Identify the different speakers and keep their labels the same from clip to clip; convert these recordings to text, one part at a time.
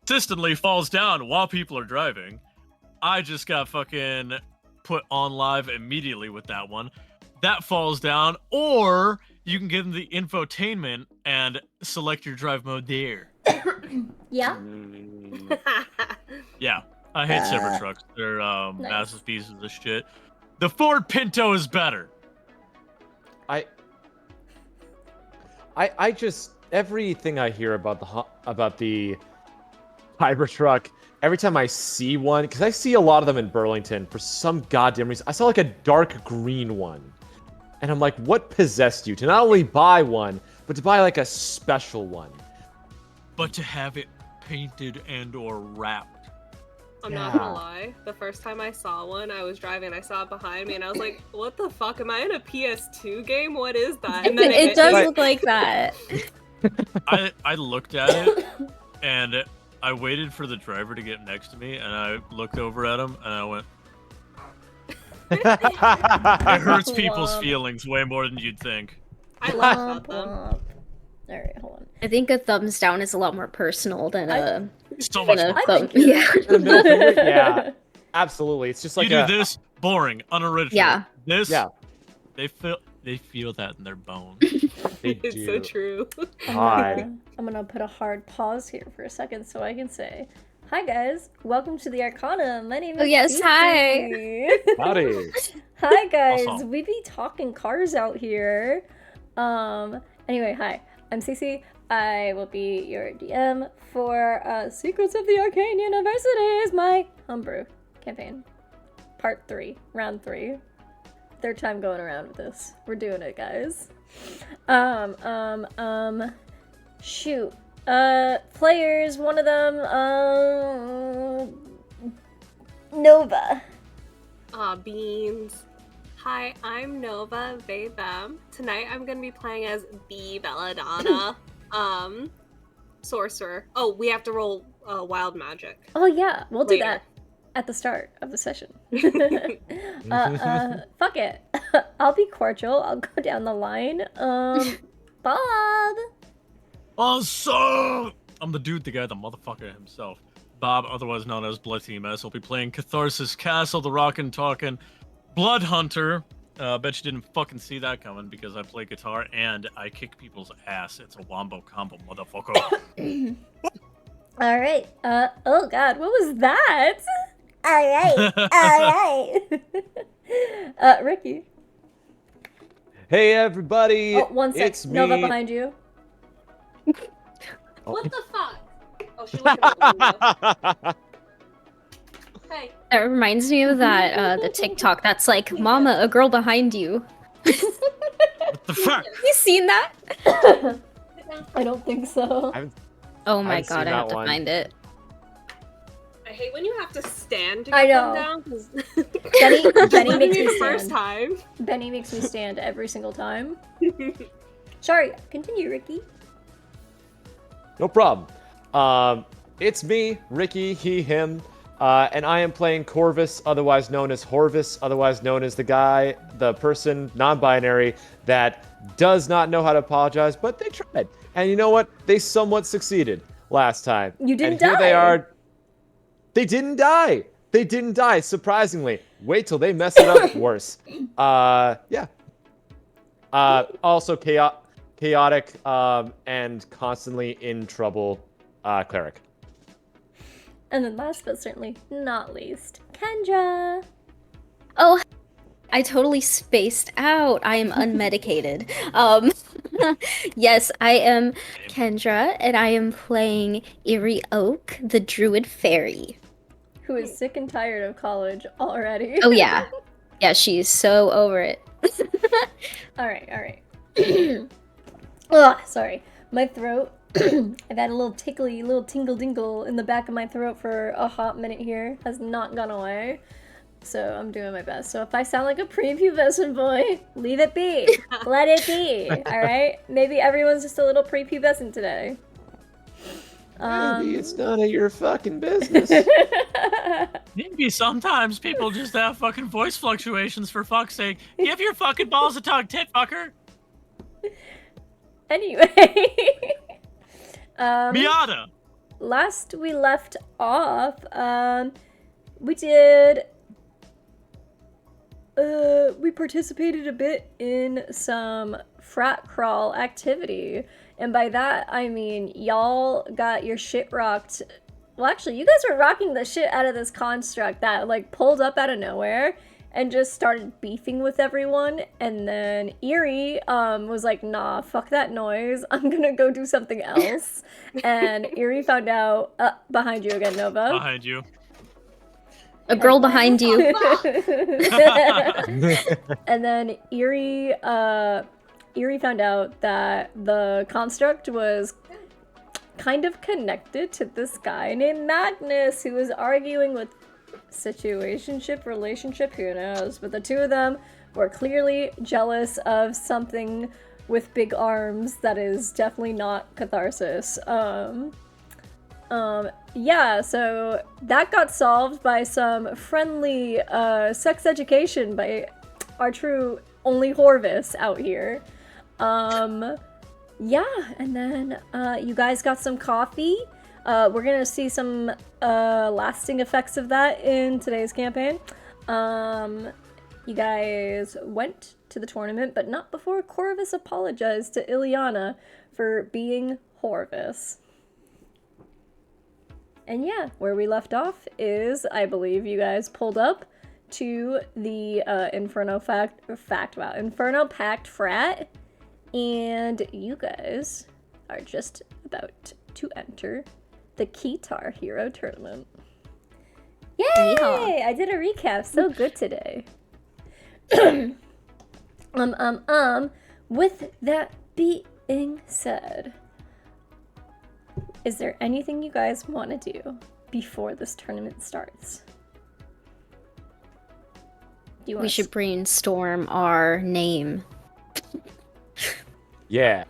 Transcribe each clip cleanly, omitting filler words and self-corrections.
Speaker 1: consistently falls down while people are driving. I just got fucking put on live immediately with that one. That falls down, or you can give them the infotainment and select your drive mode there.
Speaker 2: Yeah.
Speaker 1: Yeah, I hate Cybertrucks. They're massive pieces of shit. The Ford Pinto is better.
Speaker 3: I just everything I hear about the Cybertruck, every time I see one, because I see a lot of them in Burlington for some goddamn reason. I saw like a dark green one, and I'm like, what possessed you to not only buy one, but to buy like a special one?
Speaker 1: But to have it painted and or wrapped.
Speaker 4: I'm not gonna lie. The first time I saw one, I was driving, I saw it behind me, and I was like, what the fuck? Am I in a PS2 game? What is that? And then
Speaker 2: it does look like that.
Speaker 1: I looked at it, and I waited for the driver to get next to me, and I looked over at him, and I went... It hurts people's feelings way more than you'd think.
Speaker 4: I laugh at them.
Speaker 2: Alright, hold on.
Speaker 5: I think a thumbs down is a lot more personal than a...
Speaker 1: So much more.
Speaker 5: thumb. Yeah.
Speaker 3: Yeah, absolutely. It's just like
Speaker 1: you do this, boring, unoriginal.
Speaker 5: Yeah.
Speaker 1: This,
Speaker 3: yeah.
Speaker 1: They feel that in their bones.
Speaker 3: They
Speaker 4: It's
Speaker 3: do.
Speaker 4: so true.
Speaker 3: Hi.
Speaker 2: I'm gonna put a hard pause here for a second so I can say, hi guys, welcome to the Arcanum. My name is
Speaker 5: yes,
Speaker 2: Cece.
Speaker 5: hi.
Speaker 3: Howdy.
Speaker 2: Hi guys,
Speaker 1: Awesome.
Speaker 2: we be talking cars out here. Anyway, hi, I'm Cece. I will be your DM for Secrets of the Arcane Universities, my homebrew campaign. Part 3, round 3. Third time going around with this. We're doing it, guys. Shoot. Players, one of them, Nova.
Speaker 4: Beans. Hi, I'm Nova, they, them. Tonight I'm gonna be playing as Bee Belladonna, sorcerer. Oh, we have to roll wild magic.
Speaker 2: Oh yeah, we'll do
Speaker 4: Later.
Speaker 2: that at the start of the session. Fuck it. I'll be cordial. I'll go down the line. Bob.
Speaker 1: Awesome! I'm the dude, the guy, the motherfucker himself. Bob, otherwise known as Blood Team S. I'll be playing Catharsis Castle, the Rockin' Talkin' Blood Hunter. Bet you didn't fucking see that coming because I play guitar and I kick people's ass. It's a wombo combo, motherfucker.
Speaker 2: All right. Oh God, what was that? All right. Ricky.
Speaker 3: Hey everybody.
Speaker 2: Oh, one sec.
Speaker 3: It's me.
Speaker 2: Nova behind you.
Speaker 4: What the fuck? Oh, she looked at the window. Hey.
Speaker 5: That reminds me of that, the TikTok that's like, Mama, a girl behind you.
Speaker 1: What the fuck?
Speaker 5: You seen that?
Speaker 2: I don't think so.
Speaker 5: Oh my
Speaker 3: haven't
Speaker 5: god,
Speaker 3: seen
Speaker 5: I have
Speaker 3: that
Speaker 5: to
Speaker 3: one.
Speaker 5: find it.
Speaker 4: I hate when you have to stand to
Speaker 2: I
Speaker 4: get
Speaker 2: know.
Speaker 4: them down. 'Cause
Speaker 2: Benny makes me
Speaker 4: the first
Speaker 2: stand.
Speaker 4: time.
Speaker 2: Benny makes me stand every single time. Sorry, continue, Ricky.
Speaker 3: No problem. It's me, Ricky, he, him, and I am playing Corvus, otherwise known as Horvus, otherwise known as the person, non-binary, that does not know how to apologize, but they tried. And you know what? They somewhat succeeded last time.
Speaker 2: You didn't
Speaker 3: and here
Speaker 2: die.
Speaker 3: they are. They didn't die. They didn't die, surprisingly. Wait till they mess it up worse. Yeah. Also chaotic, and constantly in trouble, cleric.
Speaker 2: And then last but certainly not least, Kendra.
Speaker 5: Oh, I totally spaced out. I am unmedicated. Yes, I am Kendra, and I am playing Erie Oak, the Druid Fairy.
Speaker 2: Who is sick and tired of college already.
Speaker 5: Oh yeah. Yeah, she's so over it.
Speaker 2: Alright. Ugh, sorry. My throat. I've had a little tickly, little tingle dingle in the back of my throat for a hot minute here. Has not gone away. So I'm doing my best. So if I sound like a prepubescent boy, leave it be. Let it be. Alright? Maybe everyone's just a little prepubescent today.
Speaker 3: Maybe it's none of your fucking business.
Speaker 1: Maybe sometimes people just have fucking voice fluctuations, for fuck's sake. Give your fucking balls a tug, tit fucker.
Speaker 2: Anyway.
Speaker 1: Miata.
Speaker 2: last we left off, we did. We participated a bit in some frat crawl activity. And by that, I mean, y'all got your shit rocked. Well, actually, you guys were rocking the shit out of this construct that, like, pulled up out of nowhere and just started beefing with everyone. And then Erie, was like, nah, fuck that noise. I'm gonna go do something else. And Erie found out, behind you again, Nova.
Speaker 1: Behind you.
Speaker 5: A girl behind you.
Speaker 2: And then Erie found out that the construct was kind of connected to this guy named Magnus, who was arguing with situationship, relationship, who knows. But the two of them were clearly jealous of something with big arms that is definitely not Catharsis. Yeah, so that got solved by some friendly sex education by our true only Corvus out here. Yeah, and then you guys got some coffee. We're gonna see some lasting effects of that in today's campaign. You guys went to the tournament, but not before Corvus apologized to Ileana for being Corvus. And yeah, where we left off is, I believe you guys pulled up to the Inferno Pact Frat, and you guys are just about to enter the Guitar Hero Tournament. Yay!
Speaker 5: Yeehaw.
Speaker 2: I did a recap, so good today. With that being said, is there anything you guys want to do before this tournament starts?
Speaker 5: We should brainstorm our name.
Speaker 3: Yeah.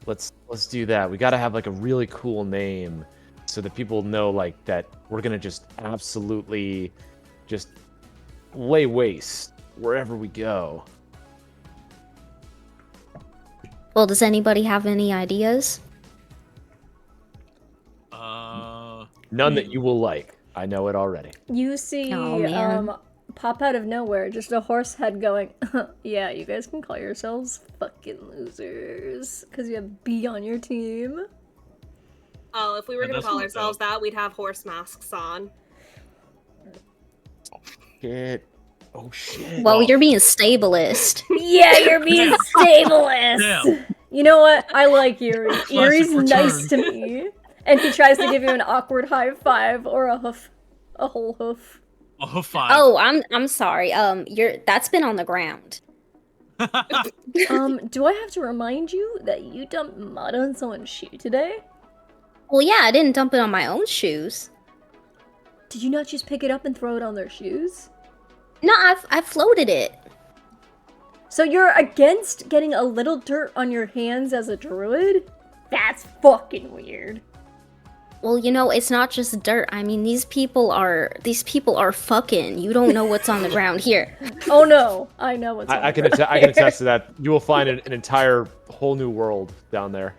Speaker 3: Let's do that. We gotta have like a really cool name so that people know like that we're gonna just absolutely just lay waste wherever we go.
Speaker 5: Well, does anybody have any ideas?
Speaker 3: None that you will like. I know it already.
Speaker 2: You see,
Speaker 5: Oh, man.
Speaker 2: pop out of nowhere, just a horse head going, yeah, you guys can call yourselves fucking losers, because you have Bee on your team.
Speaker 4: Oh, if we were
Speaker 1: Yeah,
Speaker 4: gonna
Speaker 1: that's
Speaker 4: call
Speaker 1: what
Speaker 4: ourselves that, we'd have horse masks on.
Speaker 3: Shit. Oh shit.
Speaker 5: Well, you're being stablist.
Speaker 2: Yeah, you're being stablest!
Speaker 1: Damn.
Speaker 2: You know what? I like Erie.
Speaker 1: Classic
Speaker 2: Erie's nice to
Speaker 1: return.
Speaker 2: me. And he tries to give you an awkward high five or a hoof. A whole hoof.
Speaker 1: A hoof five.
Speaker 5: Oh, I'm sorry. That's been on the ground.
Speaker 2: Do I have to remind you that you dumped mud on someone's shoe today?
Speaker 5: Well, yeah, I didn't dump it on my own shoes.
Speaker 2: Did you not just pick it up and throw it on their shoes?
Speaker 5: No, I floated it.
Speaker 2: So you're against getting a little dirt on your hands as a druid? That's fucking weird.
Speaker 5: Well, you know, it's not just dirt. I mean, these people are fucking. You don't know what's on the ground here.
Speaker 2: Oh no, I know what's on
Speaker 3: I can
Speaker 2: the
Speaker 3: I can attest to that. You will find an entire whole new world down there.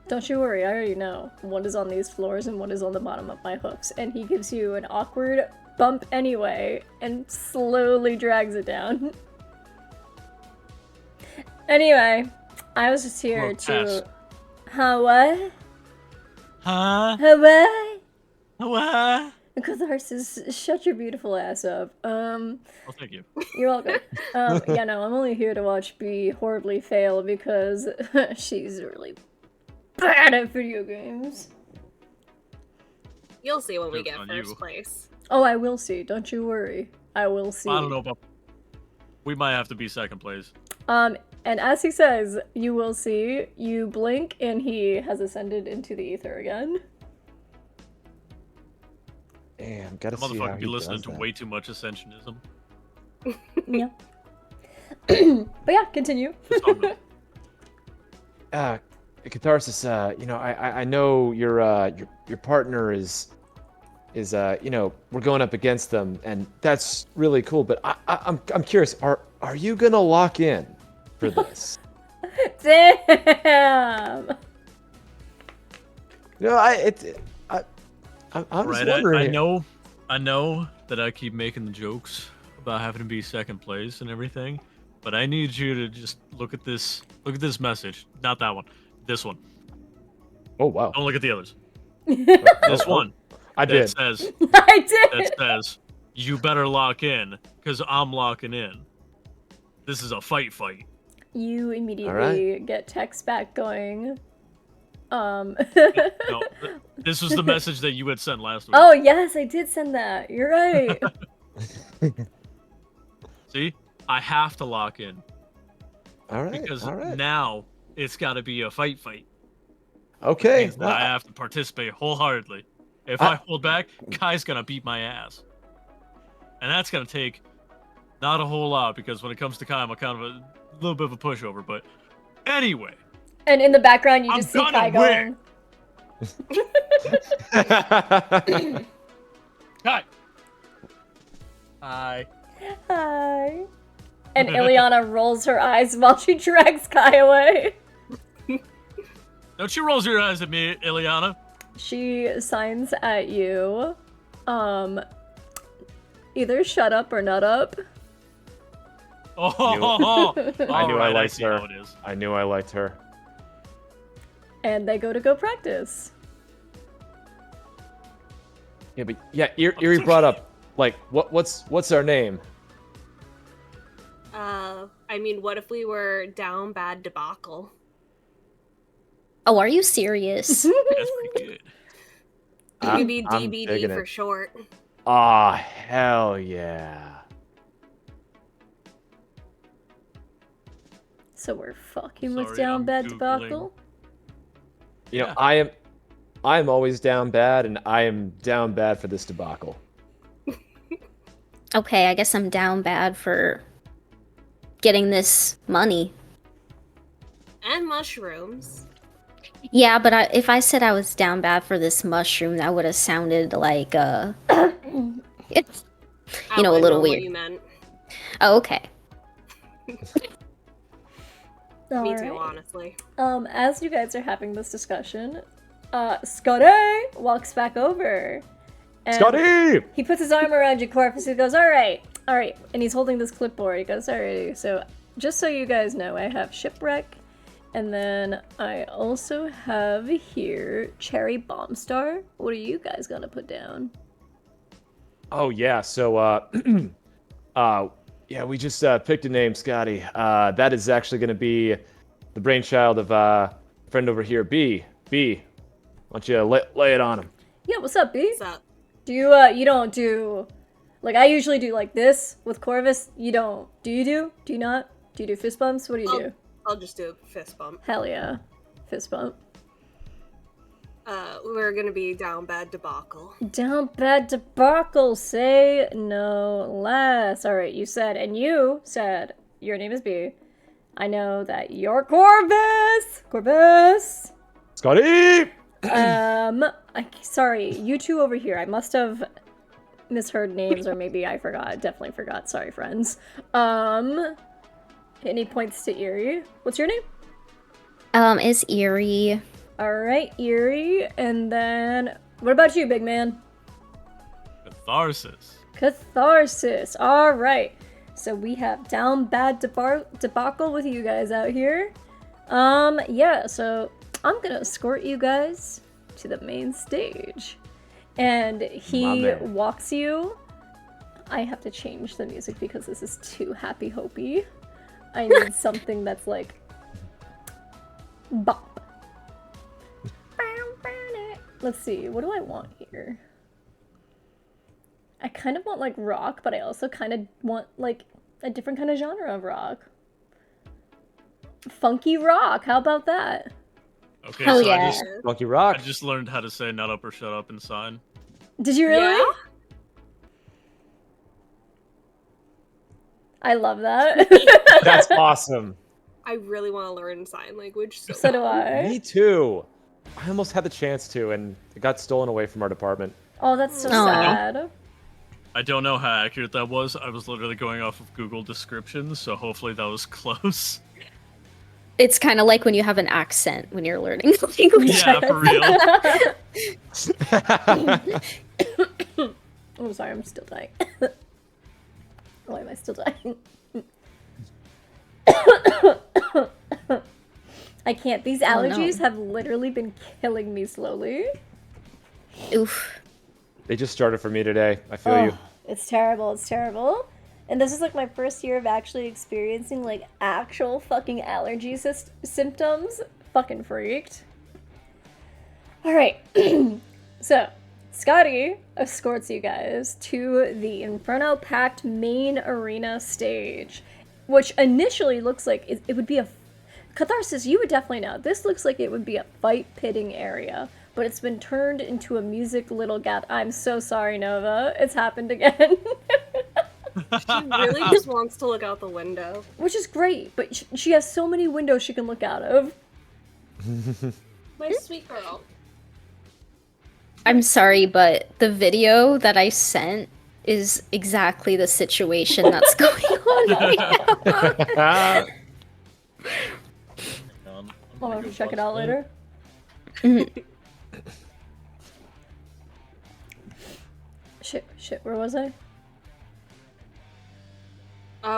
Speaker 2: Don't you worry, I already know. One is on these floors and one is on the bottom of my hoofs. And he gives you an awkward bump anyway and slowly drags it down. Anyway, I was just here
Speaker 1: Well,
Speaker 2: to... Huh, what?
Speaker 1: Huh?
Speaker 2: Huh, what?
Speaker 1: What?
Speaker 2: Catharsis, shut your beautiful ass up.
Speaker 1: Well, thank you.
Speaker 2: You're welcome. Yeah, no, I'm only here to watch Bee horribly fail because she's really bad at video games.
Speaker 4: You'll see when we
Speaker 1: Joke's
Speaker 4: get
Speaker 1: on
Speaker 4: first
Speaker 1: you.
Speaker 4: place.
Speaker 2: Oh, I will see. Don't you worry. I will see.
Speaker 1: I don't know about. We might have to be second place.
Speaker 2: And as he says, you will see, you blink, and he has ascended into the ether again.
Speaker 3: Damn, gotta
Speaker 1: The
Speaker 3: see how
Speaker 1: motherfucker
Speaker 3: he
Speaker 1: be listening
Speaker 3: does
Speaker 1: to
Speaker 3: that.
Speaker 1: way too much Ascensionism.
Speaker 2: Yeah. But yeah, continue.
Speaker 1: It's all good.
Speaker 3: Catharsis, you know, I know your partner is you know, we're going up against them, and that's really cool. But I'm curious, are you gonna lock in for this?
Speaker 2: Damn!
Speaker 3: No, I'm just
Speaker 1: Right,
Speaker 3: wondering.
Speaker 1: I know that I keep making the jokes about having to be second place and everything, but I need you to just look at this message. Not that one. This one.
Speaker 3: Oh wow.
Speaker 1: Don't look at the others.
Speaker 2: I
Speaker 1: This one.
Speaker 3: I
Speaker 1: that
Speaker 3: did.
Speaker 1: says that
Speaker 2: did.
Speaker 1: says you better lock in, because I'm locking in. This is a fight.
Speaker 2: You immediately
Speaker 3: Alright.
Speaker 2: get text back going.
Speaker 1: No, this was the message that you had sent last week.
Speaker 2: Oh yes, I did send that. You're right.
Speaker 1: See? I have to lock in.
Speaker 3: All right.
Speaker 1: Because
Speaker 3: all right.
Speaker 1: now it's got to be a fight.
Speaker 3: Okay.
Speaker 1: Means that I have to participate wholeheartedly. If I hold back, Kai's gonna beat my ass, and that's gonna take not a whole lot, because when it comes to Kai, I'm a kind of a little bit of a pushover. But anyway,
Speaker 2: And in the background, you
Speaker 1: I'm
Speaker 2: just see
Speaker 1: gonna
Speaker 2: Kai going.
Speaker 1: Kai. Hi.
Speaker 2: Hi. And Ileana rolls her eyes while she drags Kai away.
Speaker 1: Don't you roll your eyes at me, Ileana.
Speaker 2: She signs at you. Either shut up or nut up.
Speaker 1: Oh,
Speaker 3: I knew I liked
Speaker 1: see
Speaker 3: her.
Speaker 1: how it is.
Speaker 3: I knew I liked her.
Speaker 2: And they go practice.
Speaker 3: Yeah, but yeah, Erie brought up like what's our name?
Speaker 4: I mean, what if we were down bad debacle?
Speaker 5: Oh, are you serious?
Speaker 1: That's pretty good.
Speaker 4: Maybe
Speaker 3: I'm
Speaker 4: DBD
Speaker 3: digging
Speaker 4: for
Speaker 3: it.
Speaker 4: short.
Speaker 3: Ah, hell yeah.
Speaker 2: So we're fucking with
Speaker 1: Sorry,
Speaker 2: down
Speaker 1: I'm
Speaker 2: bad
Speaker 1: Googling.
Speaker 2: debacle.
Speaker 3: You know,
Speaker 1: Yeah.
Speaker 3: I'm always down bad, and I am down bad for this debacle.
Speaker 5: Okay, I guess I'm down bad for getting this money.
Speaker 4: And mushrooms.
Speaker 5: Yeah, but if I said I was down bad for this mushroom, that would have sounded like, it's,
Speaker 4: I
Speaker 5: a
Speaker 4: wouldn't
Speaker 5: little
Speaker 4: know what
Speaker 5: weird.
Speaker 4: you meant.
Speaker 5: Oh, okay.
Speaker 4: Me
Speaker 2: Alright.
Speaker 4: too, honestly.
Speaker 2: As you guys are having this discussion, Scotty walks back over. And
Speaker 3: Scotty!
Speaker 2: he puts his arm around your Corvus. He goes, alright. And he's holding this clipboard. He goes, alright. So, just so you guys know, I have Shipwreck. And then I also have here Cherry Bomb Star. What are you guys gonna put down?
Speaker 3: Oh yeah, so yeah, we just picked a name, Scotty. That is actually gonna be the brainchild of a friend over here, Bee. Bee, why don't you lay it on him?
Speaker 2: Yeah, what's up, B?
Speaker 4: What's up?
Speaker 2: Do you, you don't do... Like, I usually do like this with Corvus. You don't. Do you do? Do you not? Do you do fist bumps? What do you do?
Speaker 4: I'll just do a fist bump.
Speaker 2: Hell yeah. Fist bump.
Speaker 4: We're gonna be down bad debacle.
Speaker 2: Down bad debacle, say no less. Alright, you said your name is B. I know that you're Corvus! Corvus!
Speaker 3: Scotty!
Speaker 2: Sorry, you two over here. I must have misheard names, or maybe I forgot. Definitely forgot. Sorry, friends. Any points to Erie? What's your name?
Speaker 5: It's Erie.
Speaker 2: Alright, Erie. And then, what about you, big man?
Speaker 1: Catharsis.
Speaker 2: Catharsis. Alright. So we have down bad debacle with you guys out here. Yeah, so I'm gonna escort you guys to the main stage. And he walks you. I have to change the music because this is too happy hopey. I need something that's like bop. Let's see, what do I want here? I kind of want like rock, but I also kind of want like a different kind of genre of rock. Funky rock, how about that?
Speaker 1: Okay,
Speaker 5: Hell
Speaker 1: so
Speaker 5: yeah.
Speaker 3: Funky
Speaker 1: I
Speaker 3: Rock.
Speaker 1: just learned how to say nut up or shut up in sign.
Speaker 2: Did you really?
Speaker 4: Yeah?
Speaker 2: I love that.
Speaker 3: That's awesome.
Speaker 4: I really want to learn sign language.
Speaker 2: So do I.
Speaker 3: Me too. I almost had the chance to, and it got stolen away from our department.
Speaker 2: Oh, that's so
Speaker 5: Aw.
Speaker 2: sad.
Speaker 1: I don't know how accurate that was. I was literally going off of Google descriptions, so hopefully that was close.
Speaker 5: It's kind of like when you have an accent when you're learning language.
Speaker 1: Yeah, for real.
Speaker 2: I'm sorry, I'm still dying. Why am I still dying? I can't. These allergies have literally been killing me slowly.
Speaker 5: Oof.
Speaker 3: They just started for me today. I feel you.
Speaker 2: It's terrible. It's terrible. And this is like my first year of actually experiencing like actual fucking allergy symptoms. Fucking freaked. Alright. So, Scotty escorts you guys to the Inferno Pact main arena stage, which initially looks like it would be a... Catharsis, you would definitely know. This looks like it would be a fight pitting area, but it's been turned into a music little gap. I'm so sorry, Nova. It's happened again.
Speaker 4: She really just wants to look out the window.
Speaker 2: Which is great, but she has so many windows she can look out of.
Speaker 4: My sweet girl.
Speaker 5: I'm sorry, but the video that I sent is exactly the situation that's going on right now.
Speaker 2: I'll have to check it out later. Shit, where was I?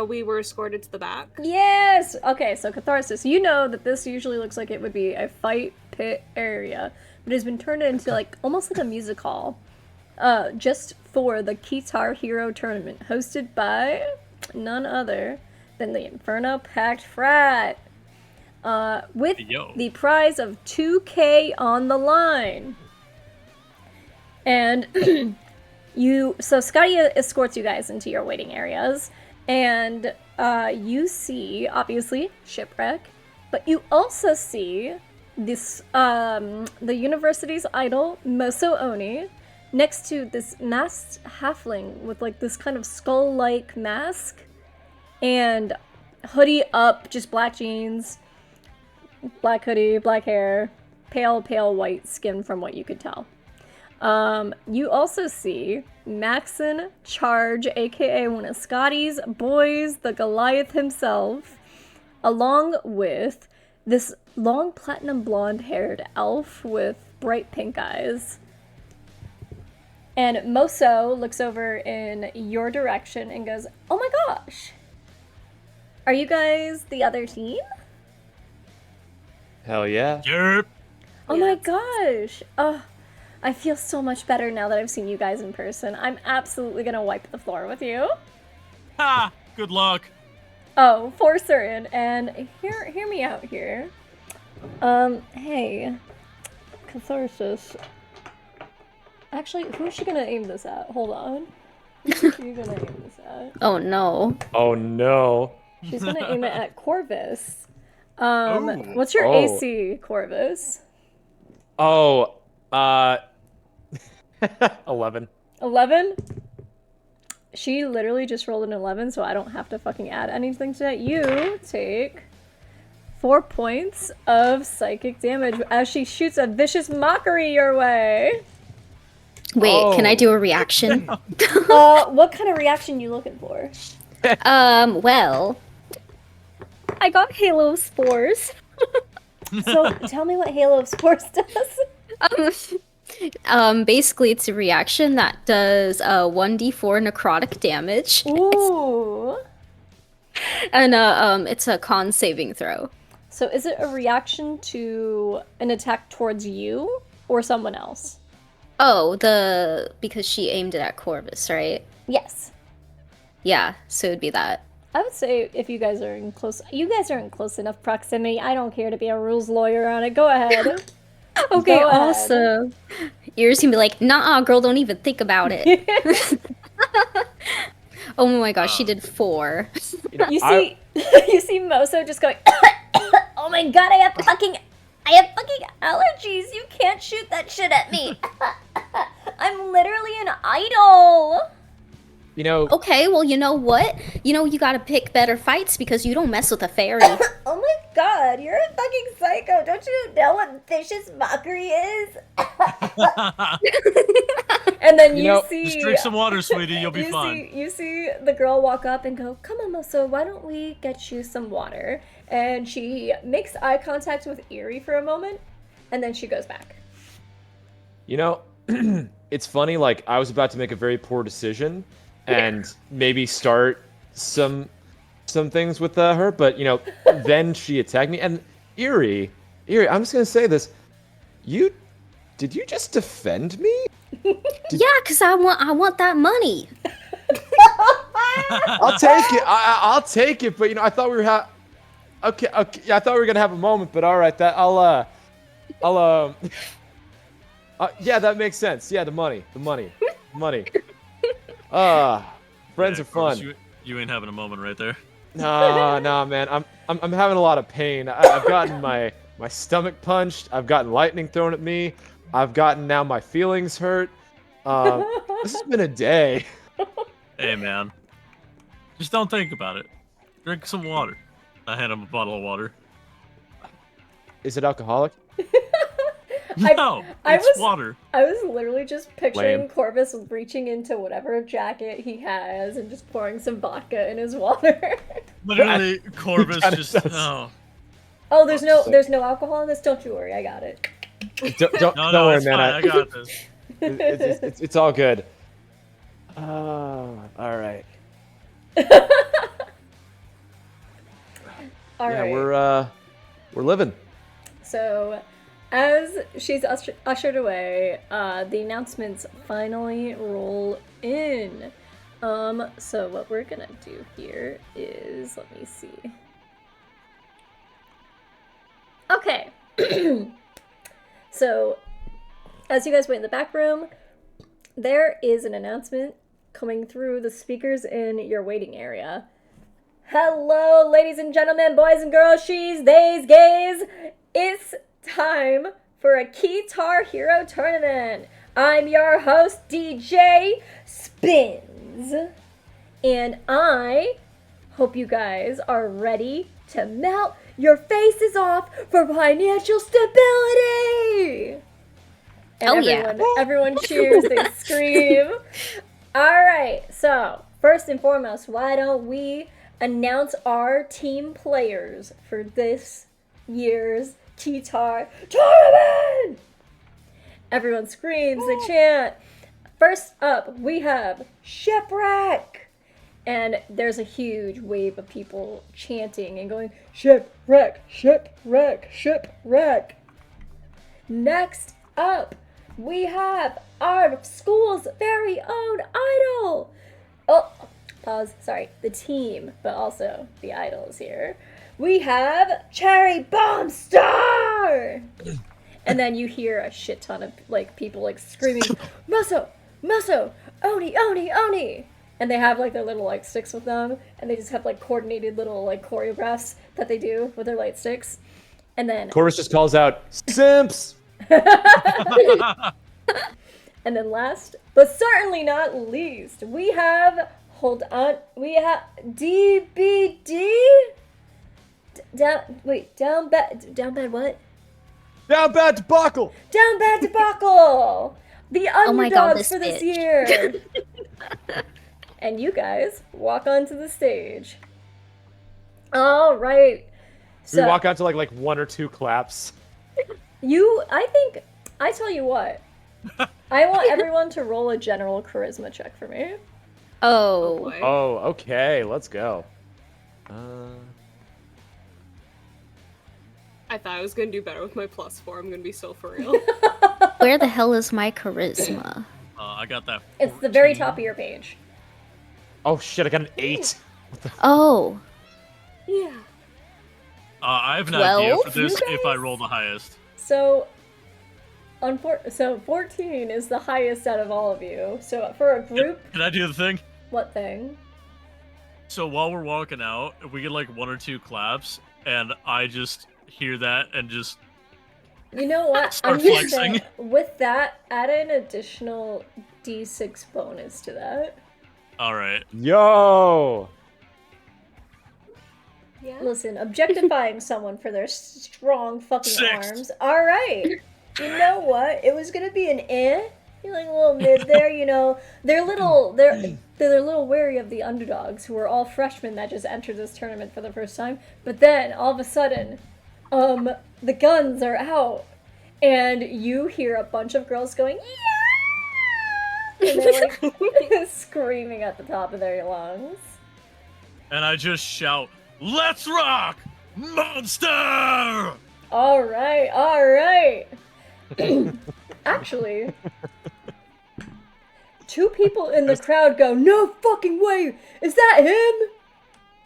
Speaker 4: We were escorted to the back.
Speaker 2: Yes! Okay, so Catharsis, you know that this usually looks like it would be a fight pit area, but it's been turned into like almost like a music hall. Just for the Guitar Hero tournament, hosted by none other than the Inferno Pact Frat. With the prize of 2K on the line. And so Scotty escorts you guys into your waiting areas, and you see, obviously, Shipwreck, but you also see this, the university's idol, Moso Oni, next to this masked halfling with like this kind of skull-like mask, and hoodie up, just black jeans, black hoodie, black hair, pale white skin from what you could tell. You also see Maxon Charge, aka one of Scotty's boys, the Goliath himself, along with this long platinum blonde haired elf with bright pink eyes. And Moso looks over in your direction and goes, "Oh my gosh, are you guys the other team?"
Speaker 3: Hell yeah.
Speaker 1: Yerp.
Speaker 2: Oh my gosh. I feel so much better now that I've seen you guys in person. I'm absolutely gonna wipe the floor with you.
Speaker 1: Ha! Good luck.
Speaker 2: Oh, for certain. And hear me out here. Hey, Catharsis. Actually, who's she gonna aim this at? Hold on. Who's she gonna aim this at?
Speaker 5: Oh no.
Speaker 3: Oh no.
Speaker 2: She's gonna aim it at Corvus.
Speaker 1: Ooh.
Speaker 2: What's your
Speaker 3: Oh.
Speaker 2: AC, Corvus?
Speaker 3: Oh, 11.
Speaker 2: 11? She literally just rolled an 11, so I don't have to fucking add anything to that. You take 4 points of psychic damage as she shoots a vicious mockery your way.
Speaker 5: Wait, can I do a reaction?
Speaker 2: What kind of reaction you looking for?
Speaker 5: Well, I got Halo Spores.
Speaker 2: So tell me what Halo of Sports does.
Speaker 5: Basically it's a reaction that does 1d4 necrotic damage.
Speaker 2: Ooh.
Speaker 5: And it's a con saving throw.
Speaker 2: So is it a reaction to an attack towards you or someone else?
Speaker 5: Oh, because she aimed it at Corvus, right?
Speaker 2: Yes.
Speaker 5: Yeah, so it'd be that.
Speaker 2: I would say if you guys are in close enough proximity. I don't care to be a rules lawyer on it. Go ahead.
Speaker 5: Okay,
Speaker 2: Go ahead.
Speaker 5: awesome. Ears gonna be like, nah, girl, don't even think about it. Oh my gosh, she did 4.
Speaker 2: You see, you see Moso just going, "Oh my god, I have fucking allergies. You can't shoot that shit at me. I'm literally an idol."
Speaker 3: You know,
Speaker 5: Okay, well, you know what? You gotta pick better fights because you don't mess with a fairy.
Speaker 2: Oh my god, you're a fucking psycho. Don't you know what vicious mockery is? And then you see...
Speaker 1: Just drink some water, sweetie. You'll be fine.
Speaker 2: You see the girl walk up and go, "Come on, Moso, why don't we get you some water?" And she makes eye contact with Erie for a moment, and then she goes back.
Speaker 3: You know, it's funny. Like I was about to make a very poor decision, and maybe start some things with her, but then she attacked me. And Erie, I'm just gonna say this: did you just defend me?
Speaker 5: Yeah, cause I want that money.
Speaker 3: I'll take it. I'll take it. But I thought we were okay. I thought we were gonna have a moment. But all right, yeah, that makes sense. Yeah, the money. Friends are fun.
Speaker 1: You ain't having a moment right there.
Speaker 3: Nah, man. I'm having a lot of pain. I've gotten my stomach punched. I've gotten lightning thrown at me. I've gotten now my feelings hurt. This has been a day.
Speaker 1: Hey, man. Just don't think about it. Drink some water. I hand him a bottle of water.
Speaker 3: Is it alcoholic?
Speaker 1: No, it's water.
Speaker 2: I was literally just picturing
Speaker 3: Lame.
Speaker 2: Corvus reaching into whatever jacket he has and just pouring some vodka in his water.
Speaker 1: Literally, Corvus
Speaker 3: kinda
Speaker 1: just...
Speaker 3: does.
Speaker 1: Oh.
Speaker 2: Oh, there's no alcohol in this? Don't you worry, I got it.
Speaker 3: Don't
Speaker 1: No,
Speaker 3: worry,
Speaker 1: it's
Speaker 3: man.
Speaker 1: fine. I got this.
Speaker 3: It's all good. All right.
Speaker 2: Alright.
Speaker 3: We're living.
Speaker 2: So, as she's ushered away, the announcements finally roll in. So what we're gonna do here is, let me see. Okay. So, as you guys wait in the back room, there is an announcement coming through the speakers in your waiting area. Hello, ladies and gentlemen, boys and girls, she's, theys, gays. It's time for a Guitar Hero tournament. I'm your host, DJ Spins. And I hope you guys are ready to melt your faces off for financial stability. And everyone cheers, they scream. Alright, so first and foremost, why don't we announce our team players for this year's Guitar Tournament? Everyone screams, they chant. First up, we have Shipwreck. And there's a huge wave of people chanting and going, Shipwreck, Shipwreck, Shipwreck. Next up, we have our school's very own idol. Oh, pause, sorry, the team, but also the idols here. We have Cherry Bomb Star! And then you hear a shit ton of people screaming, Musso, Musso, Oni, Oni, Oni! And they have their little sticks with them, and they just have coordinated little choreographs that they do with their light sticks. And then
Speaker 3: Corvus just calls out, Simps!
Speaker 2: And then last, but certainly not least, we have, hold on, we have DBD? Down bad what?
Speaker 3: Down bad debacle!
Speaker 2: Down bad debacle! The underdogs for
Speaker 5: this
Speaker 2: this year! And you guys walk onto the stage. All right. So
Speaker 3: We walk out to like one or two claps.
Speaker 2: I tell you what. I want everyone to roll a general charisma check for me.
Speaker 5: Oh.
Speaker 4: boy.
Speaker 3: Oh, okay, let's go.
Speaker 4: I thought I was gonna do better with my +4. I'm gonna be so for real.
Speaker 5: Where the hell is my charisma?
Speaker 1: I got that.
Speaker 2: It's the very
Speaker 1: 14.
Speaker 2: top of your page.
Speaker 3: Oh shit, I got an 8.
Speaker 5: Oh.
Speaker 2: Yeah.
Speaker 1: I have an idea
Speaker 5: 12?
Speaker 1: for this
Speaker 2: You
Speaker 1: if I
Speaker 2: guys-
Speaker 1: roll the highest.
Speaker 2: So 14 is the highest out of all of you. So for a group,
Speaker 1: Can I do the thing?
Speaker 2: what thing?
Speaker 1: So while we're walking out, if we get one or two claps, and I just hear that and just
Speaker 2: You know what?
Speaker 1: Start
Speaker 2: I'm gonna
Speaker 1: flexing.
Speaker 2: say, with that, add an additional D6 bonus to that.
Speaker 1: all right.
Speaker 3: Yo!
Speaker 4: Yeah.
Speaker 2: Listen, objectifying someone for their strong fucking
Speaker 1: 6.
Speaker 2: arms. All right. You know what? It was gonna be an You're a little mid there. They're a little wary of the underdogs who are all freshmen that just entered this tournament for the first time. But then all of a sudden, the guns are out, and you hear a bunch of girls going, And they're like screaming at the top of their lungs.
Speaker 1: And I just shout, "Let's rock, monster!"
Speaker 2: All right. Actually, two people in the crowd go, "No fucking way! Is that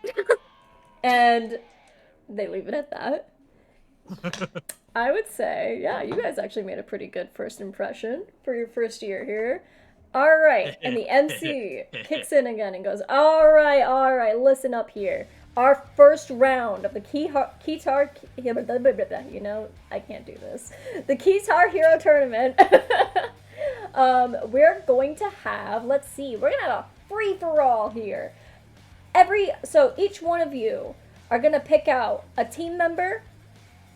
Speaker 2: him?" And they leave it at that. I would say, yeah, you guys actually made a pretty good first impression for your first year here. All right, and the MC kicks in again and goes, all right, listen up here. Our first round of the Keytar, you know, I can't do this. The Keytar Hero Tournament. We're going to have, let's see, we're going to have a free-for-all here. So each one of you are going to pick out a team member,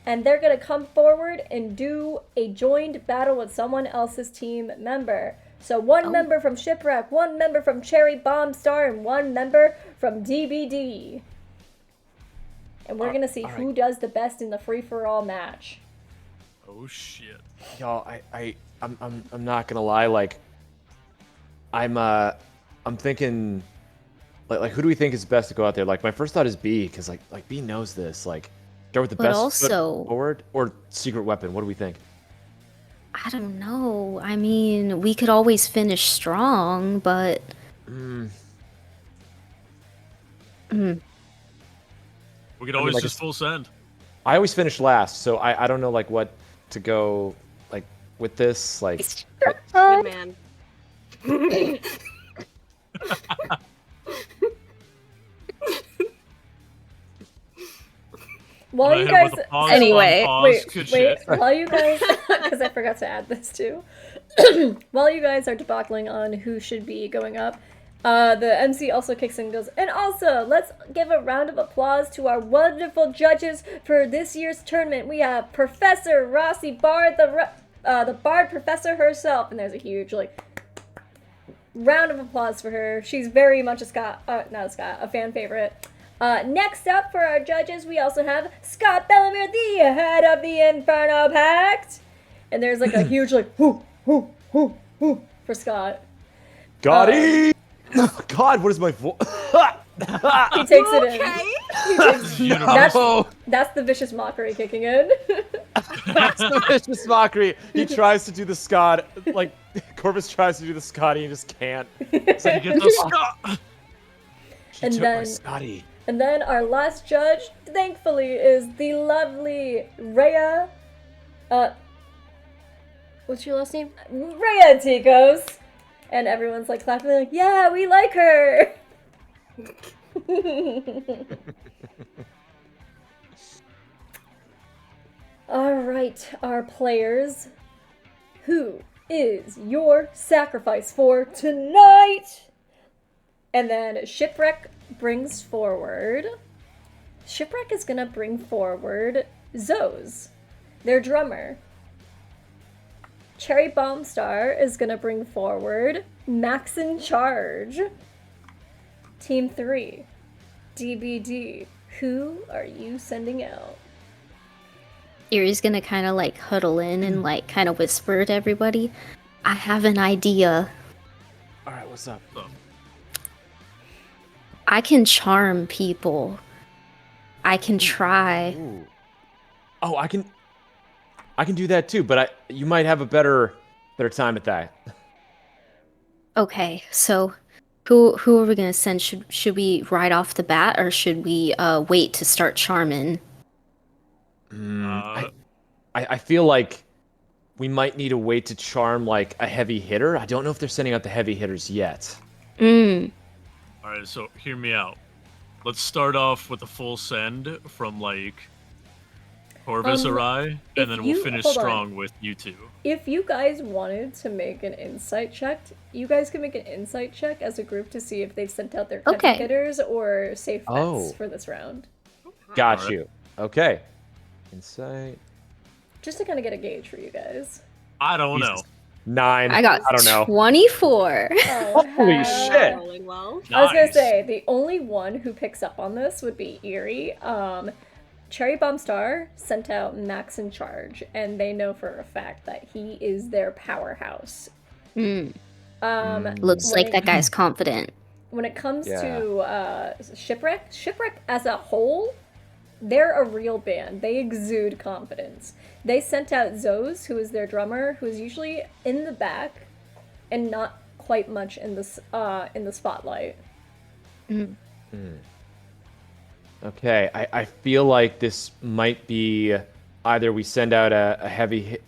Speaker 2: and they're going to come forward and do a joined battle with someone else's team member. So one member from Shipwreck, one member from Cherry Bomb Star, and one member from DBD. And we're going to see who does the best in the free-for-all match.
Speaker 1: Oh shit.
Speaker 3: Y'all, I'm not gonna lie, like I'm thinking like who do we think is best to go out there? Like my first thought is B, because like B knows this. Like start with the
Speaker 5: But
Speaker 3: best
Speaker 5: also-
Speaker 3: foot forward or secret weapon. What do we think?
Speaker 5: I don't know. I mean, we could always finish strong, but
Speaker 1: We could always
Speaker 3: like
Speaker 1: just full send.
Speaker 3: I always finish last, so I don't know like what to go like with this. Like
Speaker 4: Good man.
Speaker 2: While
Speaker 1: Went
Speaker 2: you
Speaker 1: ahead
Speaker 2: guys,
Speaker 1: with a pause,
Speaker 5: Anyway,
Speaker 1: pause, good shit.
Speaker 2: while you guys, because I forgot to add this too. While you guys are debacling on who should be going up, the MC also kicks in and goes, and also, let's give a round of applause to our wonderful judges for this year's tournament. We have Professor Rossi Bard, the Bard Professor herself, and there's a huge, like, round of applause for her. She's very much a fan favorite. Next up for our judges, we also have Scott Bellamere, the head of the Inferno Pact. And there's like a huge like, whoo, for Scott.
Speaker 3: got it! God, what is my voice?
Speaker 2: He takes it in. He takes,
Speaker 1: Universal.
Speaker 2: that's the vicious mockery kicking in.
Speaker 3: That's the vicious mockery. He tries to do the Scott, like Corvus tries to do the Scotty and just can't. It's like,
Speaker 1: Get the Scott.
Speaker 3: she
Speaker 2: And
Speaker 3: took my
Speaker 2: then-
Speaker 3: Scotty.
Speaker 2: And then our last judge, thankfully, is the lovely Rhea. What's your last name? Rhea Ticos. And everyone's like clapping, like, yeah, we like her. All right, our players. Who is your sacrifice for tonight? And then Shipwreck brings forward. Shipwreck is gonna bring forward Zoes, their drummer. Cherry Bomb Star is gonna bring forward Max in Charge. Team 3, DBD. Who are you sending out?
Speaker 5: Erie's gonna kind of like huddle in and like kind of whisper to everybody, I have an idea.
Speaker 3: All right, what's up?
Speaker 5: I can charm people. I can try.
Speaker 3: Ooh. Oh, I can do that too, but you might have a better time at that.
Speaker 5: Okay, so who are we gonna send? Should we right off the bat, or should we wait to start charming?
Speaker 3: I feel like we might need to wait to charm like a heavy hitter. I don't know if they're sending out the heavy hitters yet.
Speaker 1: Alright, so hear me out. Let's start off with a full send from like Corvus Umbra,
Speaker 2: if
Speaker 1: and then
Speaker 2: you-
Speaker 1: we'll finish
Speaker 2: hold on.
Speaker 1: strong with you two.
Speaker 2: If you guys wanted to make an insight check, you guys can make an insight check as a group to see if they've sent out their
Speaker 5: Okay.
Speaker 2: heavy hitters or safe bets
Speaker 3: Oh.
Speaker 2: for this round.
Speaker 3: Got
Speaker 1: Alright.
Speaker 3: you. Okay. Insight.
Speaker 2: Just to kind of get a gauge for you guys.
Speaker 1: I don't know.
Speaker 3: 9.
Speaker 5: I got
Speaker 3: I don't know.
Speaker 5: 24.
Speaker 2: Oh,
Speaker 3: Holy
Speaker 2: hell.
Speaker 3: shit.
Speaker 4: Rolling well.
Speaker 2: I was gonna
Speaker 1: Nice.
Speaker 2: say the only one who picks up on this would be Erie. Cherry Bomb Star sent out Max in Charge, and they know for a fact that he is their powerhouse.
Speaker 5: Looks
Speaker 2: when
Speaker 5: like
Speaker 2: it-
Speaker 5: that guy's confident.
Speaker 2: When it comes
Speaker 3: Yeah.
Speaker 2: to Shipwreck as a whole, they're a real band. They exude confidence. They sent out Zos, who is their drummer, who is usually in the back and not quite much in the spotlight.
Speaker 3: Okay, I feel like this might be either we send out a heavy hit,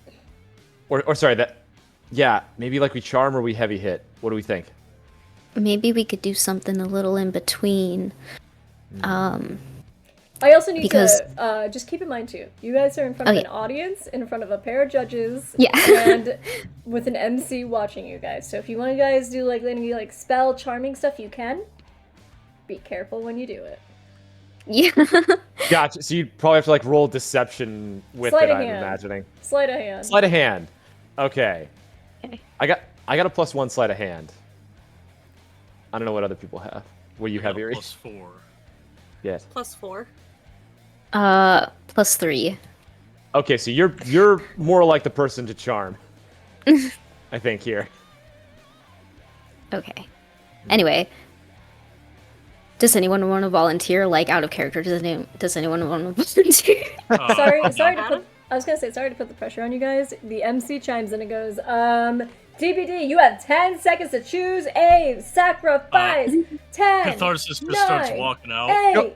Speaker 3: or sorry, maybe like we charm or we heavy hit. What do we think?
Speaker 5: Maybe we could do something a little in between.
Speaker 2: I also need
Speaker 5: Because-
Speaker 2: to just keep in mind too, you guys are in front of
Speaker 5: Okay.
Speaker 2: an audience, in front of a pair of judges,
Speaker 5: Yeah.
Speaker 2: and with an MC watching you guys. So if you want to guys do like any like spell charming stuff, you can. Be careful when you do it.
Speaker 5: Yeah.
Speaker 3: Gotcha. So you'd probably have to like roll deception with
Speaker 2: Sleight
Speaker 3: it.
Speaker 2: of
Speaker 3: I'm
Speaker 2: hand.
Speaker 3: imagining.
Speaker 2: Sleight of hand.
Speaker 3: Sleight of hand. Okay.
Speaker 5: Okay.
Speaker 3: I got a +1 sleight of hand. I don't know what other people have. What do you have, Erie?
Speaker 1: +4.
Speaker 3: Yes.
Speaker 4: +4.
Speaker 5: +3.
Speaker 3: Okay, so you're more like the person to charm. I think here.
Speaker 5: Okay. Anyway, does anyone want to volunteer? Like out of character, does anyone want to volunteer?
Speaker 2: Sorry to
Speaker 4: Adam?
Speaker 2: put. I was gonna say sorry to put the pressure on you guys. The MC chimes in and goes, DBD, you have 10 seconds to choose a sacrifice. 10.
Speaker 1: Catharsis just starts
Speaker 2: 9,
Speaker 1: walking out,
Speaker 2: 8,
Speaker 3: Go.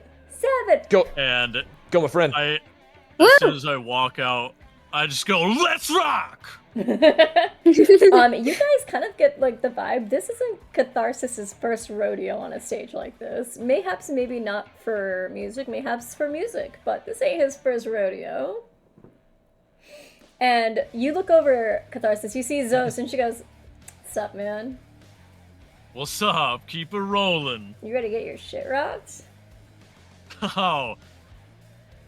Speaker 2: 7.
Speaker 3: Go,
Speaker 1: and
Speaker 3: go, my friend.
Speaker 1: as
Speaker 5: Woo!
Speaker 1: soon as I walk out, I just go, "Let's rock!"
Speaker 2: You guys kind of get like the vibe. This isn't Catharsis's first rodeo on a stage like this. Mayhaps maybe not for music, mayhaps for music, but this ain't his first rodeo. And you look over Catharsis, you see Zos, and she goes, "Sup, man?
Speaker 1: What's up? Keep it rolling.
Speaker 2: You ready to get your shit rocked?
Speaker 1: Oh,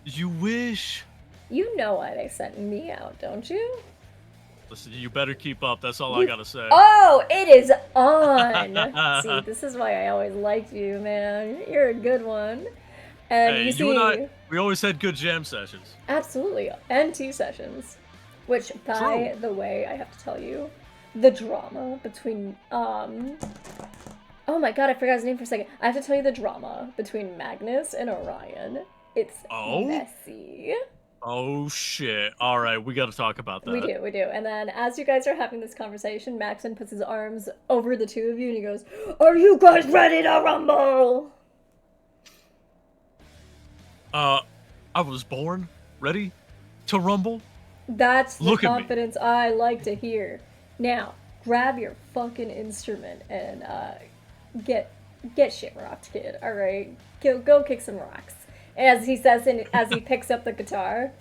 Speaker 1: you wish.
Speaker 2: You know why they sent me out, don't you?
Speaker 1: Listen, you better keep up. That's all I gotta say.
Speaker 2: Oh, it is on! See, this is why I always liked you, man. You're a good one. And
Speaker 1: Hey,
Speaker 2: you
Speaker 1: you
Speaker 2: see,
Speaker 1: and I, we always had good jam sessions.
Speaker 2: absolutely, and tea sessions. Which, by
Speaker 1: True.
Speaker 2: the way, I have to tell you, the drama between, oh my god, I forgot his name for a second. I have to tell you the drama between Magnus and Orion. It's
Speaker 1: Oh?
Speaker 2: messy.
Speaker 1: Oh shit! All right, we gotta talk about that.
Speaker 2: We do. And then as you guys are having this conversation, Maxon puts his arms over the two of you and he goes, "Are you guys ready to rumble?"
Speaker 1: I was born ready to rumble.
Speaker 2: That's the
Speaker 1: Look at me.
Speaker 2: confidence I like to hear. Now, grab your fucking instrument and get shit rocked, kid. All right, go kick some rocks. As he says, as he picks up the guitar.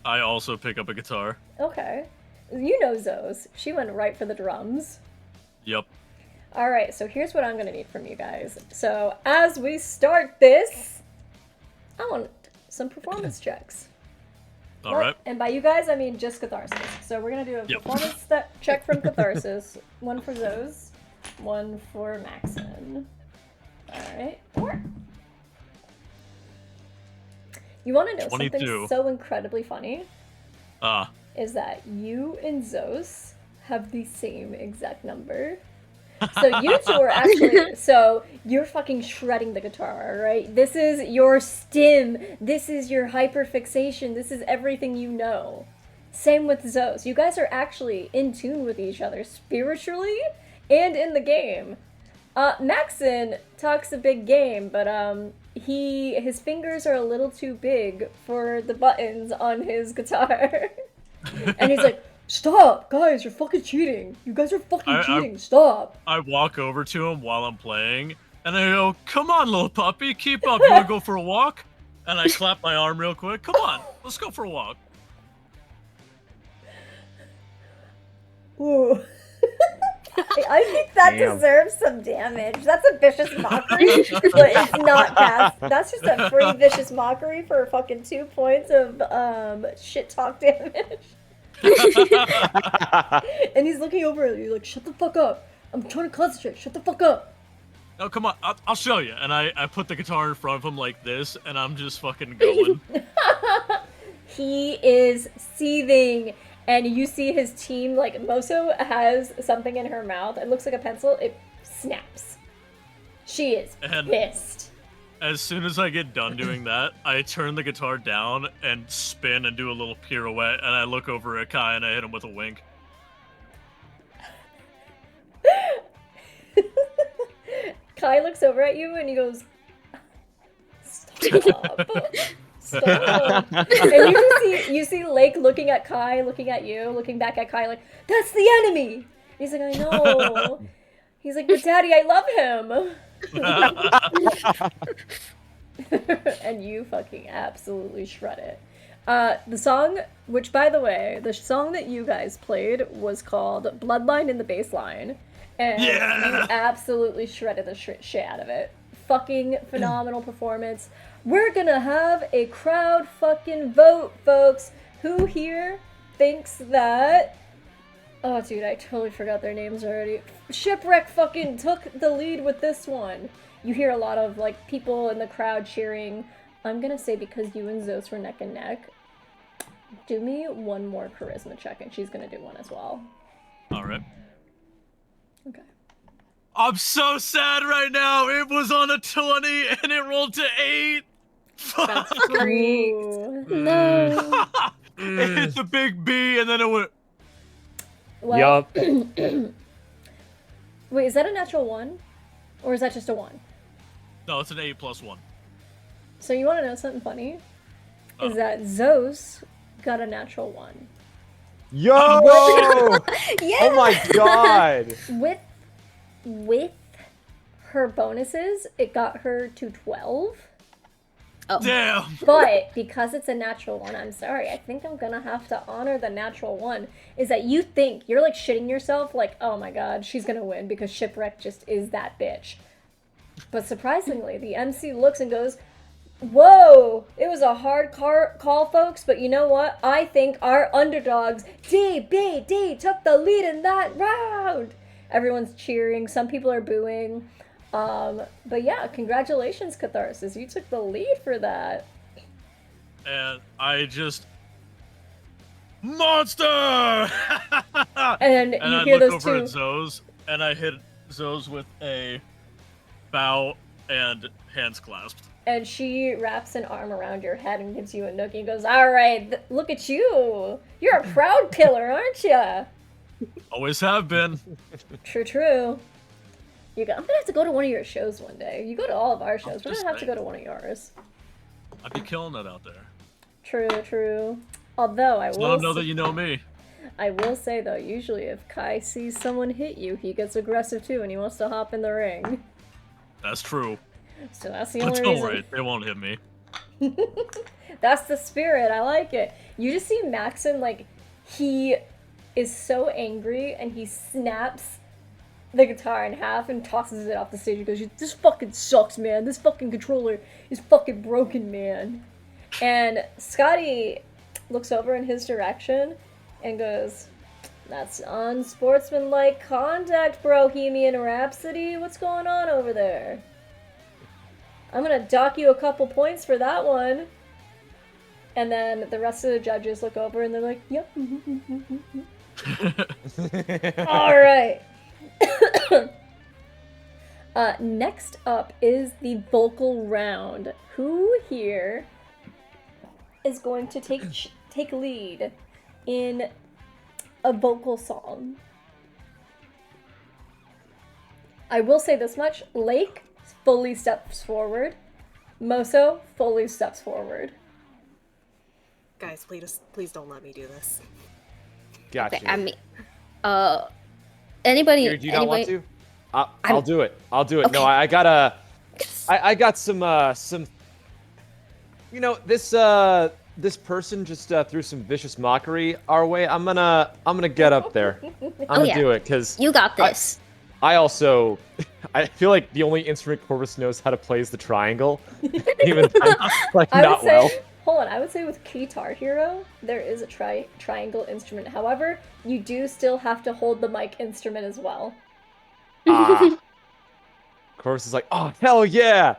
Speaker 1: I also pick up a guitar.
Speaker 2: Okay, you know Zos. She went right for the drums.
Speaker 1: Yep.
Speaker 2: All right, so here's what I'm gonna need from you guys. So as we start this, I want some performance checks.
Speaker 1: All right.
Speaker 2: And by you guys, I mean just Catharsis. So we're gonna do a
Speaker 1: Yep.
Speaker 2: performance check from Catharsis. One for Zos, one for Maxon. Alright. You wanna know
Speaker 1: 22.
Speaker 2: something so incredibly funny?
Speaker 1: Ah.
Speaker 2: Is that you and Zos have the same exact number. So you two are actually, so you're fucking shredding the guitar, right? This is your stim, this is your hyperfixation, this is everything you know. Same with Zos. You guys are actually in tune with each other spiritually and in the game. Maxon talks a big game, but his fingers are a little too big for the buttons on his guitar. And he's like, "Stop, guys, you're fucking cheating. You guys are fucking cheating. Stop."
Speaker 1: I walk over to him while I'm playing, and I go, "Come on, little puppy, keep up. You wanna go for a walk?" And I clap my arm real quick. "Come on, let's go for a walk."
Speaker 2: Ooh. I think that
Speaker 3: Damn.
Speaker 2: deserves some damage. That's a vicious mockery, but it's not cast. That's just a free vicious mockery for fucking 2 points of shit talk damage. And he's looking over at you like, "Shut the fuck up. I'm trying to concentrate. Shut the fuck up."
Speaker 1: "Oh, come on, I'll show you." And I put the guitar in front of him like this, and I'm just fucking going.
Speaker 2: He is seething, and you see his team, like, Moso has something in her mouth. It looks like a pencil. It snaps. She is pissed.
Speaker 1: As soon as I get done doing that, I turn the guitar down and spin and do a little pirouette, and I look over at Kai and I hit him with a wink.
Speaker 2: Kai looks over at you and he goes, "Stop. Stop." And you see Lake looking at Kai, looking at you, looking back at Kai like, "That's the enemy!" He's like, "I know." He's like, "But Daddy, I love him." And you fucking absolutely shred it. The song, which by the way, the song that you guys played was called Bloodline in the Bassline. And you absolutely shredded the shit out of it. Fucking phenomenal performance. We're gonna have a crowd fucking vote, folks. Who here thinks that... Oh, dude, I totally forgot their names already. Shipwreck fucking took the lead with this one. You hear a lot of, like, people in the crowd cheering. I'm gonna say because you and Zos were neck and neck, do me one more charisma check, and she's gonna do one as well.
Speaker 1: Alright.
Speaker 2: Okay.
Speaker 1: I'm so sad right now. It was on a 20 and it rolled to 8.
Speaker 4: That's freaked.
Speaker 2: Ooh, no.
Speaker 1: It hit the big B and then it went...
Speaker 2: Well,
Speaker 3: Yup.
Speaker 2: wait, is that a natural 1? Or is that just a 1?
Speaker 1: No, it's an 8 plus 1.
Speaker 2: So you want to know something funny? Is that Zos got a natural 1.
Speaker 3: Yo!
Speaker 5: Yeah.
Speaker 3: Oh my god!
Speaker 2: With her bonuses, it got her to 12.
Speaker 5: Oh.
Speaker 1: Damn!
Speaker 2: But because it's a natural 1, I'm sorry, I think I'm gonna have to honor the natural 1. Is that you think, you're like shitting yourself, like, oh my god, she's gonna win because Shipwreck just is that bitch. But surprisingly, the MC looks and goes, whoa, it was a hard call, folks, but you know what? I think our underdogs, DBD, took the lead in that round. Everyone's cheering. Some people are booing. But yeah, congratulations, Catharsis. You took the lead for that.
Speaker 1: And I just... Monster!
Speaker 2: And you
Speaker 1: I
Speaker 2: hear
Speaker 1: look
Speaker 2: those
Speaker 1: over
Speaker 2: two.
Speaker 1: at Zoes, and I hit Zoes with a bow and hands clasped.
Speaker 2: And she wraps an arm around your head and gives you a nookie and goes, all right, look at you. You're a proud pillar, aren't you?
Speaker 1: Always have been.
Speaker 2: True, true. I'm gonna have to go to one of your shows one day. You go to all of our shows. We're
Speaker 1: just
Speaker 2: gonna have to go
Speaker 1: saying.
Speaker 2: to one of yours.
Speaker 1: I'd be killing it out there.
Speaker 2: True, true. Although I
Speaker 1: Just
Speaker 2: will
Speaker 1: let them know that you know me.
Speaker 2: I will say though, usually if Kai sees someone hit you, he gets aggressive too and he wants to hop in the ring.
Speaker 1: That's true.
Speaker 2: So that's the
Speaker 1: But
Speaker 2: only
Speaker 1: don't
Speaker 2: reason.
Speaker 1: worry, they won't hit me.
Speaker 2: That's the spirit. I like it. You just see Maxon, like, he is so angry and he snaps the guitar in half and tosses it off the stage. He goes, this fucking sucks, man. This fucking controller is fucking broken, man. And Scotty looks over in his direction and goes, that's unsportsmanlike conduct, Bohemian Rhapsody. What's going on over there? I'm gonna dock you a couple points for that one. And then the rest of the judges look over and they're like, yep. All right. Next up is the vocal round. Who here is going to take lead in a vocal song? I will say this much. Lake fully steps forward. Moso fully steps forward.
Speaker 4: Guys, please don't let me do this.
Speaker 3: Gotcha.
Speaker 5: Okay, I mean, anybody?
Speaker 3: Here, do you not want
Speaker 5: anybody-
Speaker 3: to? I'll do it. I'll do it.
Speaker 5: Okay.
Speaker 3: No, I got some. You know, this person just threw some vicious mockery our way. I'm gonna get up there. I'm gonna
Speaker 5: yeah.
Speaker 3: do it because
Speaker 5: You got this.
Speaker 3: I also I feel like the only instrument Corvus knows how to play is the triangle, even then, like
Speaker 2: I
Speaker 3: not
Speaker 2: would say,
Speaker 3: well.
Speaker 2: hold on, I would say with Guitar Hero, there is a triangle instrument. However, you do still have to hold the mic instrument as well.
Speaker 3: Corvus is like, oh hell yeah!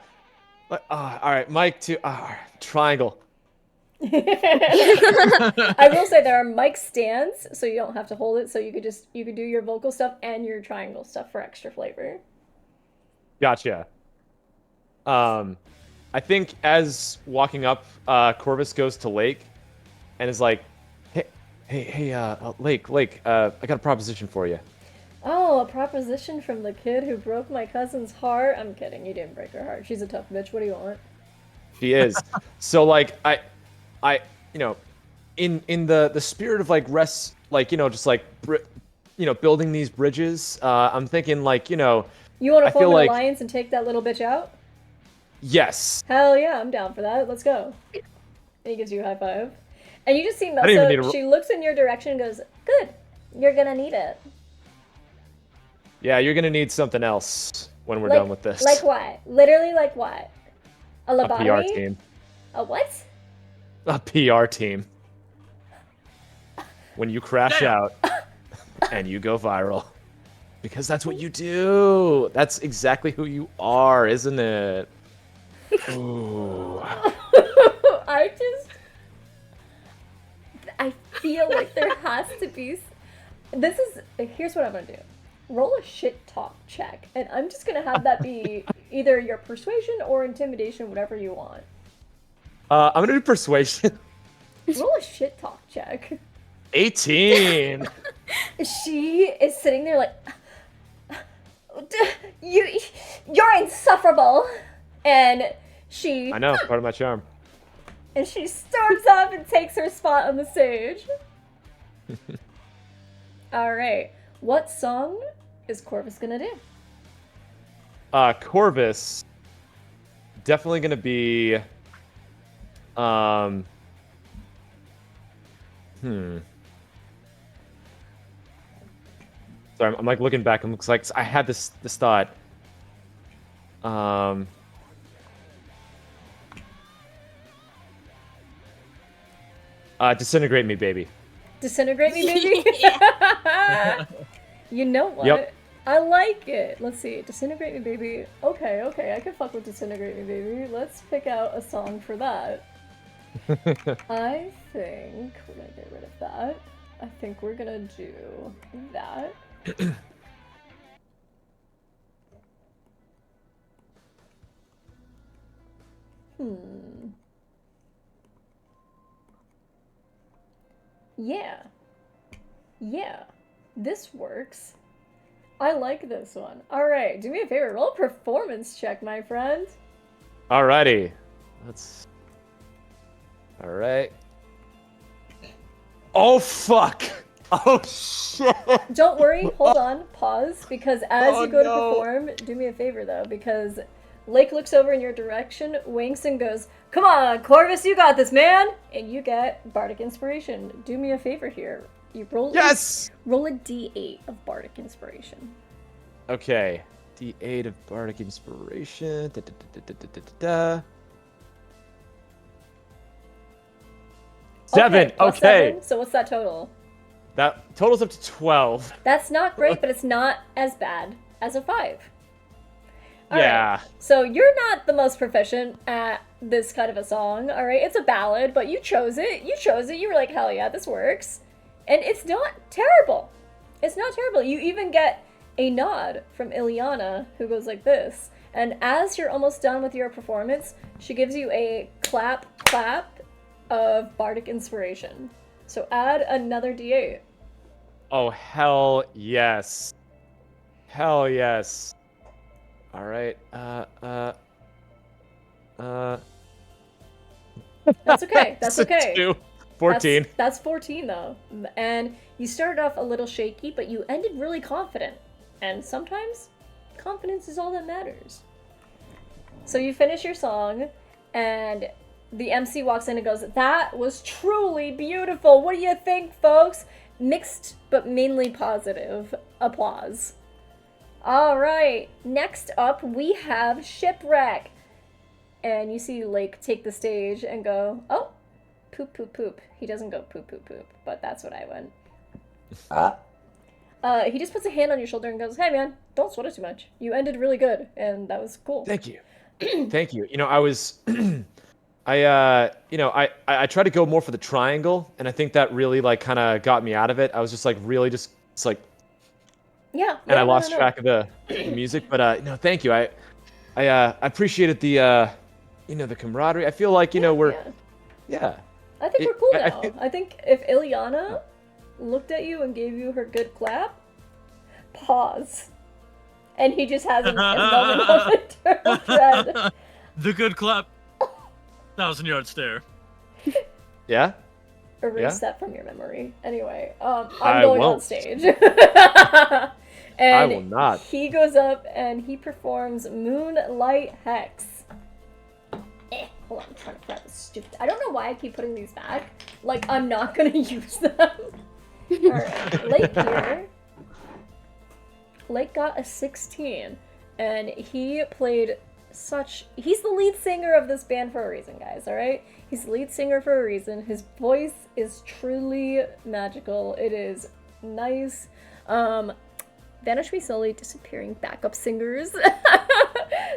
Speaker 3: Like, all right, mic to triangle.
Speaker 2: I will say there are mic stands, so you don't have to hold it. So you could do your vocal stuff and your triangle stuff for extra flavor.
Speaker 3: Gotcha. I think as walking up, Corvus goes to Lake, and is like, "Hey, Lake, I got a proposition for you."
Speaker 2: Oh, a proposition from the kid who broke my cousin's heart. I'm kidding. You didn't break her heart. She's a tough bitch. What do you want?
Speaker 3: She is. So like I in the spirit of like rest, like just like building these bridges. I'm thinking like
Speaker 2: You want to
Speaker 3: I
Speaker 2: form
Speaker 3: feel
Speaker 2: an
Speaker 3: like-
Speaker 2: alliance and take that little bitch out?
Speaker 3: yes.
Speaker 2: Hell yeah, I'm down for that. Let's go. And he gives you a high five. And you just see
Speaker 3: I didn't even need
Speaker 2: Melissa,
Speaker 3: to
Speaker 2: she looks in your direction and goes, "Good. You're gonna need it."
Speaker 3: Yeah, you're gonna need something else when we're
Speaker 2: Like-
Speaker 3: done with this.
Speaker 2: Like what? Literally like what? A
Speaker 3: a
Speaker 2: lobotomy?
Speaker 3: PR team.
Speaker 2: A what?
Speaker 3: A PR team. When you crash out and you go viral. Because that's what you do. That's exactly who you are, isn't it? Ooh.
Speaker 2: I feel like there has to be. Here's what I'm gonna do. Roll a shit talk check, and I'm just gonna have that be either your persuasion or intimidation, whatever you want.
Speaker 3: I'm gonna do persuasion.
Speaker 2: Roll a shit talk check.
Speaker 3: 18.
Speaker 2: She is sitting there like, you're insufferable, and
Speaker 3: I know, part of my charm.
Speaker 2: and she storms off and takes her spot on the stage. All right, what song is Corvus gonna do?
Speaker 3: Corvus, definitely gonna be, Sorry, I'm like looking back and looks like I had this thought. Disintegrate me, baby.
Speaker 2: Disintegrate me, baby? You know what?
Speaker 3: Yep.
Speaker 2: I like it. Let's see. Disintegrate me, baby. Okay, I can fuck with Disintegrate me, baby. Let's pick out a song for that. I think we're gonna get rid of that. I think we're gonna do that. Yeah. This works. I like this one. Alright, do me a favor. Roll a performance check, my friend.
Speaker 3: Alrighty. Alright. Oh, fuck! Oh, shit!
Speaker 2: Don't worry, hold on, pause, because as
Speaker 3: Oh,
Speaker 2: you go
Speaker 3: no.
Speaker 2: to perform, do me a favor though, because Lake looks over in your direction, winks, and goes, "Come on, Corvus, you got this, man!" And you get Bardic Inspiration. Do me a favor here. You roll
Speaker 3: Yes!
Speaker 2: roll a d8 of Bardic Inspiration.
Speaker 3: Okay. D8 of Bardic Inspiration. Da, da, da, da, da, da, da, da. 7!
Speaker 2: plus
Speaker 3: Okay!
Speaker 2: 7, so what's that total?
Speaker 3: That totals up to 12.
Speaker 2: That's not great, but it's not as bad as a 5. All right.
Speaker 3: Yeah.
Speaker 2: So you're not the most proficient at this kind of a song, all right? It's a ballad, but you chose it. You were like, hell yeah, this works. And it's not terrible. It's not terrible. You even get a nod from Ileana, who goes like this. And as you're almost done with your performance, she gives you a clap of Bardic Inspiration. So add another d8.
Speaker 3: Oh, hell yes. Hell yes. Alright,
Speaker 2: That's okay. That's okay.
Speaker 3: 2. 14.
Speaker 2: That's 14 though. And you started off a little shaky, but you ended really confident. And sometimes confidence is all that matters. So you finish your song, and the MC walks in and goes, "That was truly beautiful. What do you think, folks?" Mixed, but mainly positive applause. All right, next up we have Shipwreck. And you see Lake take the stage and go, "Oh, poop, poop, poop." He doesn't go poop, poop, poop, but that's what I went. He just puts a hand on your shoulder and goes, "Hey, man, don't sweat it too much. You ended really good, and that was cool."
Speaker 3: Thank you. Thank you. You know, I was I try to go more for the triangle, and I think that really like kind of got me out of it. I was just like really just it's like,
Speaker 2: Yeah.
Speaker 3: and I
Speaker 2: no,
Speaker 3: lost
Speaker 2: no.
Speaker 3: track of the music. But no, thank you. I appreciated the the camaraderie. I feel like we're yeah.
Speaker 2: I think we're cool
Speaker 3: I
Speaker 2: now.
Speaker 3: feel-
Speaker 2: I think if Ileana looked at you and gave you her good clap, pause. And he just has a moment of eternal dread.
Speaker 1: The good clap. 1,000-yard stare.
Speaker 3: Yeah.
Speaker 2: Erase that from your memory. Anyway, I'm
Speaker 3: I
Speaker 2: going on
Speaker 3: won't.
Speaker 2: stage.
Speaker 3: I
Speaker 2: And
Speaker 3: will not.
Speaker 2: he goes up and he performs Moonlight Hex. Hold on, I'm trying to find this stupid. I don't know why I keep putting these back. Like, I'm not gonna use them. Alright, Lake here. Lake got a 16. And he played he's the lead singer of this band for a reason, guys, alright? He's the lead singer for a reason. His voice is truly magical. It is nice. Vanish Me Slowly, disappearing backup singers.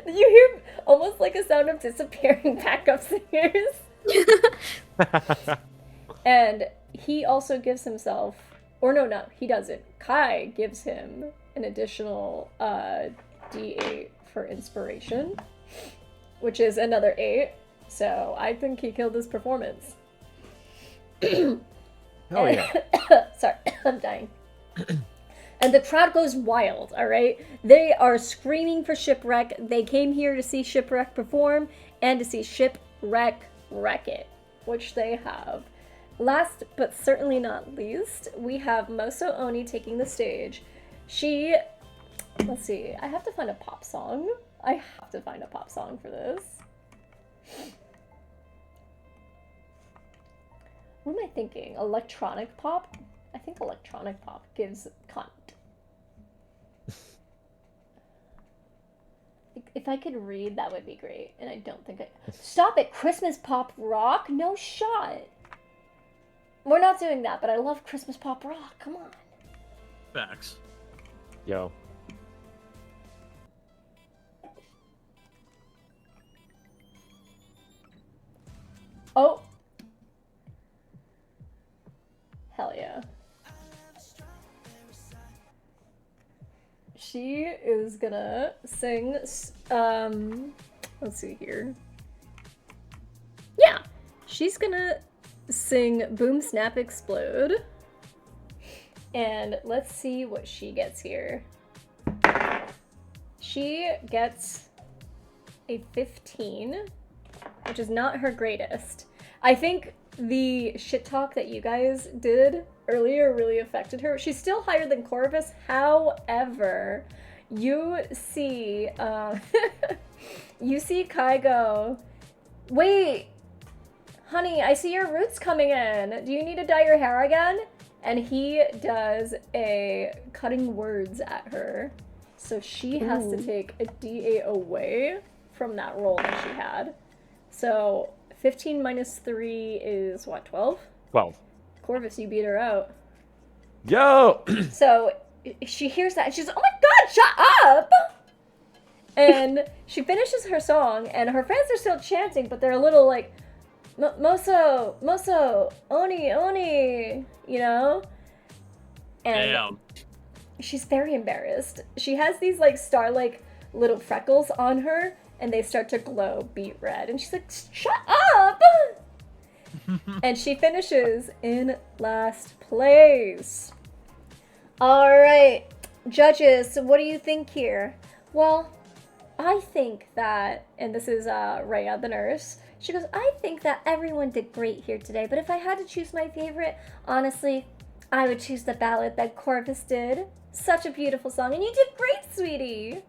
Speaker 2: You hear almost like a sound of disappearing backup singers. And he also gives himself, or no, he doesn't. Kai gives him an additional D8 for inspiration, which is another 8. So I think he killed his performance.
Speaker 3: Oh yeah.
Speaker 2: Sorry, I'm dying. And the crowd goes wild, alright? They are screaming for Shipwreck. They came here to see Shipwreck perform and to see Shipwreck wreck it, which they have. Last but certainly not least, we have Moso Oni taking the stage. Let's see, I have to find a pop song. I have to find a pop song for this. What am I thinking? Electronic pop? I think electronic pop gives cunt. If I could read, that would be great. And I don't think I... Stop it! Christmas pop rock? No shot! We're not doing that, but I love Christmas pop rock. Come on.
Speaker 1: Facts.
Speaker 3: Yo.
Speaker 2: Oh! Hell yeah. She is gonna sing, let's see here. Yeah! She's gonna sing Boom Snap Explode. And let's see what she gets here. She gets a 15, which is not her greatest. I think the shit talk that you guys did earlier really affected her. She's still higher than Corvus. However, you see, you see Kai go, wait, honey, I see your roots coming in. Do you need to dye your hair again? And he does a cutting words at her. So she has to take a D8 away from that roll that she had. So 15 minus 3 is what, 12?
Speaker 3: 12.
Speaker 2: Corvus, you beat her out.
Speaker 3: Yo!
Speaker 2: So she hears that and she's, oh my god, shut up! And she finishes her song and her fans are still chanting, but they're a little like, Moso, Oni, you know? And
Speaker 1: Damn.
Speaker 2: she's very embarrassed. She has these like star-like little freckles on her and they start to glow beet red. And she's like, shut up! And she finishes in last place. All right, judges, what do you think here? Well, I think that, and this is Rhea, the nurse, she goes, I think that everyone did great here today, but if I had to choose my favorite, honestly, I would choose the ballad that Corvus did. Such a beautiful song, and you did great, sweetie.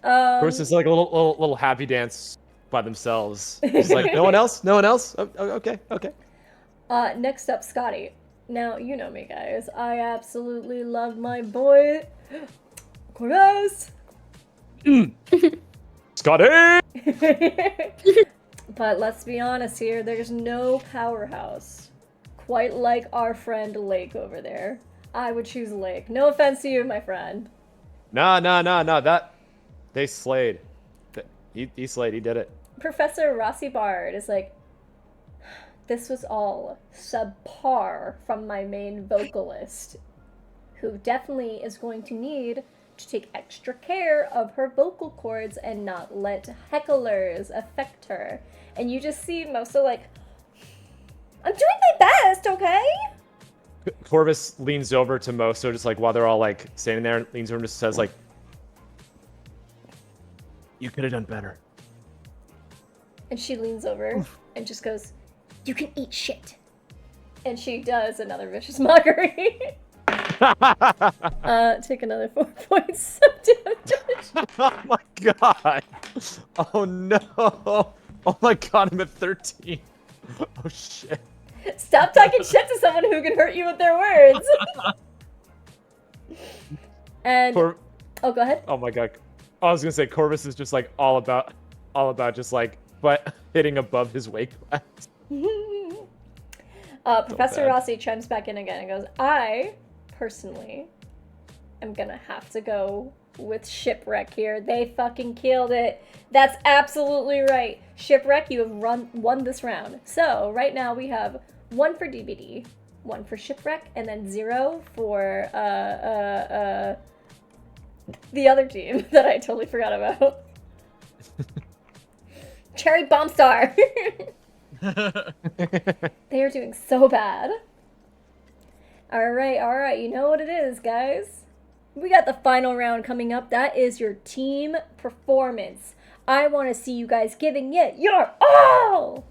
Speaker 3: Of course, it's like a little happy dance by themselves. It's like, no one else? No one else? Oh, okay.
Speaker 2: Next up, Scotty. Now, you know me, guys. I absolutely love my boy, Corvus.
Speaker 3: Scotty!
Speaker 2: But let's be honest here, there's no powerhouse quite like our friend Lake over there. I would choose Lake. No offense to you, my friend.
Speaker 3: Nah. That they slayed. He slayed. He did it.
Speaker 2: Professor Rossi Bard is like, this was all subpar from my main vocalist, who definitely is going to need to take extra care of her vocal cords and not let hecklers affect her. And you just see Mosa like, I'm doing my best, okay?
Speaker 3: Corvus leans over to Moso, just like while they're all like standing there, leans over and just says like, "You could have done better."
Speaker 2: And she leans over and just goes, you can eat shit. And she does another vicious mockery. Take another 4 points of damage.
Speaker 3: Oh my god! Oh no! Oh my god! I'm at 13. Oh shit!
Speaker 2: Stop talking shit to someone who can hurt you with their words. And oh, go ahead.
Speaker 3: Oh my god! I was gonna say Corvus is just like all about just like but hitting above his weight class.
Speaker 2: Professor Rossi chimes back in again and goes, I personally am gonna have to go with Shipwreck here. They fucking killed it. That's absolutely right. Shipwreck, you have won this round. So right now we have 1 for DBD, 1 for Shipwreck, and then 0 for the other team that I totally forgot about. Cherry Bomb Star. They are doing so bad. All right. You know what it is, guys. We got the final round coming up. That is your team performance. I want to see you guys giving it your all.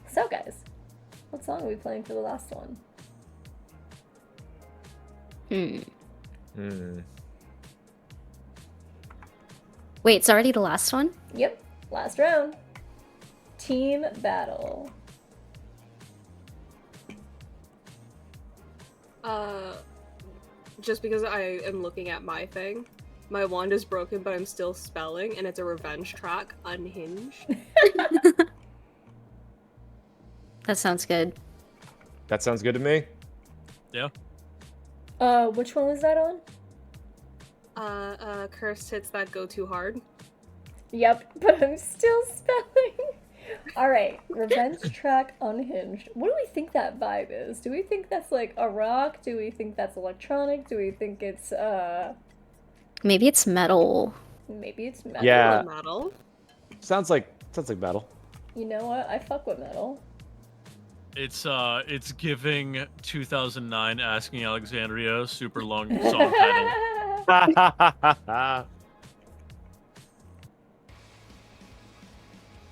Speaker 2: So, guys, what song are we playing for the last one?
Speaker 5: Wait, it's already the last one?
Speaker 2: Yep, last round. Team battle.
Speaker 4: Just because I am looking at my thing, my wand is broken, but I'm still spelling, and it's a revenge track, Unhinged.
Speaker 5: That sounds good.
Speaker 3: That sounds good to me.
Speaker 1: Yeah.
Speaker 2: Which one was that on?
Speaker 4: Cursed hits that go too hard.
Speaker 2: Yep, but I'm still spelling. Alright, revenge track Unhinged. What do we think that vibe is? Do we think that's like a rock? Do we think that's electronic? Do we think it's
Speaker 5: Maybe it's metal.
Speaker 2: maybe it's metal?
Speaker 3: Yeah.
Speaker 4: Metal.
Speaker 3: Sounds like battle.
Speaker 2: You know what? I fuck with metal.
Speaker 1: It's giving 2009 Asking Alexandria super long song title.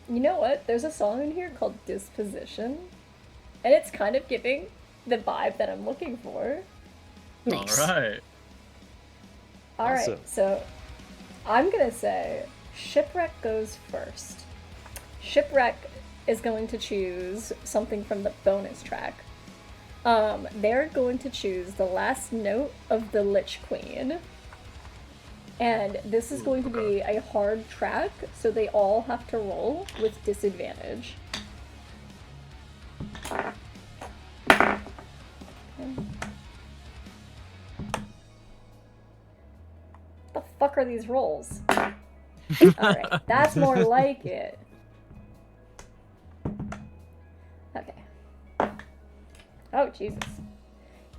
Speaker 2: You know what? There's a song in here called Disposition, and it's kind of giving the vibe that I'm looking for.
Speaker 5: Nice.
Speaker 1: Alright.
Speaker 2: Alright,
Speaker 3: Awesome.
Speaker 2: so I'm gonna say Shipwreck goes first. Shipwreck is going to choose something from the bonus track. They're going to choose the last note of the Lich Queen. And this is going to be a hard track, so they all have to roll with disadvantage. Okay. The fuck are these rolls? Alright, that's more like it. Okay. Oh, Jesus.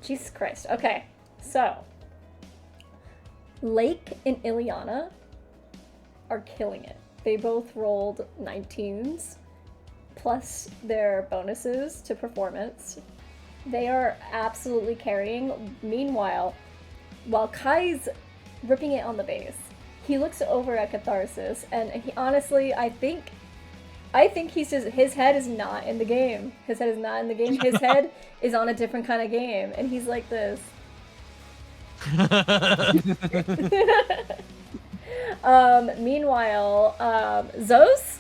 Speaker 2: Jesus Christ. Okay, so Lake and Ileana are killing it. They both rolled 19s, plus their bonuses to performance. They are absolutely carrying. Meanwhile, while Kai's ripping it on the bass, he looks over at Catharsis, and he honestly, I think he's just, his head is not in the game. His head is not in the game. His head is on a different kind of game, and he's like this. Meanwhile, Zos,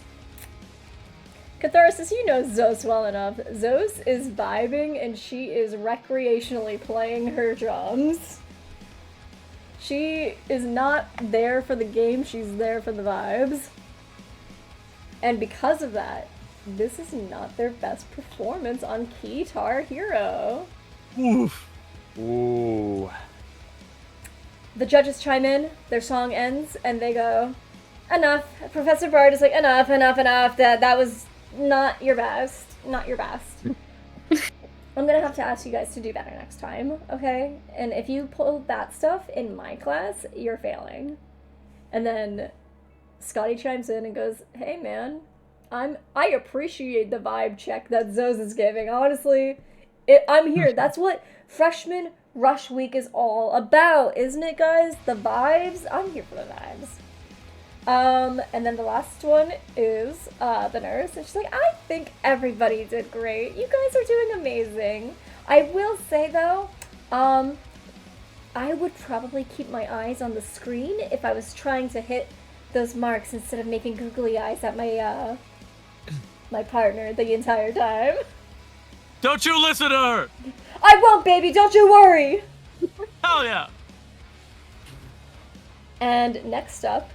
Speaker 2: Catharsis, you know Zos well enough. Zos is vibing and she is recreationally playing her drums. She is not there for the game, she's there for the vibes. And because of that, this is not their best performance on Guitar Hero.
Speaker 1: Oof.
Speaker 3: Ooh.
Speaker 2: The judges chime in, their song ends, and they go, enough. Professor Bard is like, enough. That was not your best. Not your best. I'm gonna have to ask you guys to do better next time, okay? And if you pull that stuff in my class, you're failing. And then Scotty chimes in and goes, hey man, I appreciate the vibe check that Zoz is giving. Honestly, I'm here. That's what freshman rush week is all about, isn't it, guys? The vibes. I'm here for the vibes. And then the last one is the nurse, and she's like, I think everybody did great. You guys are doing amazing. I will say though, I would probably keep my eyes on the screen if I was trying to hit those marks instead of making googly eyes at my my partner the entire time.
Speaker 1: Don't you listen to her!
Speaker 2: I won't, baby. Don't you worry.
Speaker 1: Hell yeah!
Speaker 2: And next up,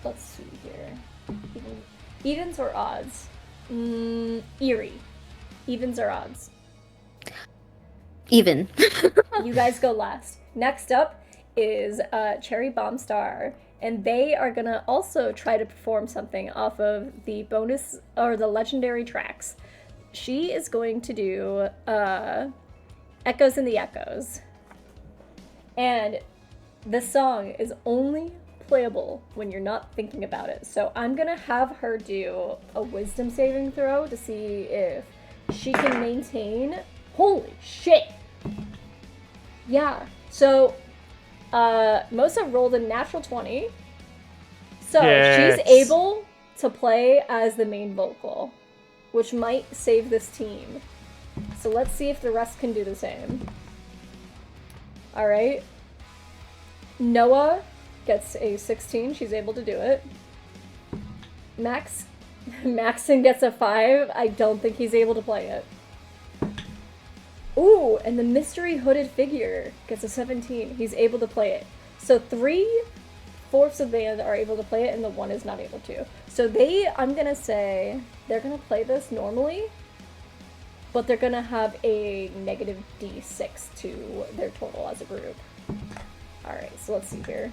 Speaker 2: let's see here. Evens or odds? Erie. Evens or odds?
Speaker 5: Even.
Speaker 2: You guys go last. Next up is Cherry Bombstar, and they are gonna also try to perform something off of the bonus or the legendary tracks. She is going to do Echoes in the Echoes. And the song is only playable when you're not thinking about it. So I'm gonna have her do a wisdom saving throw to see if she can maintain. Holy shit! Yeah. So Mosa rolled a natural 20. So
Speaker 3: Yes.
Speaker 2: she's able to play as the main vocal, which might save this team. So let's see if the rest can do the same. Alright. Noah gets a 16. She's able to do it. Maxon gets a 5. I don't think he's able to play it. Ooh, and the mystery hooded figure gets a 17. He's able to play it. So 3/4 of the band are able to play it, and the one is not able to. So I'm gonna say, they're gonna play this normally, but they're gonna have a negative D6 to their total as a group. Alright, so let's see here.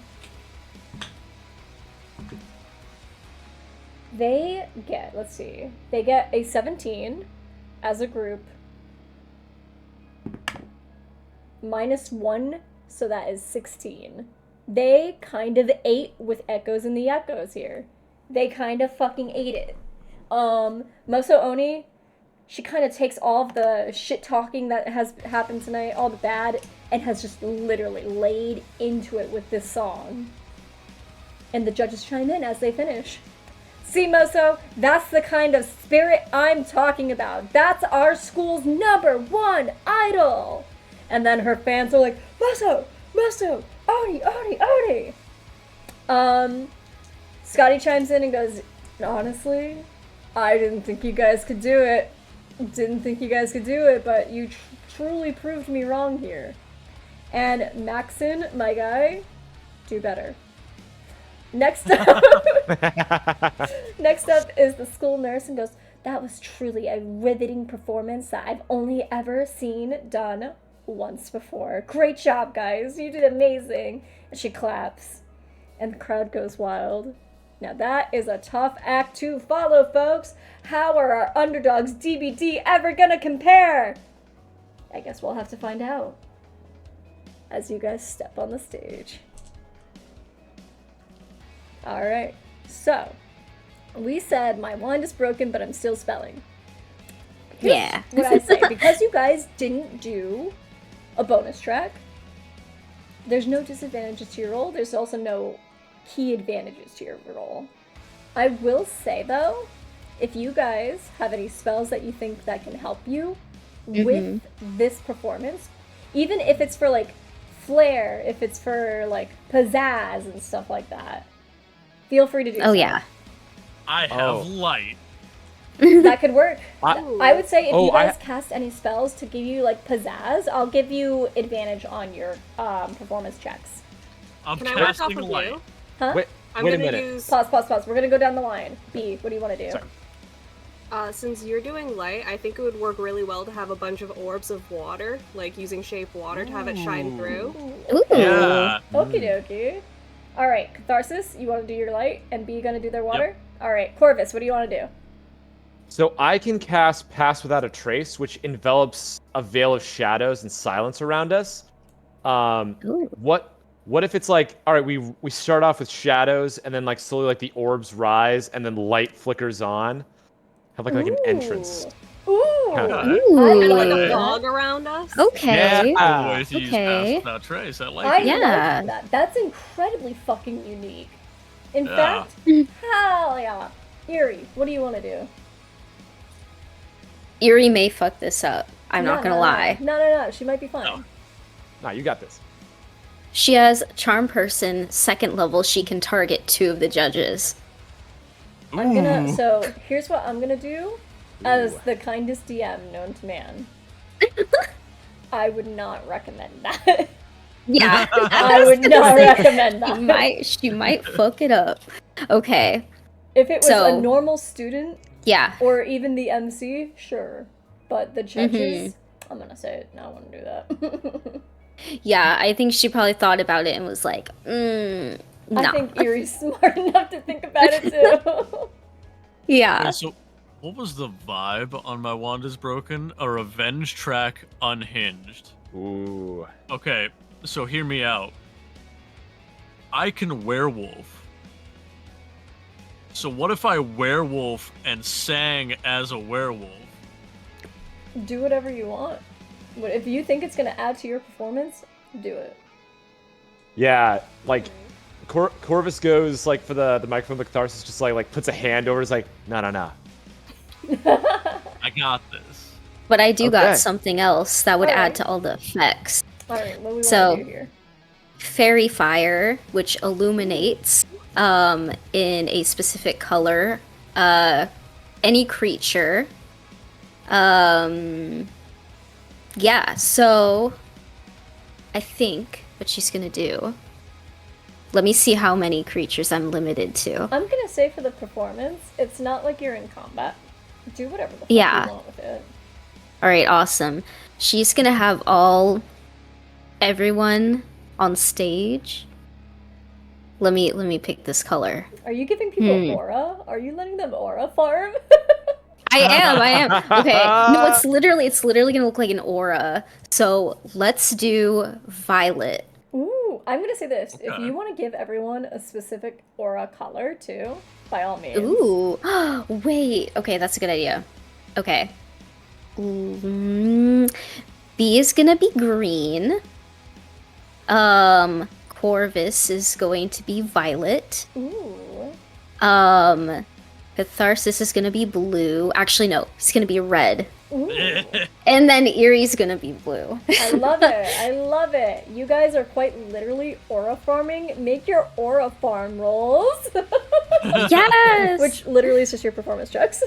Speaker 2: They get a 17 as a group. -1, so that is 16. They kind of ate with Echoes in the Echoes here. They kind of fucking ate it. Moso Oni, she kind of takes all of the shit talking that has happened tonight, all the bad, and has just literally laid into it with this song. And the judges chime in as they finish. See, Moso, that's the kind of spirit I'm talking about. That's our school's #1 idol. And then her fans are like, Moso, Oni. Scotty chimes in and goes, honestly, I didn't think you guys could do it. But you truly proved me wrong here. And Maxon, my guy, do better. Next up is the school nurse and goes, that was truly a riveting performance that I've only ever seen done once before. Great job, guys. You did amazing. And she claps. And the crowd goes wild. Now that is a tough act to follow, folks. How are our underdogs DBD ever gonna compare? I guess we'll have to find out as you guys step on the stage. Alright, so we said my wand is broken, but I'm still spelling.
Speaker 5: Yeah.
Speaker 2: What I say, because you guys didn't do a bonus track, there's no disadvantages to your roll. There's also no key advantages to your roll. I will say though, if you guys have any spells that you think that can help you with this performance, even if it's for like flair, if it's for like pizzazz and stuff like that, feel free to do so.
Speaker 5: Oh yeah.
Speaker 1: I have light.
Speaker 2: That could work. I would say if
Speaker 3: Oh,
Speaker 2: you guys cast any spells to give you like pizzazz, I'll give you advantage on your performance checks.
Speaker 1: I'm
Speaker 4: Can I work off
Speaker 1: casting
Speaker 4: of
Speaker 1: light.
Speaker 4: you?
Speaker 2: Huh?
Speaker 3: Wait
Speaker 4: I'm
Speaker 3: a
Speaker 4: gonna
Speaker 3: minute.
Speaker 4: use.
Speaker 2: Pause. We're gonna go down the line. B, what do you want to do?
Speaker 3: Sorry.
Speaker 4: Since you're doing light, I think it would work really well to have a bunch of orbs of water, like using shape water to have it shine through.
Speaker 5: Ooh.
Speaker 1: Yeah.
Speaker 2: Okie dokie. All right, Catharsis, you want to do your light, and Bee gonna do their water. All right, Corvus, what do you want to do?
Speaker 3: So I can cast Pass Without a Trace, which envelops a veil of shadows and silence around us.
Speaker 5: Ooh.
Speaker 3: What if it's like, all right, we start off with shadows, and then like slowly like the orbs rise, and then light flickers on, have like an entrance.
Speaker 2: Ooh.
Speaker 3: Kinda.
Speaker 5: Ooh.
Speaker 2: I
Speaker 4: Kind of like
Speaker 2: like
Speaker 4: a
Speaker 2: that.
Speaker 4: fog around us.
Speaker 5: Okay.
Speaker 3: Yeah.
Speaker 1: Ways to use
Speaker 5: Okay.
Speaker 1: Pass Without Trace. I like
Speaker 2: I
Speaker 1: it.
Speaker 5: Yeah.
Speaker 2: like that. That's incredibly fucking unique. In
Speaker 1: Yeah.
Speaker 2: fact, hell yeah. Erie, what do you want to do?
Speaker 5: Erie may fuck this up. I'm not gonna lie.
Speaker 2: No. She might be fine.
Speaker 1: No.
Speaker 3: Nah, you got this.
Speaker 5: She has Charm Person, 2nd level. She can target 2 of the judges.
Speaker 2: I'm gonna.
Speaker 1: Ooh.
Speaker 2: So here's what I'm gonna do, as
Speaker 3: Ooh.
Speaker 2: the kindest DM known to man. I would not recommend that.
Speaker 5: Yeah.
Speaker 2: I would not recommend that.
Speaker 5: She might fuck it up. Okay.
Speaker 2: If it was
Speaker 5: So-
Speaker 2: a normal student
Speaker 5: Yeah.
Speaker 2: or even the MC, sure. But the judges,
Speaker 5: Mm-hmm.
Speaker 2: I'm gonna say it. No, I wouldn't do that.
Speaker 5: Yeah, I think she probably thought about it and was like, no.
Speaker 2: I think Erie's smart enough to think about it too.
Speaker 5: Yeah.
Speaker 1: Okay, so, what was the vibe on my Wand is Broken? A revenge track unhinged.
Speaker 3: Ooh.
Speaker 1: Okay, so hear me out. I can werewolf. So what if I werewolf and sang as a werewolf?
Speaker 2: Do whatever you want. But if you think it's gonna add to your performance, do it.
Speaker 3: Yeah, like Corvus goes like for the microphone, but Catharsis just like puts a hand over. It's like, no.
Speaker 1: I got this.
Speaker 5: But I do
Speaker 3: Okay.
Speaker 5: got something else that would add
Speaker 2: Alright.
Speaker 5: to all the effects.
Speaker 2: Alright, what do we
Speaker 5: So-
Speaker 2: want to do here?
Speaker 5: Fairy Fire, which illuminates in a specific color any creature. Yeah, so I think what she's gonna do. Let me see how many creatures I'm limited to.
Speaker 2: I'm gonna say for the performance, it's not like you're in combat. Do whatever the fuck
Speaker 5: Yeah.
Speaker 2: you want with it.
Speaker 5: Alright, awesome. She's gonna have everyone on stage. Let me pick this color.
Speaker 2: Are you giving people aura? Are you letting them aura farm?
Speaker 5: I am. Okay. No, it's literally gonna look like an aura. So let's do violet.
Speaker 2: Ooh, I'm gonna say this. If
Speaker 1: Okay.
Speaker 2: you want to give everyone a specific aura color too, by all means.
Speaker 5: Ooh. Wait. Okay, that's a good idea. Okay. B is gonna be green. Corvus is going to be violet.
Speaker 2: Ooh.
Speaker 5: Catharsis is gonna be blue. Actually, no, it's gonna be red.
Speaker 2: Ooh.
Speaker 5: And then Erie's gonna be blue.
Speaker 2: I love it. I love it. You guys are quite literally aura farming. Make your aura farm rolls.
Speaker 5: Yes!
Speaker 2: Which literally is just your performance checks.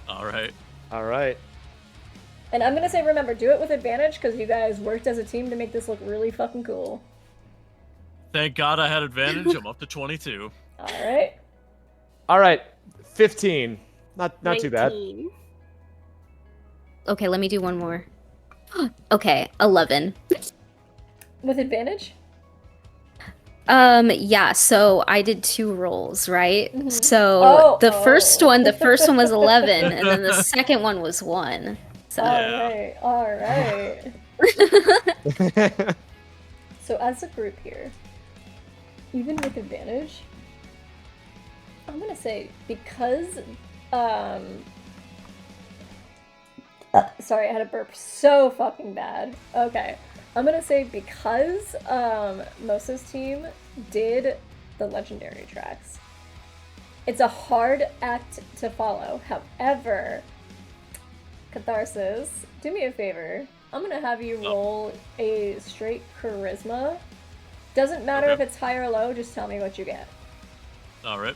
Speaker 1: All right.
Speaker 3: All right.
Speaker 2: And I'm gonna say, remember, do it with advantage because you guys worked as a team to make this look really fucking cool.
Speaker 1: Thank God I had advantage. I'm up to 22.
Speaker 2: All right.
Speaker 3: 15. Not too bad.
Speaker 4: 19.
Speaker 5: Okay, let me do one more. Okay, 11.
Speaker 2: With advantage?
Speaker 5: Yeah, so I did 2 rolls, right? So
Speaker 2: Oh,
Speaker 5: the first one
Speaker 2: oh.
Speaker 5: was 11, and then the second one was 1. So
Speaker 1: Yeah.
Speaker 2: All right. So as a group here, even with advantage, I'm gonna say because sorry, I had a burp so fucking bad. Okay. I'm gonna say because Mosa's team did the legendary tracks, it's a hard act to follow. However, Catharsis, do me a favor. I'm gonna have you roll a straight charisma. Doesn't matter
Speaker 1: Okay.
Speaker 2: if it's high or low, just tell me what you get.
Speaker 1: All right.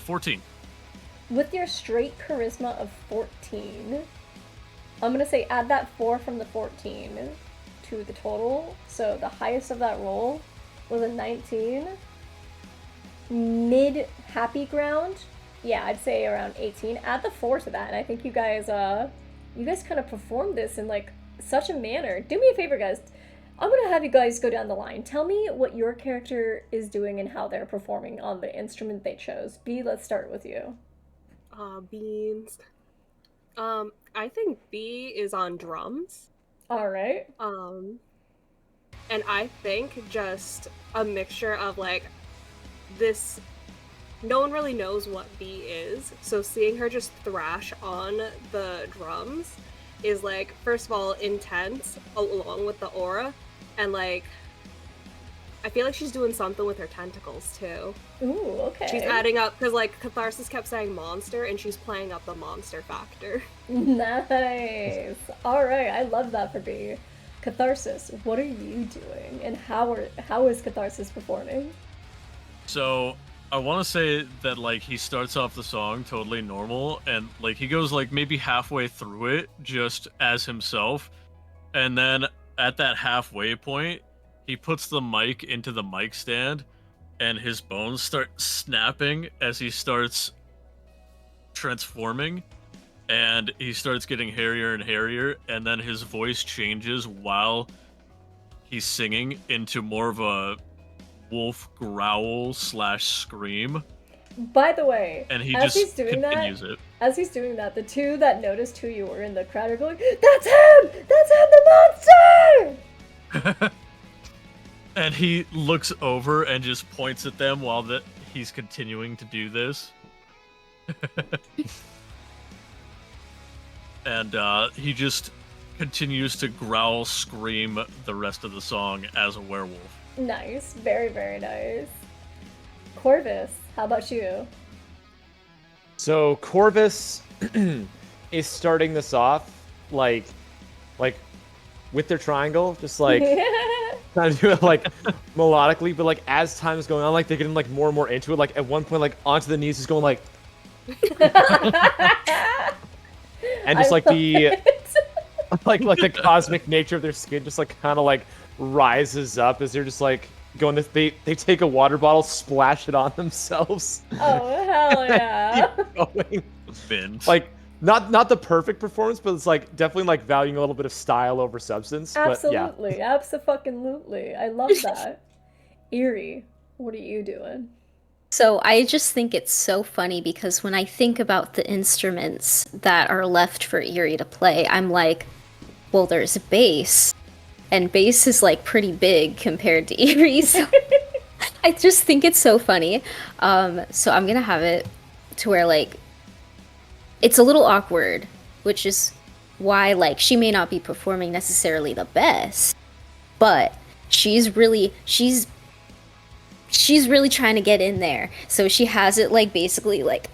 Speaker 1: 14.
Speaker 2: With your straight charisma of 14, I'm gonna say add that 4 from the 14 to the total. So the highest of that roll was a 19. Mid happy ground, yeah, I'd say around 18. Add the 4 to that, and I think you guys kind of performed this in like such a manner. Do me a favor, guys. I'm gonna have you guys go down the line. Tell me what your character is doing and how they're performing on the instrument they chose. Bee, let's start with you.
Speaker 4: Beans. I think B is on drums.
Speaker 2: All right.
Speaker 4: And I think just a mixture of like this. No one really knows what B is, so seeing her just thrash on the drums is like, first of all, intense along with the aura, and like I feel like she's doing something with her tentacles too.
Speaker 2: Ooh, okay.
Speaker 4: She's adding up because like Catharsis kept saying monster, and she's playing up the monster factor.
Speaker 2: Nice. All right, I love that for Bee. Catharsis, what are you doing, and how is Catharsis performing?
Speaker 1: So I want to say that like he starts off the song totally normal, and like he goes like maybe halfway through it just as himself, and then at that halfway point he puts the mic into the mic stand, and his bones start snapping as he starts transforming, and he starts getting hairier and hairier, and then his voice changes while he's singing into more of a wolf growl / scream.
Speaker 2: By the way,
Speaker 1: And he
Speaker 2: as
Speaker 1: just
Speaker 2: he's doing
Speaker 1: continues
Speaker 2: that,
Speaker 1: it.
Speaker 2: as he's doing that, the two that noticed who you were in the crowd are going, "That's him! That's him, the monster!"
Speaker 1: And he looks over and just points at them while he's continuing to do this. And he just continues to growl, scream the rest of the song as a werewolf.
Speaker 2: Nice, very, very nice. Corvus, how about you?
Speaker 3: So Corvus is starting this off like with their triangle, just like trying to do it like melodically, but like as time is going on, like they're getting like more and more into it. Like at one point, like onto the knees, is going like, and just like the like the cosmic nature of their skin just like kind of like rises up as they're just like going this. They take a water bottle, splash it on themselves.
Speaker 2: Oh hell yeah!
Speaker 3: Keep going.
Speaker 1: Vince.
Speaker 3: Like not the perfect performance, but it's like definitely like valuing a little bit of style over substance.
Speaker 2: Absolutely,
Speaker 3: But yeah.
Speaker 2: abso-fucking-lutely. I love that. Erie, what are you doing?
Speaker 5: So I just think it's so funny because when I think about the instruments that are left for Erie to play, I'm like, well, there's bass, and bass is like pretty big compared to Erie, so I just think it's so funny. So I'm gonna have it to where like it's a little awkward, which is why like she may not be performing necessarily the best, but she's really trying to get in there. So she has it like basically like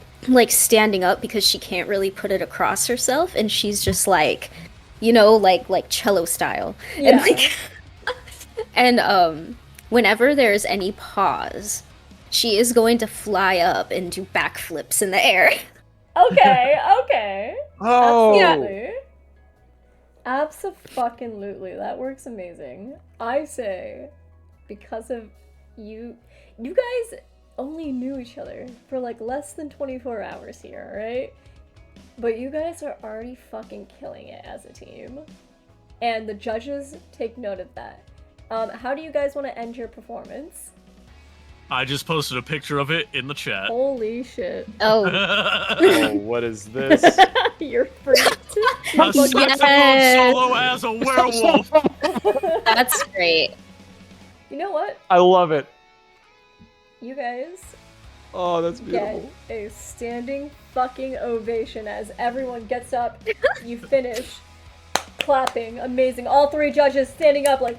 Speaker 5: standing up because she can't really put it across herself, and she's just like, you know, like cello style.
Speaker 2: Yeah.
Speaker 5: And like and whenever there's any pause, she is going to fly up and do backflips in the air.
Speaker 2: Okay.
Speaker 3: Oh.
Speaker 2: Absolutely. Abso-fucking-lutely. That works amazing. I say, because of you guys only knew each other for like less than 24 hours here, right? But you guys are already fucking killing it as a team. And the judges take note of that. How do you guys want to end your performance?
Speaker 1: I just posted a picture of it in the chat.
Speaker 2: Holy shit.
Speaker 5: Oh,
Speaker 3: Oh, what is this?
Speaker 2: You're freaked.
Speaker 1: A saxophone
Speaker 5: Yes.
Speaker 1: solo as a werewolf.
Speaker 5: that's great.
Speaker 2: You know what?
Speaker 3: I love it.
Speaker 2: You guys
Speaker 3: Oh, that's
Speaker 2: get
Speaker 3: beautiful.
Speaker 2: a standing fucking ovation as everyone gets up. You finish clapping. Amazing. All three judges standing up like,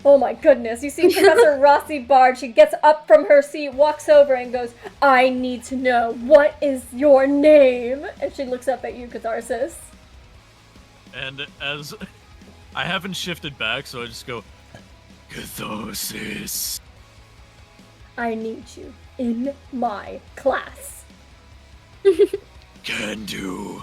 Speaker 2: oh my goodness. You see Professor Rossi Bard. She gets up from her seat, walks over and goes, I need to know, what is your name? And she looks up at you, Catharsis.
Speaker 1: And as I haven't shifted back, so I just go, Catharsis.
Speaker 2: I need you in my class.
Speaker 1: Can do.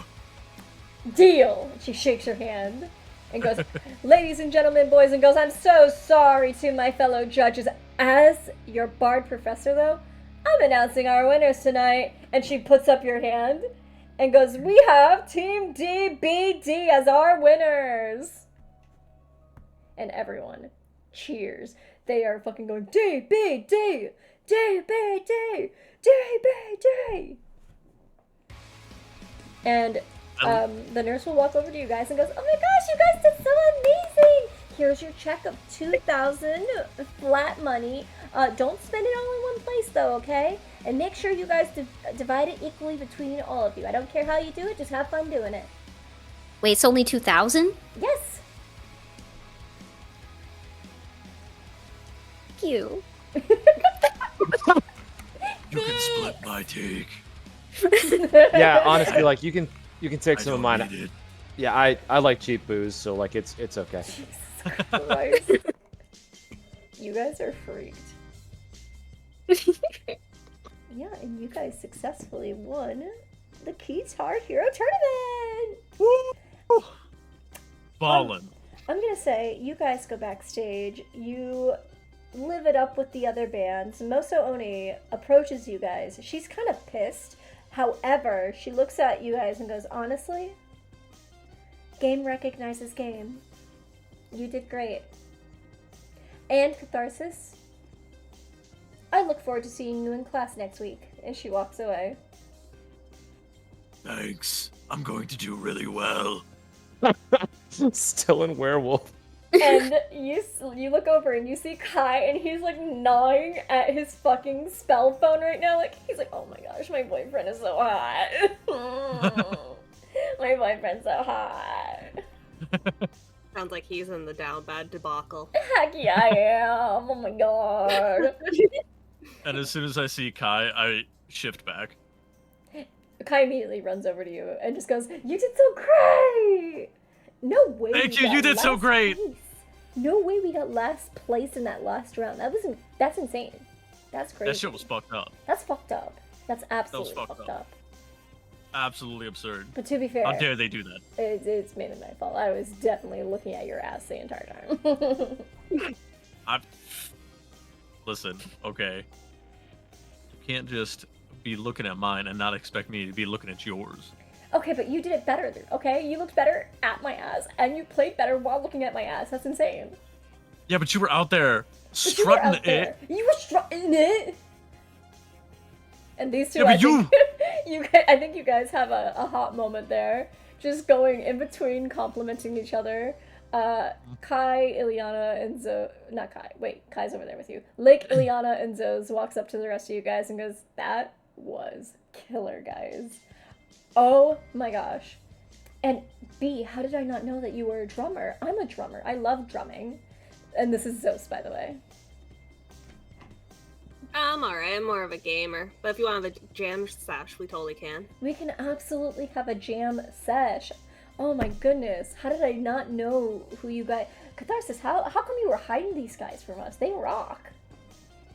Speaker 2: Deal. She shakes her hand and goes, ladies and gentlemen, boys and girls, I'm so sorry to my fellow judges. As your bard professor, though, I'm announcing our winners tonight. And she puts up your hand and goes, we have Team DBD as our winners. and everyone cheers. They are fucking going, D, B, D, D, B, D, D, B, D. And the nurse will walk over to you guys and goes, oh my gosh, you guys did so amazing! Here's your check of 2,000 flat money. Don't spend it all in one place though, okay? And make sure you guys divide it equally between all of you. I don't care how you do it, just have fun doing it.
Speaker 5: Wait, it's only 2,000?
Speaker 2: Yes!
Speaker 5: Thank you.
Speaker 1: You can split my take.
Speaker 3: Yeah, honestly, like you can take
Speaker 1: I
Speaker 3: some of
Speaker 1: don't
Speaker 3: mine.
Speaker 1: need it.
Speaker 3: Yeah, I like cheap booze, so like it's okay.
Speaker 2: Jesus Christ. You guys are freaked. Yeah, and you guys successfully won the Guitar Hero Tournament!
Speaker 1: Woo! Ballin'.
Speaker 2: I'm gonna say, you guys go backstage, you live it up with the other bands. Moso Oni approaches you guys. She's kind of pissed. However, she looks at you guys and goes, honestly, game recognizes game. You did great. And Catharsis, I look forward to seeing you in class next week. And she walks away.
Speaker 1: Thanks. I'm going to do really well.
Speaker 3: Still in werewolf.
Speaker 2: And you look over and you see Kai, and he's like gnawing at his fucking spell phone right now. Like, he's like, oh my gosh, my boyfriend is so hot. My boyfriend's so hot.
Speaker 4: Sounds like he's in the down bad debacle.
Speaker 2: Heck yeah, I am. Oh my god.
Speaker 1: And as soon as I see Kai, I shift back.
Speaker 2: Kai immediately runs over to you and just goes, you did so great! No way.
Speaker 1: Thank
Speaker 2: we
Speaker 1: you,
Speaker 2: got
Speaker 1: you did so
Speaker 2: last
Speaker 1: great!
Speaker 2: place. No way we got last place in that last round. That's insane. That's crazy.
Speaker 1: That shit was fucked up.
Speaker 2: That's fucked up. That's absolutely
Speaker 1: fucked
Speaker 2: fucked
Speaker 1: up.
Speaker 2: up.
Speaker 1: Absolutely absurd.
Speaker 2: But to be fair,
Speaker 1: How dare they do that?
Speaker 2: it's mainly my fault. I was definitely looking at your ass the entire time.
Speaker 1: Listen, okay. You can't just be looking at mine and not expect me to be looking at yours.
Speaker 2: Okay, but you did it better, okay? You looked better at my ass, and you played better while looking at my ass. That's insane.
Speaker 1: Yeah, but you were out there
Speaker 2: But you were
Speaker 1: strutting
Speaker 2: out there.
Speaker 1: it.
Speaker 2: You were strutting it. And these two,
Speaker 1: Yeah, but
Speaker 2: I think you guys have a hot moment there, just going in between, complimenting each other. Kai, Ileana, and Zo. Not Kai. Wait, Kai's over there with you. Lake, Ileana, and Zoz walks up to the rest of you guys and goes, "That was killer, guys. Oh my gosh." And B, how did I not know that you were a drummer? I'm a drummer. I love drumming. And this is Zos, by the way.
Speaker 4: I'm alright, I'm more of a gamer. But if you want to have a jam sesh, we totally can.
Speaker 2: We can absolutely have a jam sesh. Oh my goodness. How did I not know who you guys... Catharsis, how come you were hiding these guys from us? They rock.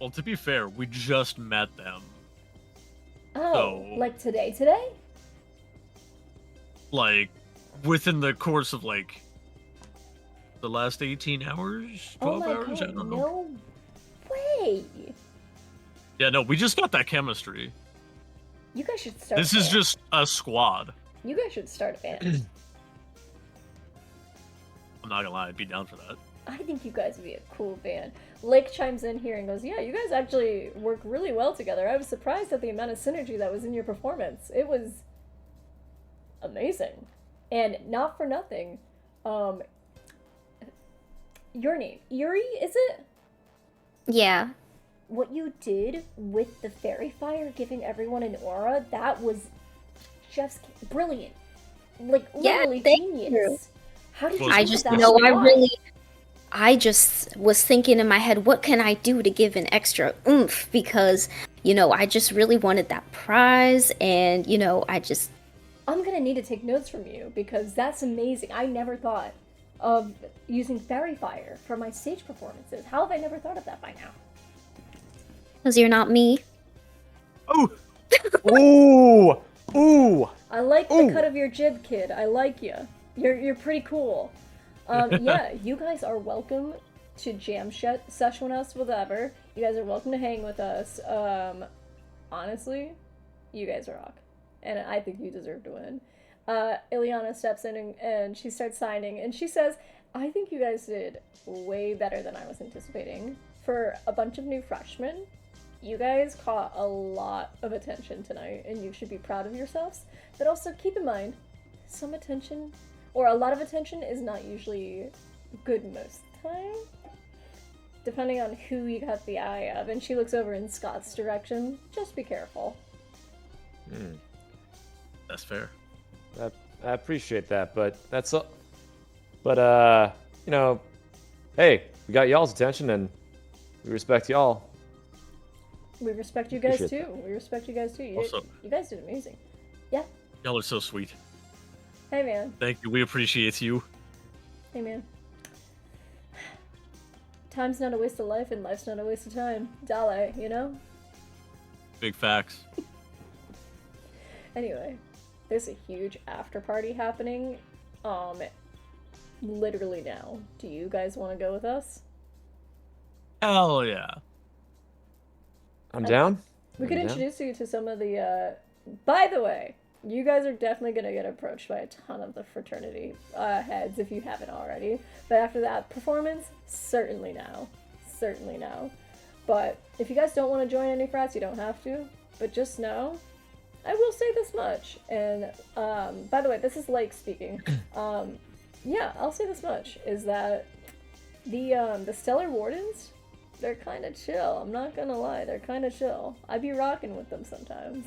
Speaker 1: Well, to be fair, we just met them.
Speaker 2: Oh,
Speaker 1: So-
Speaker 2: like today?
Speaker 1: Like, within the course of, like, the last 18 hours? 12
Speaker 2: Oh my
Speaker 1: hours? I
Speaker 2: god,
Speaker 1: don't know.
Speaker 2: no way.
Speaker 1: Yeah, no, we just got that chemistry.
Speaker 2: You guys should start
Speaker 1: This
Speaker 2: a
Speaker 1: is
Speaker 2: band.
Speaker 1: just a squad.
Speaker 2: You guys should start a band.
Speaker 1: I'm not gonna lie, I'd be down for that.
Speaker 2: I think you guys would be a cool band. Lake chimes in here and goes, yeah, you guys actually work really well together. I was surprised at the amount of synergy that was in your performance. It was amazing. And not for nothing, your name, Erie, is it?
Speaker 5: Yeah.
Speaker 2: What you did with the fairy fire giving everyone an aura, that was just brilliant. Like,
Speaker 5: Yeah,
Speaker 2: literally
Speaker 5: thank
Speaker 2: genius.
Speaker 5: you.
Speaker 2: How did you
Speaker 1: I
Speaker 2: do
Speaker 5: just
Speaker 2: that?
Speaker 5: know
Speaker 2: Why?
Speaker 5: I just was thinking in my head, what can I do to give an extra oomph? Because, I just really wanted that prize, and,
Speaker 2: I'm gonna need to take notes from you because that's amazing. I never thought of using fairy fire for my stage performances. How have I never thought of that by now?
Speaker 5: because you're not me.
Speaker 1: Oh!
Speaker 3: Ooh! Ooh!
Speaker 2: I like the
Speaker 3: Ooh.
Speaker 2: cut of your jib, kid. I like you. You're pretty cool. Yeah, you guys are welcome to jam sesh with us, whatever. You guys are welcome to hang with us. Honestly, you guys rock. And I think you deserve to win. Ileana steps in and she starts signing, and she says, I think you guys did way better than I was anticipating. For a bunch of new freshmen, you guys caught a lot of attention tonight, and you should be proud of yourselves. But also keep in mind, some attention, or a lot of attention, is not usually good most of the time. Depending on who you got the eye of. And she looks over in Scott's direction. Just be careful.
Speaker 1: That's fair.
Speaker 3: I appreciate that, but that's all. But you know, hey, we got y'all's attention, and we respect y'all.
Speaker 2: We respect you guys
Speaker 3: Appreciate
Speaker 2: too. We respect you guys too.
Speaker 1: Also-
Speaker 2: You guys did amazing. Yeah.
Speaker 1: Y'all are so sweet.
Speaker 2: Hey man.
Speaker 1: Thank you. We appreciate you.
Speaker 2: Hey man. Time's not a waste of life, and life's not a waste of time. Dale, you know?
Speaker 1: Big facts.
Speaker 2: Anyway, there's a huge after party happening. Literally now. Do you guys want to go with us?
Speaker 1: Hell yeah.
Speaker 3: I'm down.
Speaker 2: We could
Speaker 3: I'm down.
Speaker 2: introduce you to some of the, by the way, you guys are definitely gonna get approached by a ton of the fraternity heads if you haven't already. But after that performance, certainly now. Certainly now. But if you guys don't want to join any frats, you don't have to. But just know, I will say this much. And, by the way, this is Lake speaking. Yeah, I'll say this much, is that the Stellar Wardens, they're kind of chill. I'm not gonna lie, they're kind of chill. I be rocking with them sometimes.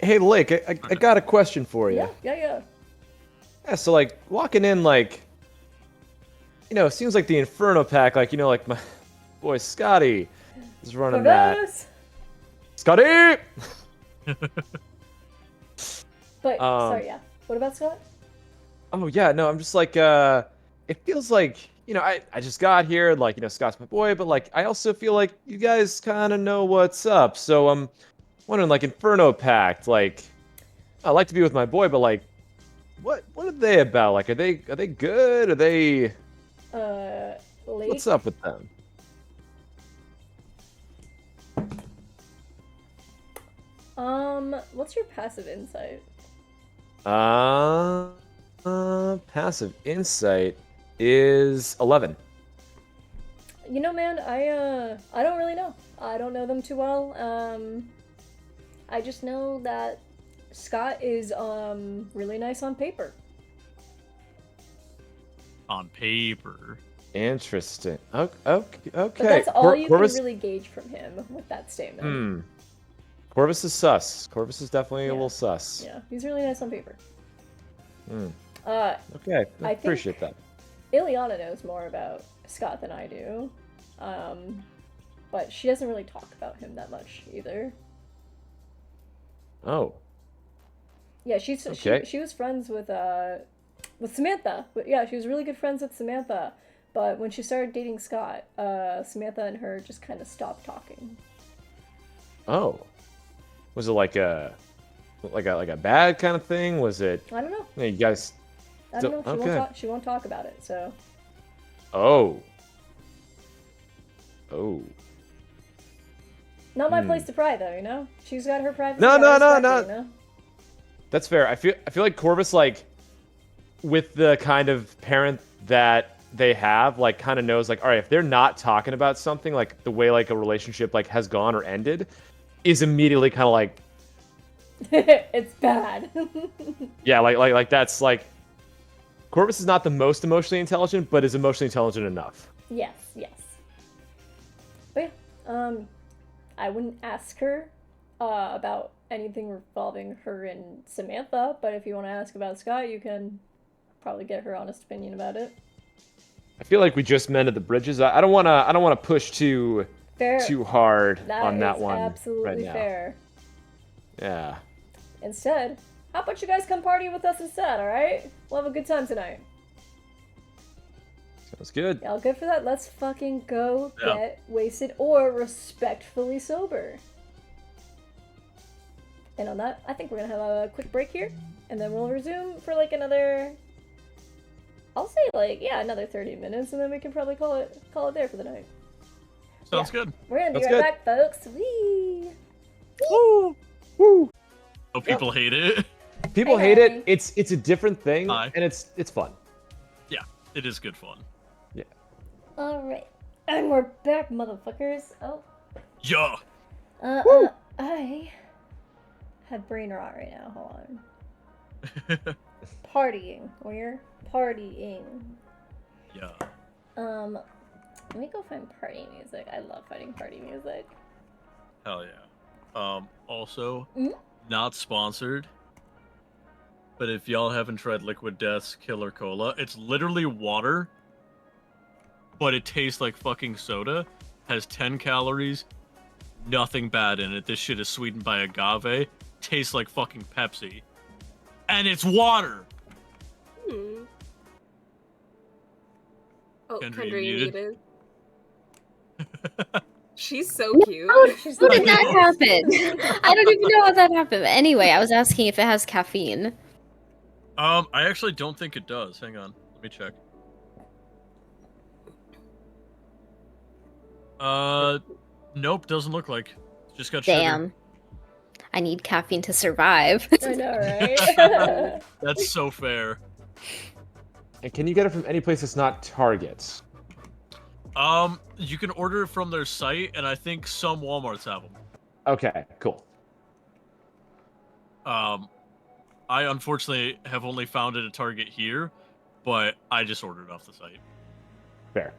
Speaker 3: Hey, Lake, I got a question for you.
Speaker 2: Yeah.
Speaker 3: Yeah, so like walking in, like, you know, it seems like the Inferno Pack, like, you know, like my boy Scotty is running that.
Speaker 2: Corvus!
Speaker 3: Scotty!
Speaker 2: But sorry, yeah. What about Scott?
Speaker 3: Oh yeah, no, I'm just like, it feels like, you know, I just got here, like, you know, Scott's my boy, but like, I also feel like you guys kind of know what's up. So I'm wondering, like, Inferno Pact, like, I like to be with my boy, but like, what are they about? Like, are they good? Are they?
Speaker 2: Lake?
Speaker 3: What's up with them?
Speaker 2: What's your passive insight?
Speaker 3: Passive insight is 11.
Speaker 2: You know, man, I don't really know. I don't know them too well. I just know that Scott is, really nice on paper.
Speaker 1: On paper.
Speaker 3: Interesting. Okay.
Speaker 2: But that's all you
Speaker 3: Corvus,
Speaker 2: can really gauge from him with that statement.
Speaker 3: Hmm. Corvus is sus. Corvus is definitely a little sus.
Speaker 2: Yeah, he's really nice on paper.
Speaker 3: Hmm.
Speaker 2: I
Speaker 3: Okay.
Speaker 2: think-
Speaker 3: Appreciate that.
Speaker 2: Ileana knows more about Scott than I do. But she doesn't really talk about him that much either.
Speaker 3: Oh.
Speaker 2: Yeah,
Speaker 3: Okay.
Speaker 2: she was friends with Samantha. Yeah, she was really good friends with Samantha. But when she started dating Scott, Samantha and her just kind of stopped talking.
Speaker 3: Oh. Was it like a bad kind of thing? Was it?
Speaker 2: I don't know.
Speaker 3: You guys.
Speaker 2: I don't know.
Speaker 3: Okay.
Speaker 2: She won't talk about it. So
Speaker 3: Oh.
Speaker 2: not my place to pry, though. You know, she's got her privacy.
Speaker 3: No.
Speaker 2: I respect her, you know?
Speaker 3: That's fair. I feel like Corvus, like, with the kind of parent that they have, like, kind of knows, like, all right, if they're not talking about something, like the way like a relationship like has gone or ended, is immediately kind of like,
Speaker 2: It's bad.
Speaker 3: yeah, like that's like, Corvus is not the most emotionally intelligent, but is emotionally intelligent enough.
Speaker 2: Yes. But yeah, I wouldn't ask her about anything revolving her and Samantha, but if you want to ask about Scott, you can probably get her honest opinion about it.
Speaker 3: I feel like we just mended the bridges. I don't want to push too hard on that one
Speaker 2: Absolutely
Speaker 3: right now.
Speaker 2: fair.
Speaker 3: Yeah.
Speaker 2: Instead, how about you guys come party with us instead, alright? We'll have a good time tonight.
Speaker 3: Sounds good.
Speaker 2: Y'all good for that? Let's fucking go
Speaker 1: Yeah.
Speaker 2: get wasted or respectfully sober. And on that, I think we're gonna have a quick break here, and then we'll resume for like another, I'll say like, yeah, another 30 minutes, and then we can probably call it there for the night.
Speaker 1: Sounds good.
Speaker 2: We're gonna be
Speaker 3: That's
Speaker 2: right
Speaker 3: good.
Speaker 2: back, folks. Whee!
Speaker 3: Woo! Woo!
Speaker 1: Oh, people hate it.
Speaker 3: People
Speaker 2: Hey,
Speaker 3: hate
Speaker 2: hey.
Speaker 3: it. It's a different thing,
Speaker 1: Hi.
Speaker 3: and it's fun.
Speaker 1: Yeah. it is good fun.
Speaker 2: Alright. And we're back, motherfuckers. Oh.
Speaker 1: Yeah.
Speaker 2: I have brain rot right now. Hold on. Partying. We're partying.
Speaker 1: Yeah.
Speaker 2: Let me go find party music. I love finding party music.
Speaker 1: Hell yeah. Also,
Speaker 2: Mhm.
Speaker 1: not sponsored, but if y'all haven't tried Liquid Death's Killer Cola, it's literally water, but it tastes like fucking soda, has 10 calories, nothing bad in it. This shit is sweetened by agave, tastes like fucking Pepsi, and it's water!
Speaker 4: Hmm. Oh,
Speaker 1: Kendra,
Speaker 4: Kendra,
Speaker 1: you
Speaker 4: you
Speaker 1: muted?
Speaker 4: muted. She's so cute.
Speaker 5: How did that happen? I don't even know how that happened. Anyway, I was asking if it has caffeine.
Speaker 1: I actually don't think it does. Hang on, let me check. Nope, doesn't look like. Just got sugar.
Speaker 5: Damn. I need caffeine to survive.
Speaker 2: I know, right?
Speaker 1: That's so fair.
Speaker 3: And can you get it from any place that's not Target?
Speaker 1: You can order it from their site, and I think some Walmarts have them.
Speaker 3: Okay, cool.
Speaker 1: I unfortunately have only found it at Target here, but I just ordered it off the site.
Speaker 3: Fair.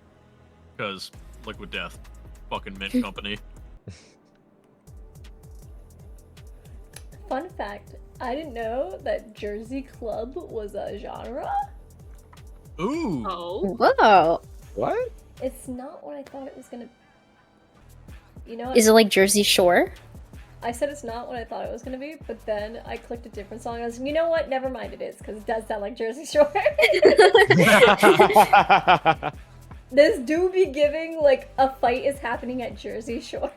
Speaker 1: Because Liquid Death, fucking mint company.
Speaker 2: Fun fact, I didn't know that Jersey Club was a genre.
Speaker 1: Ooh.
Speaker 4: Oh.
Speaker 5: Whoa.
Speaker 3: What?
Speaker 2: It's not what I thought it was gonna. You know,
Speaker 5: Is it like Jersey Shore?
Speaker 2: I said it's not what I thought it was gonna be, but then I clicked a different song. I was, you know what? Never mind, it is because it does sound like Jersey Shore. This do be giving like a fight is happening at Jersey Shore.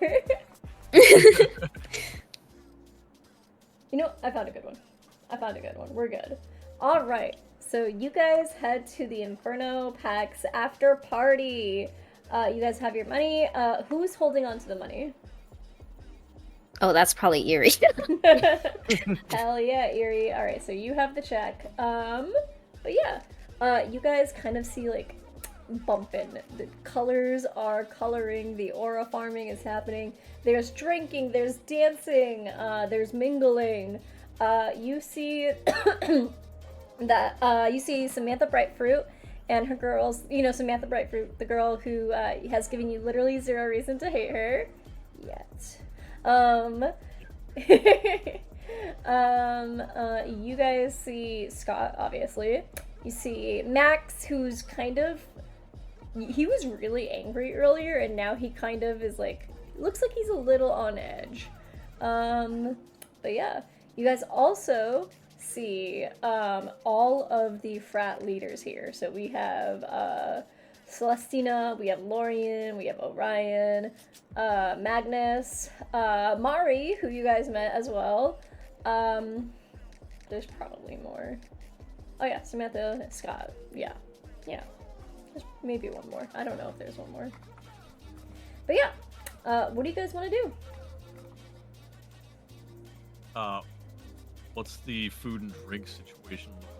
Speaker 2: You know, I found a good one. We're good. All right. So you guys head to the Inferno PAX after party. You guys have your money. Who's holding on to the money?
Speaker 5: Oh, that's probably Erie.
Speaker 2: Hell yeah, Erie. All right, so you have the check. But yeah, you guys kind of see like bumping. The colors are coloring. The aura farming is happening. There's drinking. There's dancing. There's mingling. You see that you see Samantha Brightfruit and her girls. You know Samantha Brightfruit, the girl who has given you literally zero reason to hate her yet. You guys see Scott, obviously. You see Max, who's kind of, he was really angry earlier, and now he kind of is like, looks like he's a little on edge. But yeah, you guys also see, all of the frat leaders here. So we have, Celestina, we have Lorian, we have Orion, Magnus, Mari, who you guys met as well. There's probably more. Oh yeah, Samantha, Scott. Yeah. There's maybe one more. I don't know if there's one more. But yeah, what do you guys want to do?
Speaker 1: What's the food and drink situation look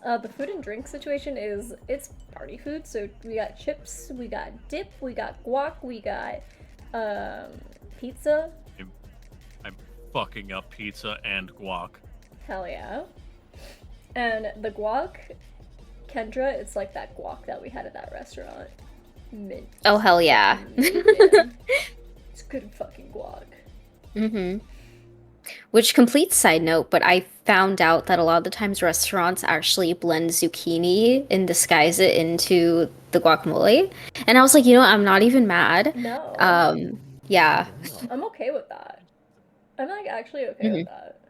Speaker 1: like?
Speaker 2: The food and drink situation is, it's party food, so we got chips, we got dip, we got guac, we got, pizza.
Speaker 1: I'm fucking up pizza and guac.
Speaker 2: Hell yeah. And the guac, Kendra, it's like that guac that we had at that restaurant. Mint.
Speaker 5: Oh, hell yeah.
Speaker 2: It's good fucking guac.
Speaker 5: Mm-hmm. Which, complete side note, but I found out that a lot of the times restaurants actually blend zucchini and disguise it into the guacamole. And I was like, you know what, I'm not even mad.
Speaker 2: No.
Speaker 5: Yeah.
Speaker 2: I'm okay with that. I'm like actually okay with that.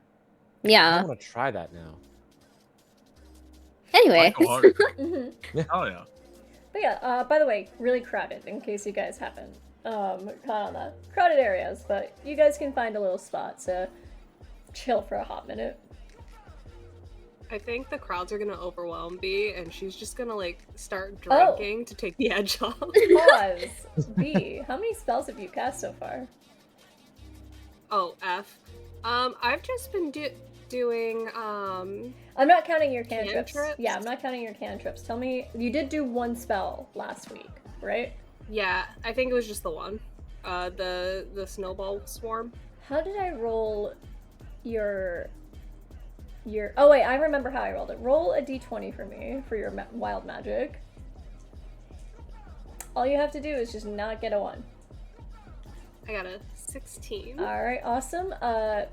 Speaker 3: I
Speaker 5: Yeah.
Speaker 3: want to try that now.
Speaker 5: Anyway.
Speaker 1: Go hard.
Speaker 2: Mm-hmm.
Speaker 1: Oh yeah.
Speaker 2: But yeah, by the way, really crowded, in case you guys haven't caught on that. Crowded areas, but you guys can find a little spot, so chill for a hot minute.
Speaker 4: I think the crowds are gonna overwhelm Bee, and she's just gonna like start drinking to take the edge off.
Speaker 2: Pause. B, how many spells have you cast so far?
Speaker 4: Oh, F. I've just been doing
Speaker 2: I'm not counting your cantrips.
Speaker 4: Cantrips?
Speaker 2: Yeah, I'm not counting your cantrips. Tell me, you did do one spell last week, right?
Speaker 4: yeah, I think it was just the one. The snowball swarm.
Speaker 2: How did I roll your... Oh wait, I remember how I rolled it. Roll a d20 for me, for your wild magic. All you have to do is just not get a 1.
Speaker 4: I got a 16.
Speaker 2: Alright, awesome.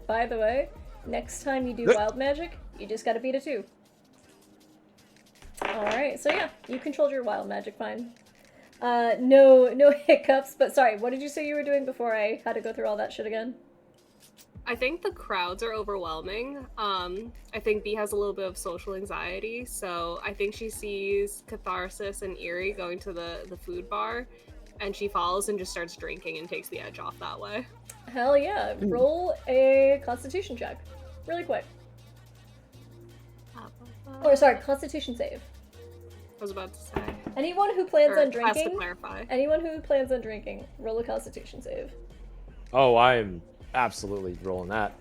Speaker 2: By the way, next time you do wild magic, you just gotta beat a 2. Alright, so yeah, you controlled your wild magic fine. No hiccups, but sorry, what did you say you were doing before I had to go through all that shit again?
Speaker 4: I think the crowds are overwhelming. I think Bee has a little bit of social anxiety, so I think she sees Catharsis and Erie going to the food bar, and she follows and just starts drinking and takes the edge off that way.
Speaker 2: Hell yeah, roll a constitution check. Really quick. Or sorry, constitution save.
Speaker 4: I was about to say.
Speaker 2: Anyone who plans on
Speaker 4: Has to
Speaker 2: drinking,
Speaker 4: clarify.
Speaker 2: anyone who plans on drinking, roll a constitution save.
Speaker 3: Oh, I am absolutely rolling that.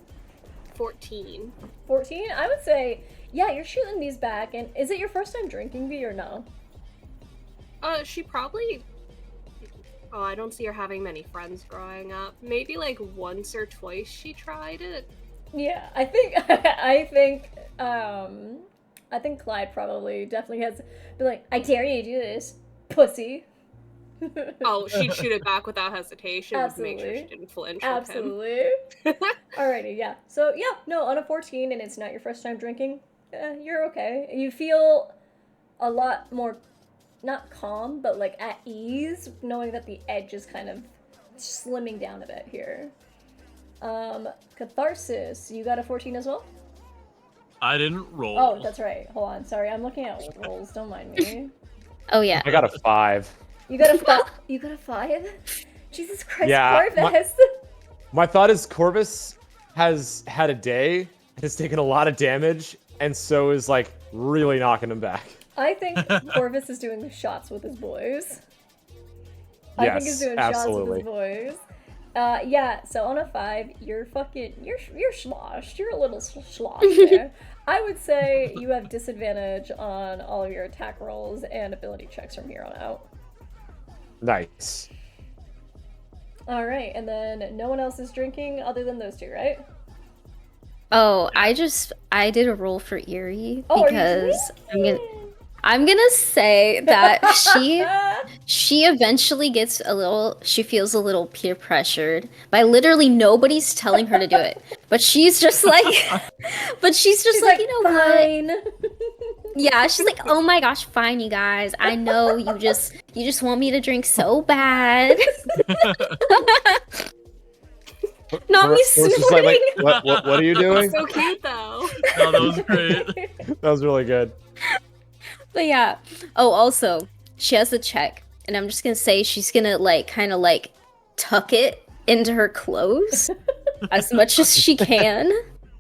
Speaker 4: 14.
Speaker 2: 14? I would say, yeah, you're shooting these back, and is it your first time drinking, Bee, or no?
Speaker 4: She probably... Oh, I don't see her having many friends growing up. Maybe like once or twice she tried it.
Speaker 2: Yeah, I think Clyde probably definitely has been like, I dare you to do this, pussy.
Speaker 4: Oh, she'd shoot it back without hesitation.
Speaker 2: Absolutely.
Speaker 4: To make sure she didn't flinch
Speaker 2: Absolutely.
Speaker 4: with him.
Speaker 2: Alrighty, yeah. So, yeah, no, on a 14 and it's not your first time drinking, you're okay. You feel a lot more, not calm, but like at ease, knowing that the edge is kind of slimming down a bit here. Catharsis, you got a 14 as well?
Speaker 1: I didn't roll.
Speaker 2: Oh, that's right. Hold on, sorry, I'm looking at rolls, don't mind me.
Speaker 5: Oh yeah.
Speaker 3: I got a 5.
Speaker 2: You got a 5? You got a 5? Jesus Christ,
Speaker 3: Yeah,
Speaker 2: Corvus!
Speaker 3: My thought is Corvus has had a day, has taken a lot of damage, and so is like really knocking him back.
Speaker 2: I think Corvus is doing shots with his boys. I think he's
Speaker 3: Yes,
Speaker 2: doing
Speaker 3: absolutely.
Speaker 2: shots with his boys. Yeah, so on a 5, you're sloshed. You're a little sloshed there. I would say you have disadvantage on all of your attack rolls and ability checks from here on out.
Speaker 3: Nice.
Speaker 2: Alright, and then no one else is drinking other than those two, right?
Speaker 5: Oh, I did a roll for Erie
Speaker 2: Oh,
Speaker 5: because I'm gonna say that she eventually gets she feels a little peer pressured by literally nobody's telling her to do it. But she's just like she's like, you know
Speaker 2: fine.
Speaker 5: what? Yeah, she's like, oh my gosh, fine, you guys. I know you just want me to drink so bad. Not me snorting.
Speaker 3: Like, what are you doing?
Speaker 4: So cute though.
Speaker 1: No, that was great.
Speaker 3: That was really good.
Speaker 5: But yeah. Oh, also, she has the check, and I'm just gonna say she's gonna kind of tuck it into her clothes as much as she can,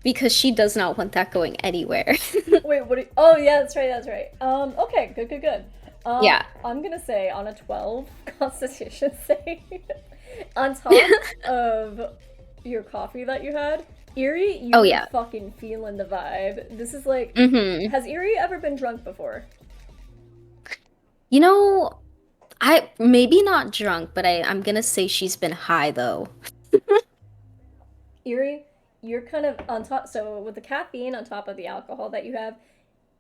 Speaker 5: because she does not want that going anywhere.
Speaker 2: Wait, what? Oh yeah, that's right. Okay, good.
Speaker 5: Yeah.
Speaker 2: I'm gonna say on a 12 Constitution save, on top of your coffee that you had, Erie, you were fucking feeling the vibe. This is like, has Erie ever been drunk before?
Speaker 5: You know, I maybe not drunk, but I'm gonna say she's been high though.
Speaker 2: Erie, you're kind of on top. So with the caffeine on top of the alcohol that you have,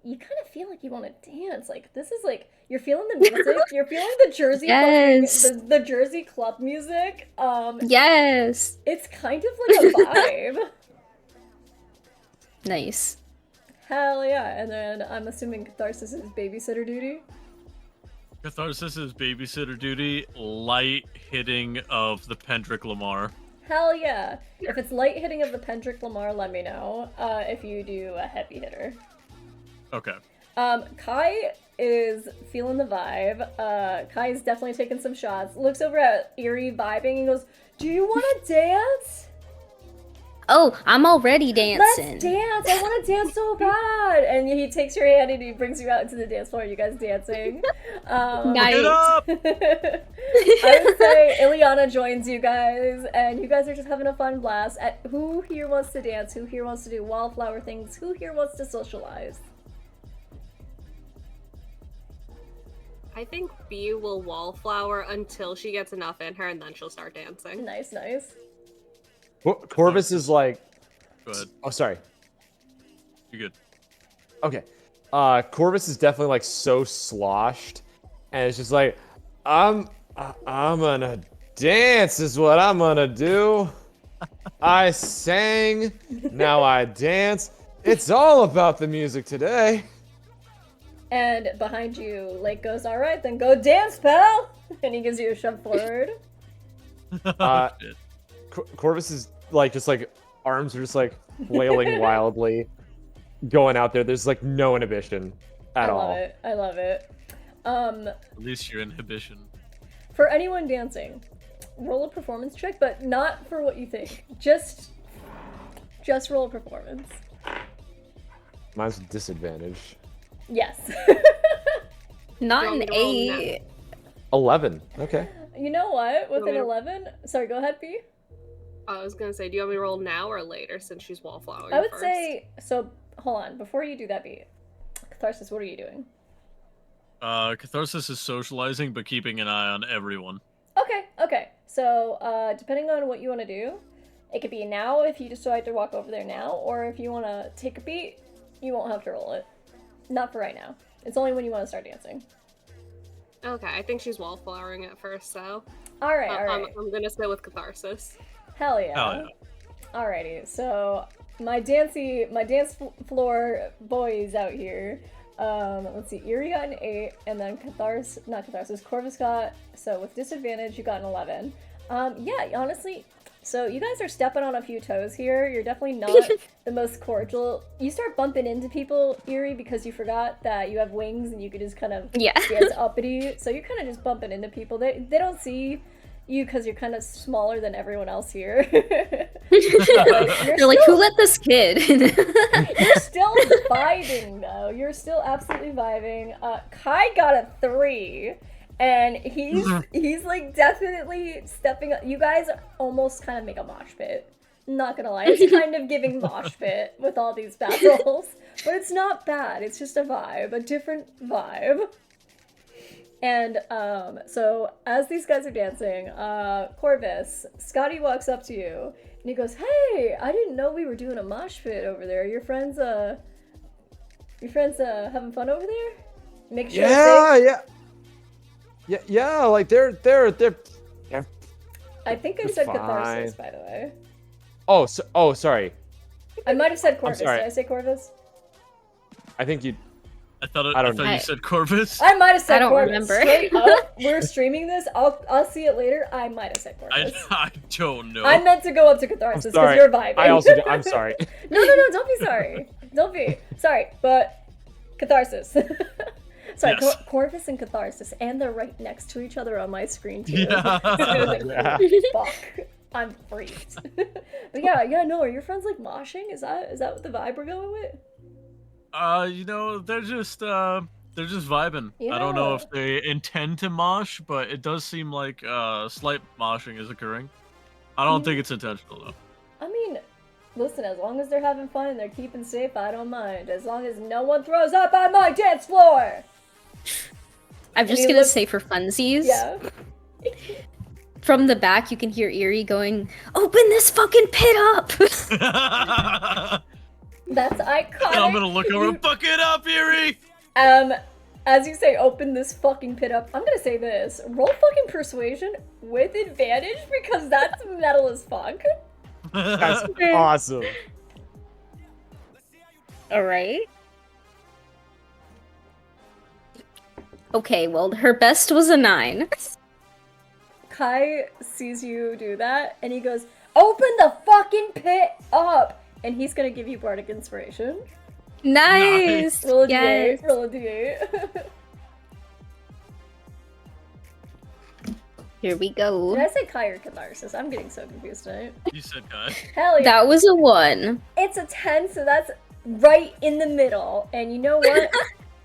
Speaker 2: you kind of feel like you want to dance. Like this is like you're feeling the music. You're feeling the Jersey, the Jersey club music.
Speaker 5: Yes,
Speaker 2: it's kind of like a vibe.
Speaker 5: Nice.
Speaker 2: Hell yeah! And then I'm assuming Catharsis is babysitter duty.
Speaker 1: Catharsis is babysitter duty, light hitting of the Pendrick Lamar.
Speaker 2: Hell yeah! If it's light hitting of the Pendrick Lamar, let me know. If you do a heavy hitter.
Speaker 1: Okay.
Speaker 2: Kai is feeling the vibe. Kai's definitely taking some shots. Looks over at Erie vibing and goes, "Do you want to dance?"
Speaker 5: Oh, I'm already dancing.
Speaker 2: Let's dance! I want to dance so bad! And he takes your hand and he brings you out to the dance floor. You guys dancing.
Speaker 5: Nice.
Speaker 1: Get up!
Speaker 2: I would say Ileana joins you guys, and you guys are just having a fun blast. Who here wants to dance? Who here wants to do wallflower things? Who here wants to socialize?
Speaker 4: I think Bee will wallflower until she gets enough in her, and then she'll start dancing.
Speaker 2: Nice, nice.
Speaker 3: Corvus is like.
Speaker 1: Go ahead.
Speaker 3: Oh, sorry.
Speaker 1: You're good.
Speaker 3: Okay. Corvus is definitely like so sloshed, and it's just like, I'm gonna dance is what I'm gonna do. I sang, now I dance. It's all about the music today.
Speaker 2: And behind you, Lake goes, all right, then go dance, pal! And he gives you a shove forward.
Speaker 1: Shit.
Speaker 3: Corvus is like, just like, arms are just like flailing wildly, going out there. There's like no inhibition at all.
Speaker 2: I love it.
Speaker 1: At least your inhibition.
Speaker 2: For anyone dancing, roll a performance check, but not for what you think. Just roll a performance.
Speaker 3: Mine's a disadvantage.
Speaker 2: Yes.
Speaker 5: Not
Speaker 4: Want me
Speaker 5: an
Speaker 4: to roll
Speaker 5: 8.
Speaker 3: 11. Okay.
Speaker 2: You know what? With an
Speaker 4: Okay.
Speaker 2: 11... Sorry, go ahead, B.
Speaker 4: I was gonna say, do you want me to roll now or later since she's wallflowering
Speaker 2: I would
Speaker 4: first?
Speaker 2: say... So, hold on. Before you do that, B. Catharsis, what are you doing?
Speaker 1: Catharsis is socializing, but keeping an eye on everyone.
Speaker 2: Okay. So, depending on what you want to do, it could be now if you decide to walk over there now, or if you want to take a beat, you won't have to roll it. Not for right now. It's only when you want to start dancing.
Speaker 4: Okay, I think she's wallflowering at first, so
Speaker 2: Alright,
Speaker 4: I'm gonna stay with Catharsis.
Speaker 2: Hell yeah.
Speaker 1: Hell yeah.
Speaker 2: Alrighty, so my dance floor boys out here. Let's see, Erie got an 8, and then Corvus got, so with disadvantage, you got an 11. Yeah, honestly, so you guys are stepping on a few toes here. You're definitely not the most cordial. You start bumping into people, Erie, because you forgot that you have wings and you could just kind of dance uppity. So you're kind of just bumping into people. They don't see you because you're kind of smaller than everyone else here.
Speaker 5: They're like, who let this kid?
Speaker 2: You're still vibing, though. You're still absolutely vibing. Kai got a 3. And he's like definitely stepping up. You guys almost kind of make a mosh pit. Not gonna lie, it's kind of giving mosh pit with all these battles. But it's not bad, it's just a vibe, a different vibe. And so as these guys are dancing, Corvus, Scotty walks up to you and he goes, "Hey, I didn't know we were doing a mosh pit over there. Your friends having fun over there? Make sure
Speaker 3: Yeah, like they're
Speaker 2: I think I said Catharsis, by the way.
Speaker 3: Oh, sorry.
Speaker 2: I might have said Corvus. Did
Speaker 3: sorry.
Speaker 2: I say Corvus?
Speaker 3: I think you.
Speaker 1: I thought
Speaker 3: don't know.
Speaker 1: you said Corvus.
Speaker 2: I might have said
Speaker 5: I don't
Speaker 2: Corvus.
Speaker 5: remember.
Speaker 2: Straight up, we're streaming this. I'll see it later. I might have said Corvus.
Speaker 1: I don't know.
Speaker 2: I meant to go up to Catharsis because
Speaker 3: Sorry.
Speaker 2: you're vibing.
Speaker 3: I'm sorry.
Speaker 2: No, don't be sorry. Don't be. Sorry, but Catharsis. Sorry,
Speaker 1: Yes.
Speaker 2: Corvus and Catharsis, and they're right next to each other on my screen too.
Speaker 1: Yeah.
Speaker 3: Yeah.
Speaker 2: Fuck. I'm freaked. But yeah, no, are your friends like moshing? Is that what the vibe we're going with?
Speaker 1: They're just vibing. I don't know
Speaker 2: Yeah.
Speaker 1: if they intend to mosh, but it does seem like slight moshing is occurring. I don't think it's intentional though.
Speaker 2: I mean, listen, as long as they're having fun and they're keeping safe, I don't mind. As long as no one throws up on my dance floor!
Speaker 5: I'm just
Speaker 2: And he
Speaker 5: gonna
Speaker 2: looks-
Speaker 5: say for funsies.
Speaker 2: Yeah.
Speaker 5: From the back, you can hear Erie going, "Open this fucking pit up!"
Speaker 2: That's iconic.
Speaker 1: I'm gonna look over. Fuck it up, Erie.
Speaker 2: As you say, open this fucking pit up, I'm gonna say this. Roll fucking persuasion with advantage because that's metal as fuck.
Speaker 3: That's awesome.
Speaker 5: All right. Okay, well, her best was a 9.
Speaker 2: Kai sees you do that and he goes, "Open the fucking pit up!" And he's gonna give you bardic inspiration.
Speaker 5: Nice.
Speaker 2: Roll a
Speaker 5: Yes.
Speaker 2: d8. Roll a d8.
Speaker 5: Here we go.
Speaker 2: Did I say Kai or Catharsis? I'm getting so confused tonight.
Speaker 1: You said Kai.
Speaker 2: Hell yeah.
Speaker 5: That was a 1.
Speaker 2: It's a 10, so that's right in the middle. And you know what?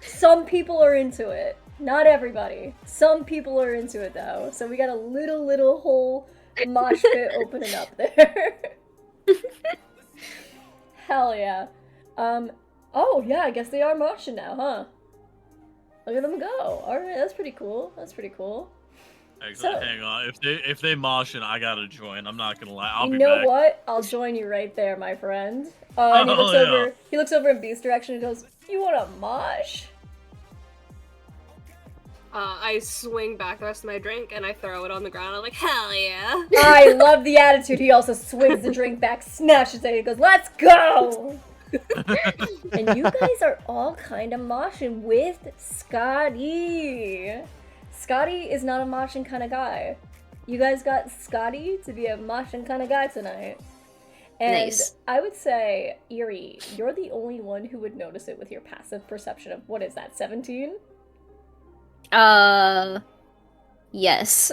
Speaker 2: Some people are into it. Not everybody. Some people are into it, though. So we got a little whole mosh pit opening up there. Hell yeah. Oh yeah, I guess they are moshing now, huh? Look at them go. Alright, that's pretty cool. That's pretty cool.
Speaker 1: Actually,
Speaker 2: So-
Speaker 1: hang on. If they moshing, I gotta join. I'm not gonna lie. I'll
Speaker 2: You
Speaker 1: be
Speaker 2: know
Speaker 1: back.
Speaker 2: what? I'll join you right there, my friend. And he
Speaker 1: Oh,
Speaker 2: looks
Speaker 1: yeah.
Speaker 2: over. He looks over in Beast's direction and goes, "You want a mosh?"
Speaker 4: I swing back the rest of my drink and I throw it on the ground. I'm like, hell yeah.
Speaker 2: I love the attitude. He also swings the drink back, snatches it, and goes, "Let's go!" And you guys are all kind of moshing with Scotty. Scotty is not a moshing kind of guy. You guys got Scotty to be a moshing kind of guy tonight. And
Speaker 5: Nice.
Speaker 2: I would say, Erie, you're the only one who would notice it with your passive perception of, what is that, 17?
Speaker 5: Yes.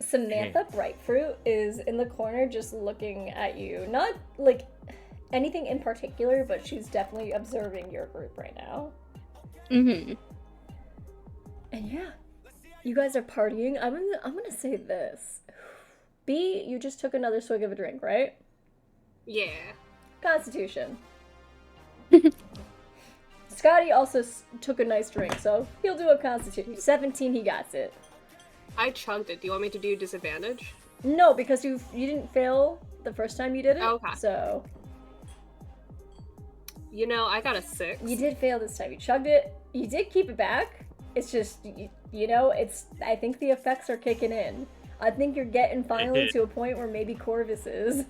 Speaker 2: Samantha Brightfruit is in the corner just looking at you. Not, like, anything in particular, but she's definitely observing your group right now.
Speaker 5: Mm-hmm.
Speaker 2: And yeah, you guys are partying. I'm gonna say this. B, you just took another swig of a drink, right?
Speaker 4: Yeah.
Speaker 2: Constitution. Scotty also took a nice drink, so he'll do a Constitution. 17, he got it.
Speaker 4: I chunked it. Do you want me to do disadvantage?
Speaker 2: No, because you didn't fail the first time you did it.
Speaker 4: Okay.
Speaker 2: So
Speaker 4: You know, I got a 6.
Speaker 2: you did fail this time. You chugged it. You did keep it back. It's just, you know, I think the effects are kicking in. I think you're getting finally to a point where maybe Corvus is.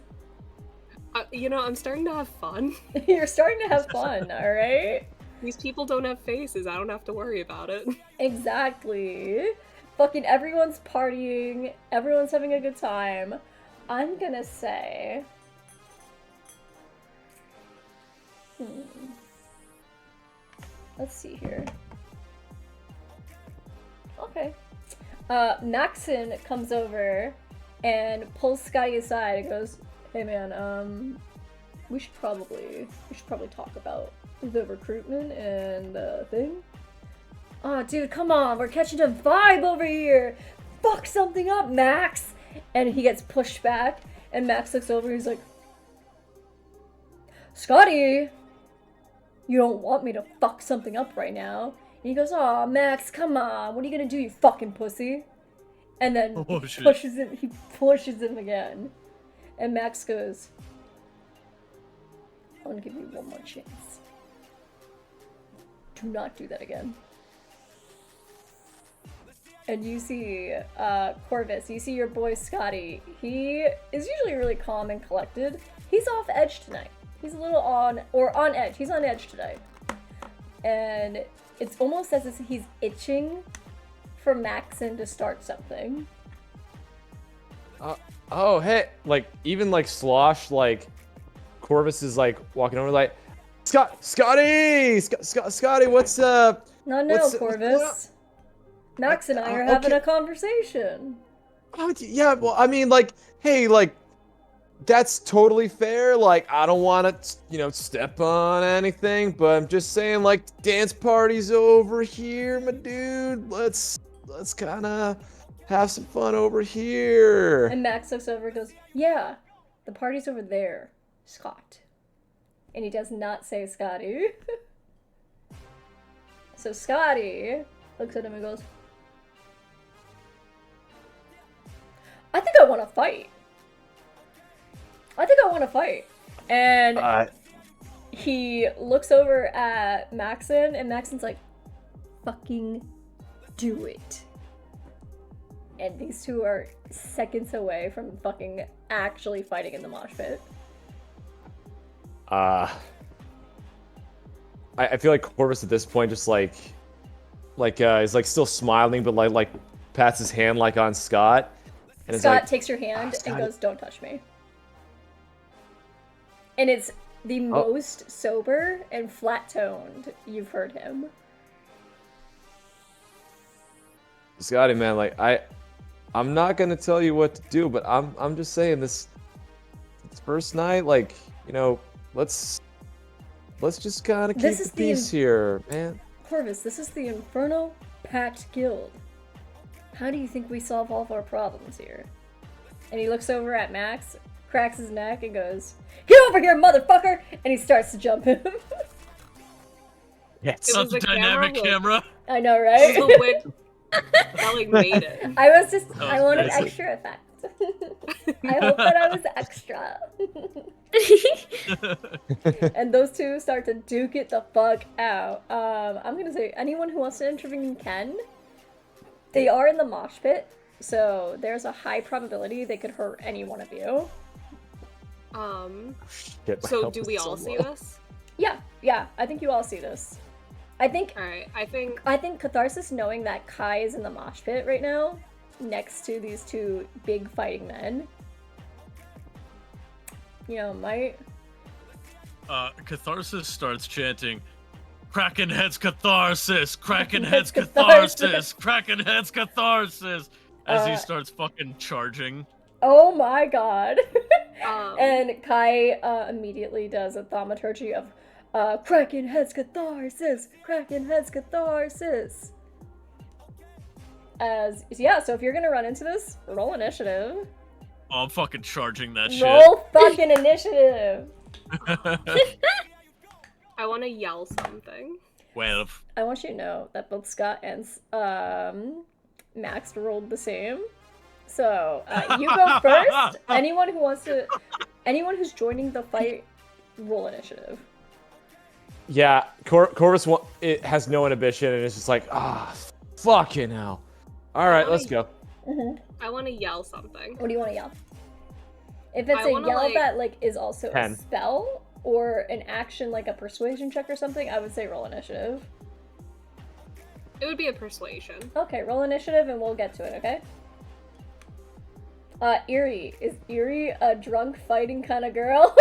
Speaker 4: You know, I'm starting to have fun.
Speaker 2: You're starting to have fun, alright?
Speaker 4: These people don't have faces. I don't have to worry about it.
Speaker 2: Exactly. Fucking everyone's partying. Everyone's having a good time. I'm gonna say... Let's see here. Okay. Maxon comes over and pulls Scotty aside and goes, "Hey man, we should probably talk about the recruitment and the thing." "Oh dude, come on, we're catching a vibe over here. Fuck something up, Max." And he gets pushed back and Max looks over and he's like, "Scotty, you don't want me to fuck something up right now." And he goes, "Aw, Max, come on. What are you gonna do, you fucking pussy?" And then
Speaker 1: Oh,
Speaker 2: he
Speaker 1: shit.
Speaker 2: pushes him again. And Max goes, "I'm gonna give you one more chance. Do not do that again." And you see Corvus, you see your boy Scotty. He is usually really calm and collected. He's off edge tonight. He's a little on edge. He's on edge tonight. And it's almost as if he's itching for Maxon to start something.
Speaker 3: Oh, hey, like, even, like, Slosh, like, Corvus is, like, walking over, like, Scotty, what's up?
Speaker 2: No,
Speaker 3: What's going on?
Speaker 2: Corvus. Max and I are having a conversation.
Speaker 3: Oh, yeah, well, I mean, like, hey, like, that's totally fair. Like, I don't want to, you know, step on anything, but I'm just saying, like, dance party's over here, my dude. Let's kind of have some fun over here.
Speaker 2: And Max looks over and goes, "Yeah, the party's over there, Scott." And he does not say Scotty. So Scotty looks at him and goes, "I think I want to fight. And he looks over at Maxon, and Maxon's like, "Fucking do it." And these two are seconds away from fucking actually fighting in the mosh pit.
Speaker 3: I feel like Corvus at this point just like is like still smiling, but like pats his hand like on Scott, and
Speaker 2: Scott
Speaker 3: it's like,
Speaker 2: takes your hand and
Speaker 3: Scott.
Speaker 2: goes, "Don't touch me." And it's the most sober and flat-toned you've heard him.
Speaker 3: Scotty, man, like I'm not gonna tell you what to do, but I'm just saying this first night, like, you know, let's just kind of keep the peace here, man.
Speaker 2: Corvus, this is the Inferno Pact Guild. How do you think we solve all of our problems here? And he looks over at Max, cracks his neck, and goes, "Get over here, motherfucker!" And he starts to jump him.
Speaker 3: Yes.
Speaker 4: It was
Speaker 1: That's a
Speaker 4: the
Speaker 1: dynamic camera.
Speaker 2: I know, right?
Speaker 4: The way that like made it.
Speaker 2: I wanted extra effects. I hope that I was extra. And those two start to duke it the fuck out. I'm gonna say anyone who wants to intervene can. They are in the mosh pit, so there's a high probability they could hurt any one of you.
Speaker 3: Shit, my
Speaker 4: So
Speaker 3: health
Speaker 4: do
Speaker 3: is
Speaker 4: we
Speaker 3: so
Speaker 4: all see
Speaker 3: low.
Speaker 4: this?
Speaker 2: Yeah, I think you all see this. I think
Speaker 4: Alright, I think
Speaker 2: Catharsis, knowing that Kai is in the mosh pit right now, next to these two big fighting men, you know, might...
Speaker 1: Catharsis starts chanting, "Kraken heads catharsis! Kraken
Speaker 2: Kraken
Speaker 1: heads
Speaker 2: heads
Speaker 1: catharsis! Kraken heads catharsis!" As he
Speaker 2: Uh,
Speaker 1: starts fucking charging.
Speaker 2: Oh my god.
Speaker 4: Um,
Speaker 2: And Kai immediately does a thaumaturgy of Kraken heads catharsis! Kraken heads catharsis! So if you're gonna run into this, roll initiative.
Speaker 1: Oh, I'm fucking charging that
Speaker 2: Roll fucking initiative!
Speaker 1: shit.
Speaker 4: I want to yell something.
Speaker 1: Well,
Speaker 2: I want you to know that both Scott and Max rolled the same. So you go first. Anyone who's joining the fight, roll initiative.
Speaker 3: Yeah, Corvus it has no inhibition and it's just like, fucking hell. All right, let's go.
Speaker 4: I want to yell something.
Speaker 2: What do you want to yell? If it's
Speaker 4: I
Speaker 2: a
Speaker 4: wanna,
Speaker 2: yell
Speaker 4: like-
Speaker 2: that like is also a
Speaker 3: 10.
Speaker 2: spell or an action like a persuasion check or something, I would say roll initiative.
Speaker 4: It would be a persuasion.
Speaker 2: Okay, roll initiative and we'll get to it, okay? Erie. Is Erie a drunk fighting kind of girl?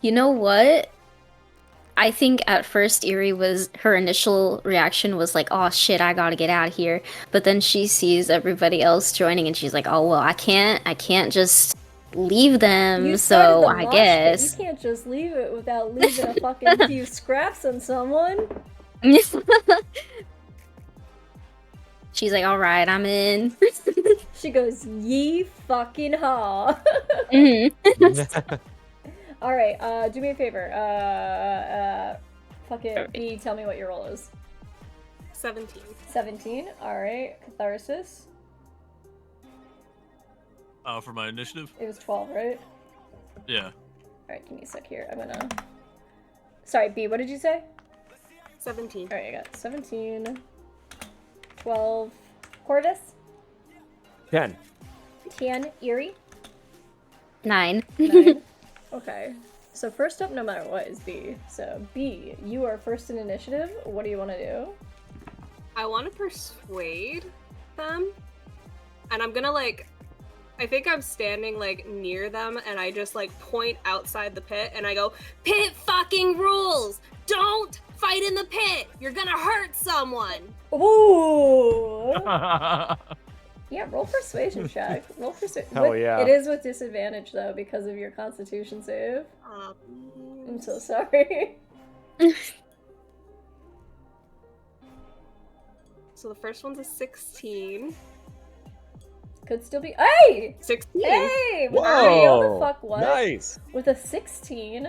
Speaker 5: You know what? I think at first her initial reaction was like, "Oh shit, I gotta get out of here." But then she sees everybody else joining and she's like, "Oh well, I can't just leave them,
Speaker 2: You started
Speaker 5: so
Speaker 2: the
Speaker 5: I
Speaker 2: mosh pit.
Speaker 5: guess."
Speaker 2: You can't just leave it without leaving a fucking few scraps on someone.
Speaker 5: She's like, "All right, I'm in."
Speaker 2: She goes, "Ye fucking haw."
Speaker 5: Mhm.
Speaker 2: Alright, do me a favor. Fuck it. B, tell me what your roll is.
Speaker 4: 17.
Speaker 2: 17. Alright. Catharsis.
Speaker 1: for my initiative?
Speaker 2: It was 12, right?
Speaker 1: Yeah.
Speaker 2: Alright, give me a sec here. I'm gonna... Sorry, B, what did you say?
Speaker 4: 17.
Speaker 2: Alright, I got 17. 12. Corvus?
Speaker 3: 10.
Speaker 2: 10. Erie?
Speaker 5: 9.
Speaker 2: 9. Okay. So first up, no matter what, is B. So B, you are first in initiative. What do you want to do?
Speaker 4: I want to persuade them. And I'm gonna like... I think I'm standing like near them and I just like point outside the pit and I go, "Pit fucking rules! Don't fight in the pit! You're gonna hurt someone!"
Speaker 2: Ooh! Yeah, roll persuasion check. Roll persuasion.
Speaker 3: Hell yeah.
Speaker 2: It is with disadvantage though because of your Constitution save. I'm so sorry.
Speaker 4: So the first one's a 16.
Speaker 2: Could still be. Hey!
Speaker 4: 16!
Speaker 2: Hey! With
Speaker 3: Whoa!
Speaker 2: a, you know the fuck what?
Speaker 3: Nice.
Speaker 2: With a 16.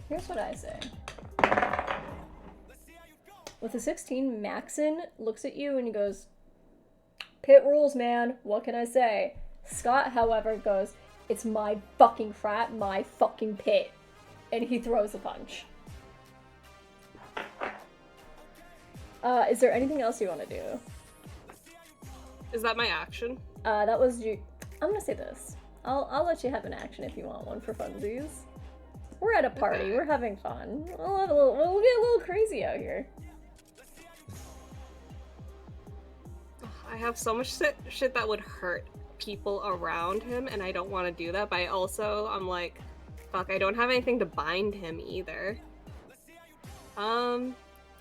Speaker 2: Here's what I say. With a 16, Maxon looks at you and he goes, "Pit rules, man. What can I say?" Scott, however, goes, "It's my fucking frat, my fucking pit." And he throws a punch. Is there anything else you want to do?
Speaker 4: Is that my action?
Speaker 2: That was you. I'm gonna say this. I'll let you have an action if you want one for funsies. We're at a party.
Speaker 4: Okay.
Speaker 2: We're having fun. We'll get a little crazy out here.
Speaker 4: I have so much shit that would hurt people around him, and I don't want to do that, but I'm like, fuck, I don't have anything to bind him either.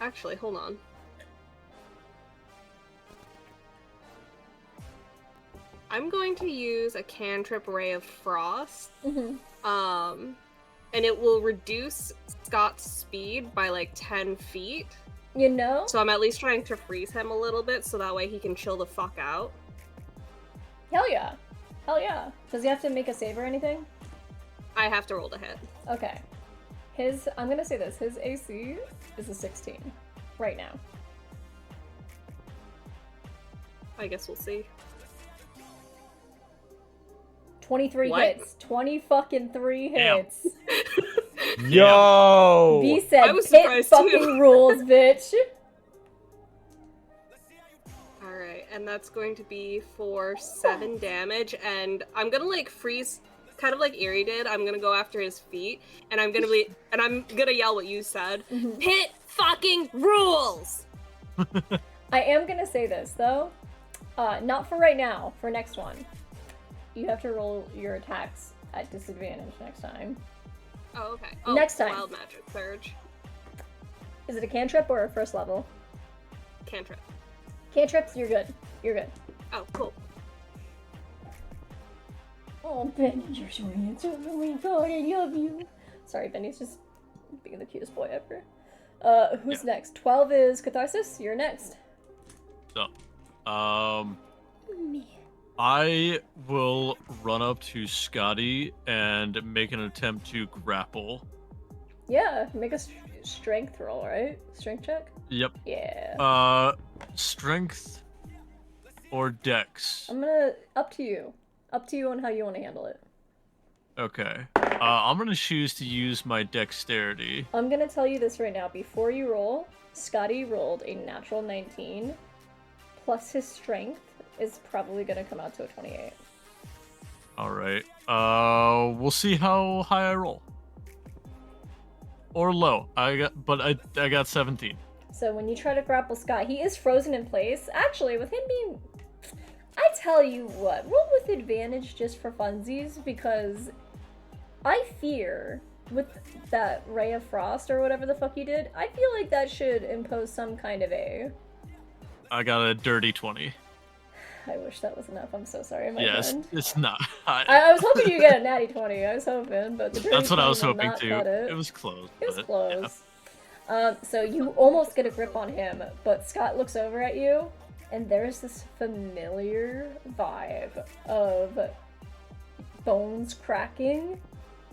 Speaker 4: Actually, hold on. I'm going to use a cantrip Ray of Frost.
Speaker 2: Mm-hmm.
Speaker 4: And it will reduce Scott's speed by like 10 feet.
Speaker 2: You know?
Speaker 4: So I'm at least trying to freeze him a little bit so that way he can chill the fuck out.
Speaker 2: Hell yeah. Hell yeah. Does he have to make a save or anything?
Speaker 4: I have to roll to hit.
Speaker 2: Okay. I'm gonna say this, his AC is a 16 right now.
Speaker 4: I guess we'll see.
Speaker 2: 23
Speaker 4: What?
Speaker 2: hits. 3
Speaker 1: Damn.
Speaker 2: hits.
Speaker 3: Yo!
Speaker 2: B said,
Speaker 4: I was
Speaker 2: pit
Speaker 4: surprised
Speaker 2: fucking
Speaker 4: too.
Speaker 2: rules, bitch.
Speaker 4: Alright, and that's going to be for 7 damage, and I'm gonna like freeze, kind of like Erie did. I'm gonna go after his feet, and I'm gonna yell what you said.
Speaker 2: Mhm.
Speaker 4: Pit fucking rules!
Speaker 2: I am gonna say this, though. Not for right now, for next one. You have to roll your attacks at disadvantage next time.
Speaker 4: Oh, okay. Oh,
Speaker 2: Next time.
Speaker 4: Wild Magic Surge.
Speaker 2: Is it a cantrip or a first level?
Speaker 4: Cantrip.
Speaker 2: Cantrips, you're good. You're good.
Speaker 4: Oh, cool.
Speaker 2: Oh, Benny, you're so handsome. Oh my god, I love you. Sorry, Benny's just being the cutest boy ever. Who's next? 12 is Catharsis. You're next.
Speaker 1: So, I will run up to Scotty and make an attempt to grapple.
Speaker 2: Yeah, make a strength roll, right? Strength check?
Speaker 1: Yep.
Speaker 2: Yeah.
Speaker 1: Strength or dex?
Speaker 2: up to you. Up to you on how you want to handle it.
Speaker 1: Okay. I'm gonna choose to use my dexterity.
Speaker 2: I'm gonna tell you this right now. Before you roll, Scotty rolled a natural 19, plus his strength is probably gonna come out to a 28.
Speaker 1: Alright. We'll see how high I roll. Or low. I got 17.
Speaker 2: So when you try to grapple Scott, he is frozen in place. Actually, with him being... I tell you what, roll with advantage just for funsies, because I fear with that Ray of Frost or whatever the fuck you did, I feel like that should impose some kind of a...
Speaker 1: I got a dirty 20.
Speaker 2: I wish that was enough. I'm so sorry, my
Speaker 1: Yes,
Speaker 2: friend.
Speaker 1: it's not.
Speaker 2: I was hoping you'd get a natty 20. I was hoping, but the dirty
Speaker 1: That's what I was
Speaker 2: 20 will
Speaker 1: hoping
Speaker 2: not
Speaker 1: too.
Speaker 2: cut it.
Speaker 1: It was close.
Speaker 2: It was
Speaker 1: but,
Speaker 2: close.
Speaker 1: yeah.
Speaker 2: So you almost get a grip on him, but Scott looks over at you, and there's this familiar vibe of bones cracking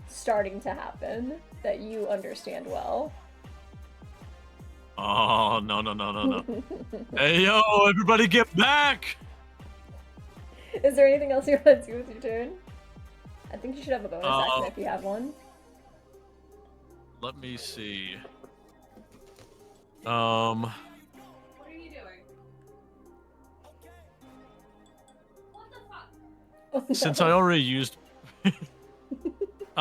Speaker 2: starting to happen that you understand well.
Speaker 1: Oh, no. Hey, yo, everybody get back!
Speaker 2: Is there anything else you want to do with your turn? I think you should have a bonus action if you have one.
Speaker 1: Let me see.
Speaker 4: What are you doing? What the fuck?
Speaker 2: Oh, no.
Speaker 1: Since I already used...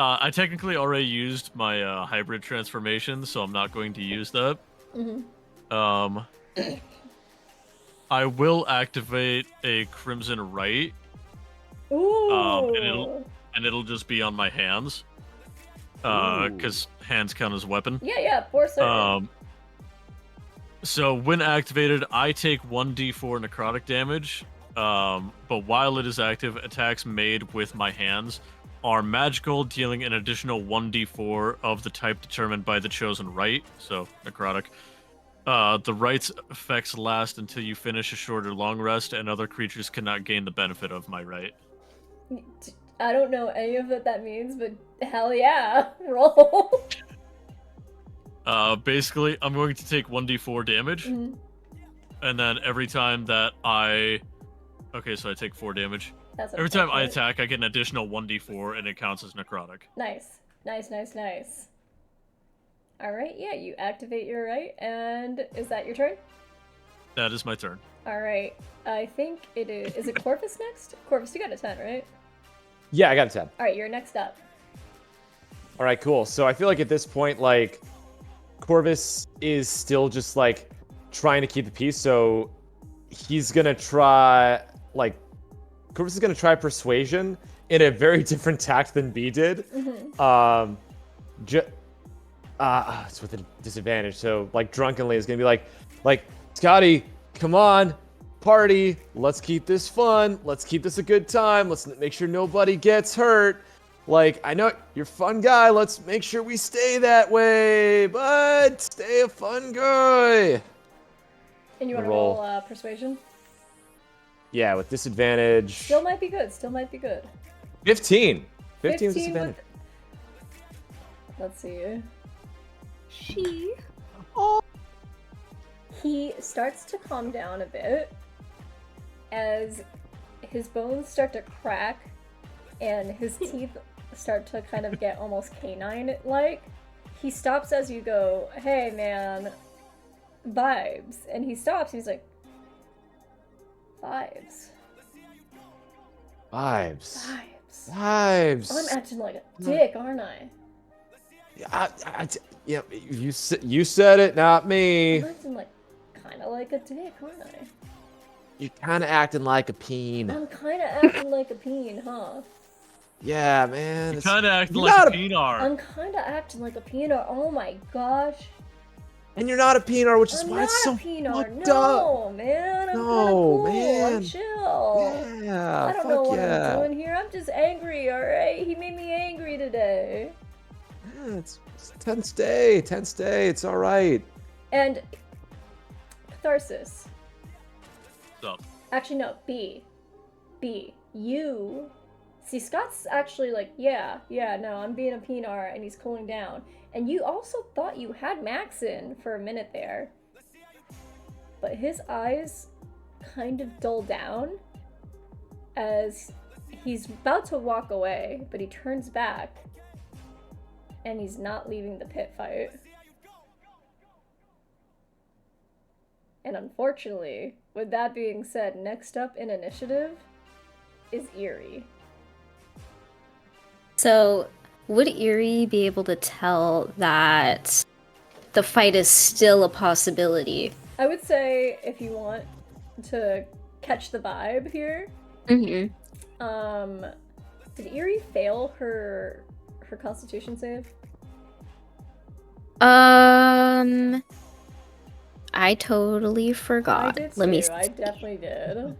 Speaker 1: I technically already used my hybrid transformation, so I'm not going to use that.
Speaker 2: Mhm.
Speaker 1: I will activate a Crimson Right,
Speaker 2: Ooh.
Speaker 1: and it'll just be on my hands, because hands count as weapon.
Speaker 2: Yeah, for certain.
Speaker 1: So when activated, I take 1d4 necrotic damage, but while it is active, attacks made with my hands are magical, dealing an additional 1d4 of the type determined by the chosen right, so necrotic. The right's effects last until you finish a short or long rest, and other creatures cannot gain the benefit of my right.
Speaker 2: I don't know any of what that means, but hell yeah, roll.
Speaker 1: Basically, I'm going to take 1d4 damage,
Speaker 2: Mhm.
Speaker 1: and then every time that okay, so I take 4 damage.
Speaker 2: That's
Speaker 1: Every time I
Speaker 2: unfortunate.
Speaker 1: attack, I get an additional 1d4, and it counts as necrotic.
Speaker 2: Nice. Alright, yeah, you activate your right, and is that your turn?
Speaker 1: That is my turn.
Speaker 2: Alright, I think it is... Is it Corvus next? Corvus, you got a 10, right?
Speaker 3: Yeah, I got a 10.
Speaker 2: Alright, you're next up.
Speaker 3: All right, cool. So I feel like at this point, like, Corvus is still just, like, trying to keep the peace. So he's going to try, like, Corvus is going to try persuasion in a very different tact than B did.
Speaker 2: Mm-hmm.
Speaker 3: It's with a disadvantage. So, like, drunkenly is going to be like, Scotty, come on. party. Let's keep this fun. Let's keep this a good time. Let's make sure nobody gets hurt. Like, I know you're a fun guy. Let's make sure we stay that way. But stay a fun guy.
Speaker 2: And you want to roll persuasion?
Speaker 3: Yeah, with disadvantage.
Speaker 2: Still might be good. Still might be good.
Speaker 3: 15. 15 with
Speaker 2: 15
Speaker 3: disadvantage.
Speaker 2: Let's see.
Speaker 4: She.
Speaker 2: He starts to calm down a bit as his bones start to crack and his teeth start to kind of get almost canine-like. He stops as you go, hey man, vibes. And he stops and he's like, vibes.
Speaker 3: Vibes.
Speaker 2: Vibes.
Speaker 3: Vibes.
Speaker 2: I'm acting like a dick, aren't I?
Speaker 3: Yeah, you said it, not me.
Speaker 2: I'm acting like, kind of like a dick, aren't I?
Speaker 3: You're kind of acting like a peen.
Speaker 2: I'm kind of acting like a peen, huh?
Speaker 3: Yeah, man.
Speaker 1: You kind of acting like a peenar.
Speaker 2: I'm kind of acting like a peenar. Oh my gosh.
Speaker 3: And you're not a peenar, which is
Speaker 2: I'm
Speaker 3: why
Speaker 2: not
Speaker 3: it's so
Speaker 2: a peenar.
Speaker 3: fucked
Speaker 2: No,
Speaker 3: up.
Speaker 2: man. I'm
Speaker 3: No,
Speaker 2: kind of cool.
Speaker 3: man.
Speaker 2: I'm chill.
Speaker 3: Yeah,
Speaker 2: I don't know what
Speaker 3: yeah.
Speaker 2: I'm doing here. I'm just angry, alright? He made me angry today.
Speaker 3: Yeah, it's tense day. Tense day. It's all right.
Speaker 2: And Catharsis.
Speaker 1: So,
Speaker 2: Actually, no. B. You. See, Scott's actually like, yeah, no, I'm being a peenar, and he's cooling down. And you also thought you had Max in for a minute there. But his eyes kind of dull down as he's about to walk away, but he turns back and he's not leaving the pit fight. And unfortunately, with that being said, next up in initiative is Erie.
Speaker 5: So, would Erie be able to tell that the fight is still a possibility?
Speaker 2: I would say if you want to catch the vibe here,
Speaker 5: Mm-hmm.
Speaker 2: did Erie fail her Constitution save?
Speaker 5: I totally forgot.
Speaker 2: I did too.
Speaker 5: Let me.
Speaker 2: I definitely did.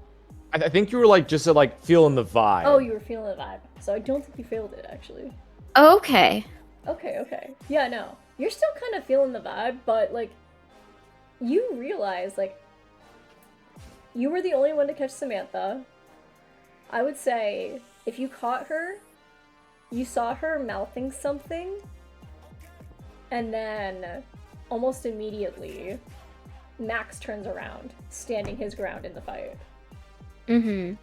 Speaker 3: I think you were like just like feeling the vibe.
Speaker 2: Oh, you were feeling the vibe. So I don't think you failed it actually.
Speaker 5: Okay.
Speaker 2: Okay. Yeah, no. You're still kind of feeling the vibe, but like you realize like you were the only one to catch Samantha. I would say if you caught her, you saw her mouthing something, and then almost immediately Max turns around, standing his ground in the fight.
Speaker 5: Mm-hmm.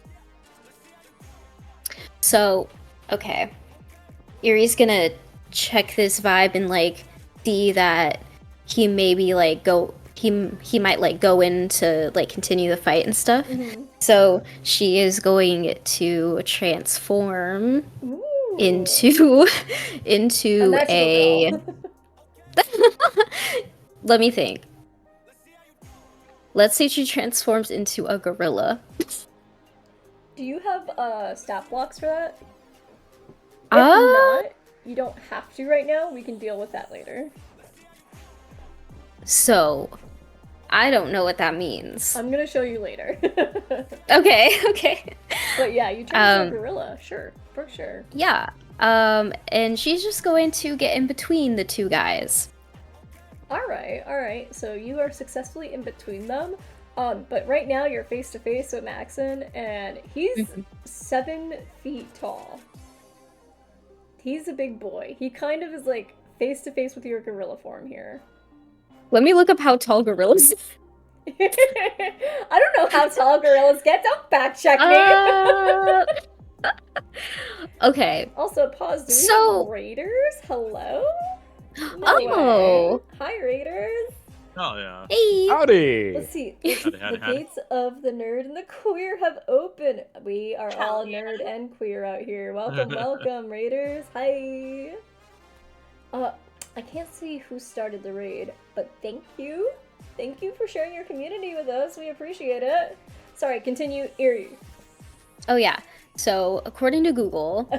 Speaker 5: So, okay. Erie's gonna check this vibe and like see that he maybe like he might like go in to like continue the fight and stuff.
Speaker 2: Mm-hmm.
Speaker 5: So she is going to transform
Speaker 2: Ooh.
Speaker 5: into
Speaker 2: A magical
Speaker 5: a
Speaker 2: girl.
Speaker 5: let me think. Let's say she transforms into a gorilla.
Speaker 2: Do you have stat blocks for that? If not, you don't have to right now. We can deal with that later.
Speaker 5: So, I don't know what that means.
Speaker 2: I'm gonna show you later.
Speaker 5: Okay.
Speaker 2: But yeah, you turn into a gorilla. Sure, for sure.
Speaker 5: Yeah. And she's just going to get in between the two guys.
Speaker 2: Alright. So you are successfully in between them. But right now you're face to face with Maxon, and he's 7 feet tall. He's a big boy. He kind of is like face to face with your gorilla form here.
Speaker 5: Let me look up how tall gorillas.
Speaker 2: I don't know how tall gorillas get. Don't fact check me.
Speaker 5: Okay.
Speaker 2: Also, pause. Do we
Speaker 5: So-
Speaker 2: have raiders? Hello? No
Speaker 5: Oh.
Speaker 2: way. Hi, raiders.
Speaker 1: oh yeah.
Speaker 5: Hey.
Speaker 3: Howdy.
Speaker 2: Let's see.
Speaker 1: Howdy.
Speaker 2: The gates of the nerd and the queer have opened. We are all
Speaker 4: Hell yeah.
Speaker 2: nerd and queer out here. Welcome, raiders. Hi. I can't see who started the raid, but thank you. Thank you for sharing your community with us. We appreciate it. Sorry, continue, Erie.
Speaker 5: Oh yeah. So according to Google,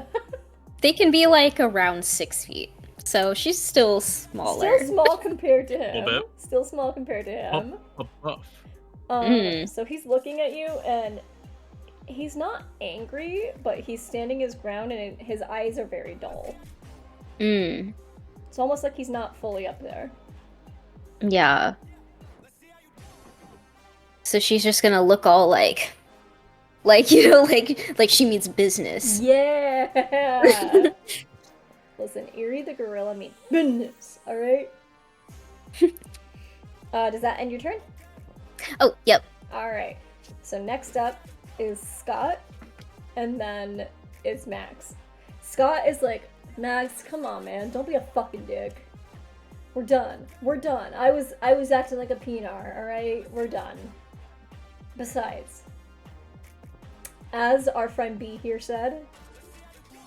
Speaker 5: they can be like around 6 feet. So she's still smaller.
Speaker 2: Still small compared to him.
Speaker 1: Little bit.
Speaker 2: Still small compared to him.
Speaker 1: Puff.
Speaker 2: So he's looking at you, and he's not angry, but he's standing his ground, and his eyes are very dull. It's almost like he's not fully up there.
Speaker 5: Yeah. So she's just gonna look all like she means business.
Speaker 2: Yeah. Listen, Erie the gorilla means business. All right. Does that end your turn?
Speaker 5: Oh, yep.
Speaker 2: All right. So next up is Scott, and then it's Max. Scott is like, Max, come on, man, don't be a fucking dick. We're done. We're done. I was acting like a peenar. All right, we're done. Besides, as our friend B here said,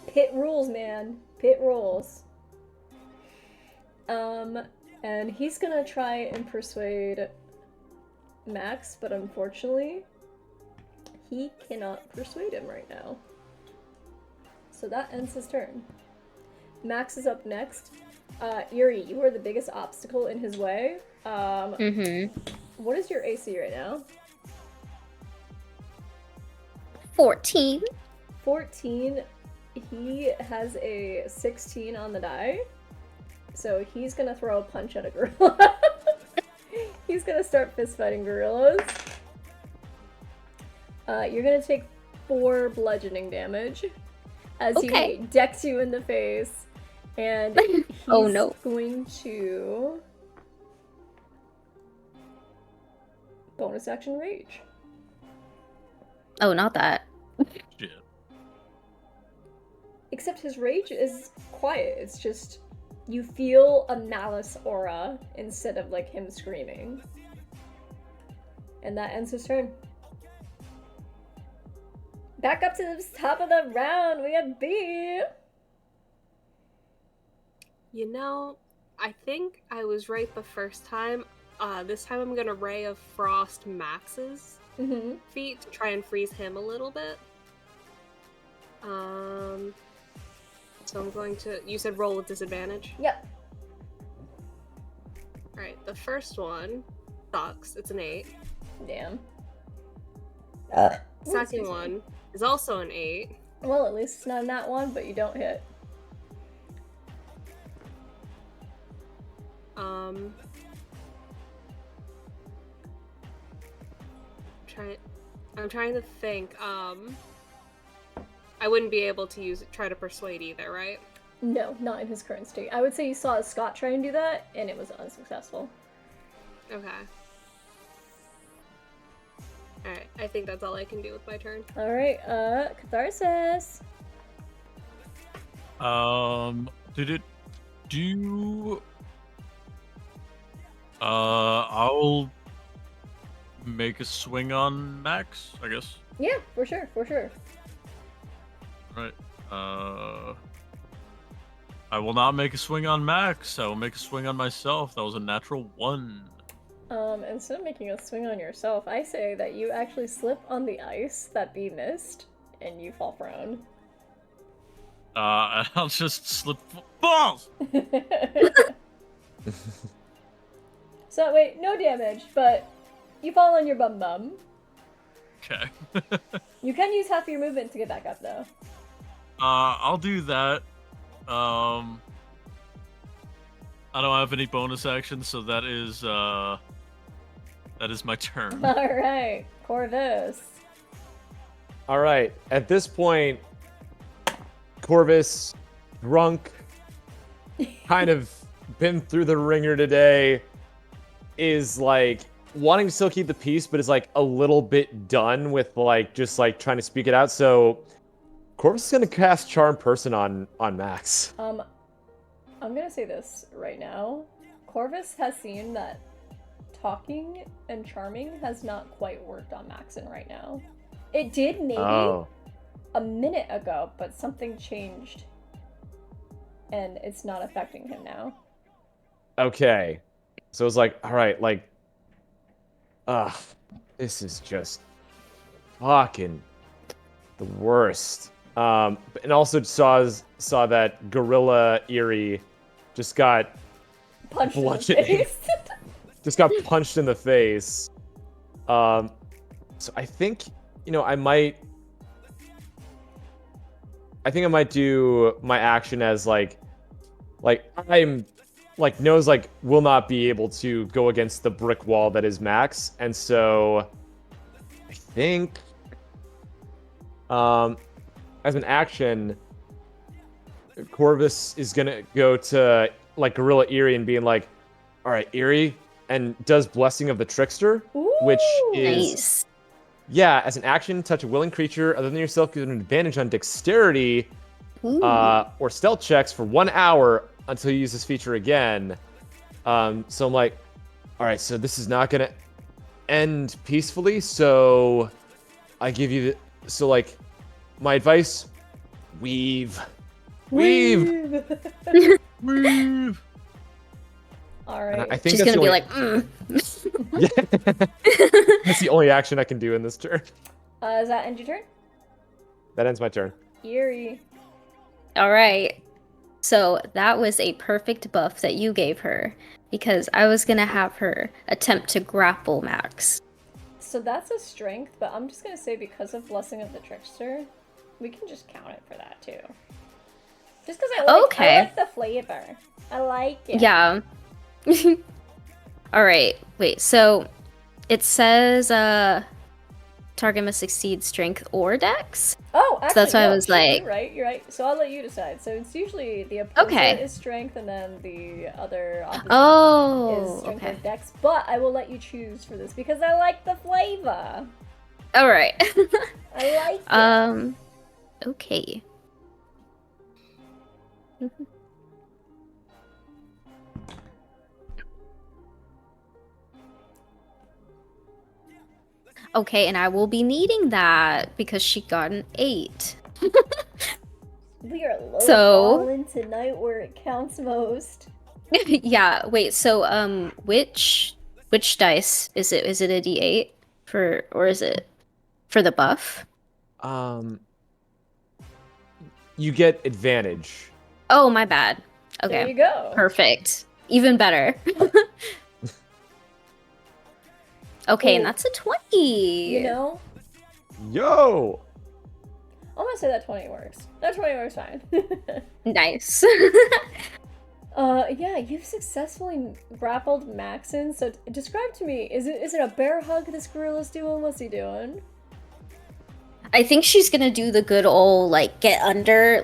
Speaker 2: pit rules, man. Pit rules. And he's gonna try and persuade Max, but unfortunately, he cannot persuade him right now. So that ends his turn. Max is up next. Erie, you are the biggest obstacle in his way. What is your AC right now?
Speaker 5: 14.
Speaker 2: 14. He has a 16 on the die. So he's gonna throw a punch at a gorilla. He's gonna start fist fighting gorillas. You're gonna take 4 bludgeoning damage as he decks you in the face. And he's going to bonus action rage.
Speaker 5: Oh, not that.
Speaker 1: Shit.
Speaker 2: Except his rage is quiet. It's just you feel a malice aura instead of like him screaming. And that ends his turn. Back up to the top of the round, we have B.
Speaker 4: You know, I think I was right the first time. This time I'm gonna Ray of Frost Max's feet to try and freeze him a little bit. So I'm going to... You said roll with disadvantage?
Speaker 2: Yep.
Speaker 4: Alright, the first one sucks. It's an 8.
Speaker 2: Damn.
Speaker 4: Second one is also an 8.
Speaker 2: Well, at least it's not in that one, but you don't hit.
Speaker 4: I'm trying to think. I wouldn't be able to try to persuade either, right?
Speaker 2: No, not in his current state. I would say you saw Scott try and do that, and it was unsuccessful.
Speaker 4: Okay. Alright, I think that's all I can do with my turn.
Speaker 2: Alright, Catharsis.
Speaker 1: Did it do... I'll make a swing on Max, I guess.
Speaker 2: Yeah, for sure, for sure.
Speaker 1: Right. I will not make a swing on Max. I will make a swing on myself. That was a natural 1.
Speaker 2: Instead of making a swing on yourself, I say that you actually slip on the ice that Bee missed, and you fall prone.
Speaker 1: I'll just slip balls!
Speaker 2: So, wait, no damage, but you fall on your bum.
Speaker 1: Okay.
Speaker 2: You can use half your movement to get back up, though.
Speaker 1: I'll do that. I don't have any bonus actions, so that is my turn.
Speaker 2: Alright, Corvus.
Speaker 3: Alright, at this point, Corvus, drunk, kind of been through the ringer today, is like wanting to still keep the peace, but is like a little bit done with like just like trying to speak it out. So Corvus is gonna cast Charm Person on Max.
Speaker 2: I'm gonna say this right now. Corvus has seen that talking and charming has not quite worked on Maxon right now. It did maybe a minute ago, but something changed. And it's not affecting him now.
Speaker 3: Okay. So it's like, alright, like, this is just fucking the worst. And also saw that Gorilla Erie just got
Speaker 2: punched in the face.
Speaker 3: just got punched in the face. So I think, I think I might do my action as I'm knows will not be able to go against the brick wall that is Max, and so I think as an action, Corvus is gonna go to Gorilla Erie and being like, all right, Erie, and does Blessing of the Trickster, which is
Speaker 5: Nice.
Speaker 3: yeah, as an action, touch a willing creature other than yourself gives an advantage on dexterity or stealth checks for 1 hour until you use this feature again. So I'm like, all right, so this is not gonna end peacefully. So I give you my advice: weave.
Speaker 1: Weave.
Speaker 2: All right.
Speaker 3: I think
Speaker 5: She's
Speaker 3: that's
Speaker 5: gonna
Speaker 3: the
Speaker 5: be
Speaker 3: only-
Speaker 5: like,
Speaker 3: that's the only action I can do in this turn.
Speaker 2: Does that end your turn?
Speaker 3: That ends my turn.
Speaker 2: Eerie.
Speaker 5: All right. So that was a perfect buff that you gave her, because I was gonna have her attempt to grapple Max.
Speaker 2: So that's a strength, but I'm just gonna say because of Blessing of the Trickster, we can just count it for that too. Just because I like the flavor. I like it.
Speaker 5: Yeah. All right. Wait. So it says target must succeed strength or dex.
Speaker 2: Oh, actually,
Speaker 5: So that's why I
Speaker 2: no,
Speaker 5: was
Speaker 2: shit,
Speaker 5: like-
Speaker 2: you're right. You're right. So I'll let you decide. So it's usually the opposite
Speaker 5: Okay.
Speaker 2: is strength, and then the other opposite is
Speaker 5: Oh.
Speaker 2: strength or
Speaker 5: Okay.
Speaker 2: dex. But I will let you choose for this because I like the flavor.
Speaker 5: All right.
Speaker 2: I like it.
Speaker 5: Okay. Okay, and I will be needing that because she got an 8.
Speaker 2: We are low
Speaker 5: So-
Speaker 2: balling tonight where it counts most.
Speaker 5: Yeah, wait, so which dice is it? Is it a D8 or is it for the buff?
Speaker 3: You get advantage.
Speaker 5: Oh, my bad.
Speaker 2: There you
Speaker 5: Okay.
Speaker 2: go.
Speaker 5: Perfect. Even better. Okay,
Speaker 2: Ooh.
Speaker 5: and that's a 20.
Speaker 2: You know,
Speaker 3: Yo!
Speaker 2: I'm gonna say that 20 works. That 20 works fine.
Speaker 5: Nice.
Speaker 2: Yeah, you've successfully grappled Maxon. So describe to me, is it a bear hug this gorilla's doing? What's he doing?
Speaker 5: I think she's gonna do the good old get under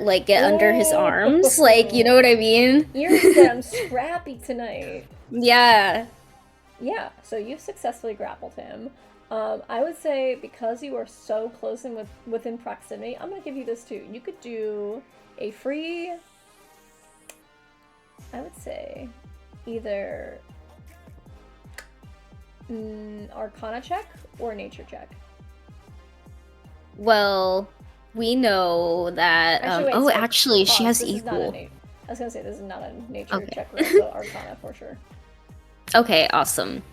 Speaker 5: his arms, you know what I mean?
Speaker 2: You're getting scrappy tonight.
Speaker 5: Yeah.
Speaker 2: Yeah, so you've successfully grappled him. I would say because you are so close and within proximity, I'm gonna give you this too. You could do a free, I would say, either Arcana check or Nature check.
Speaker 5: Well, we know that.
Speaker 2: Actually, wait, sorry.
Speaker 5: Actually, she has
Speaker 2: This is not a
Speaker 5: equal.
Speaker 2: I was gonna say this is not a Nature
Speaker 5: Okay.
Speaker 2: check roll, so Arcana for sure.
Speaker 5: Okay, awesome.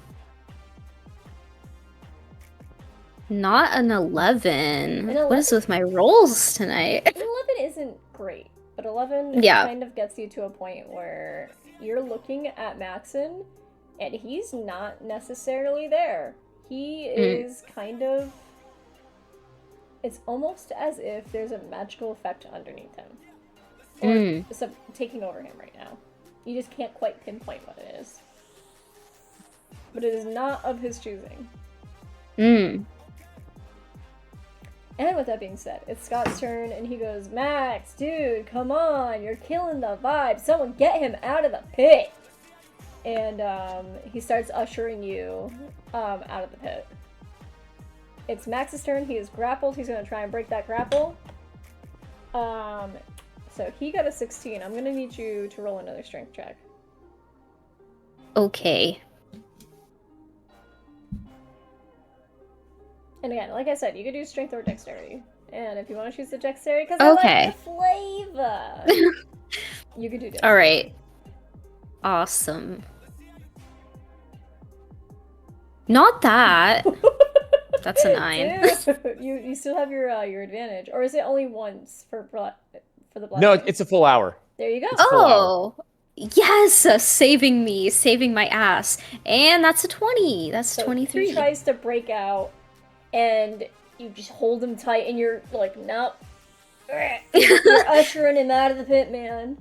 Speaker 5: Not an 11.
Speaker 2: An
Speaker 5: What is with my rolls tonight?
Speaker 2: 11 isn't great, but 11
Speaker 5: Yeah.
Speaker 2: kind of gets you to a point where you're looking at Maxon, and he's not necessarily there. He is kind of... It's almost as if there's a magical effect underneath him. Or taking over him right now. You just can't quite pinpoint what it is. But it is not of his choosing. And with that being said, it's Scott's turn, and he goes, Max, dude, come on, you're killing the vibe. Someone get him out of the pit. And he starts ushering you out of the pit. It's Max's turn. He is grappled. He's going to try and break that grapple. So he got a 16. I'm going to need you to roll another strength check.
Speaker 5: Okay.
Speaker 2: And again, like I said, you could do strength or dexterity. And if you want to choose the dexterity, because I like the flavor, you could do dexterity.
Speaker 5: All right. Awesome. Not that. That's a 9.
Speaker 2: Dude, you still have your advantage, or is it only once for the blessing?
Speaker 3: No, it's a full hour.
Speaker 2: There you go.
Speaker 5: Oh. Yes, saving me, saving my ass. And that's a 20. That's
Speaker 2: So
Speaker 5: 23.
Speaker 2: he tries to break out, and you just hold him tight, and you're like, nope. You're ushering him out of the pit, man.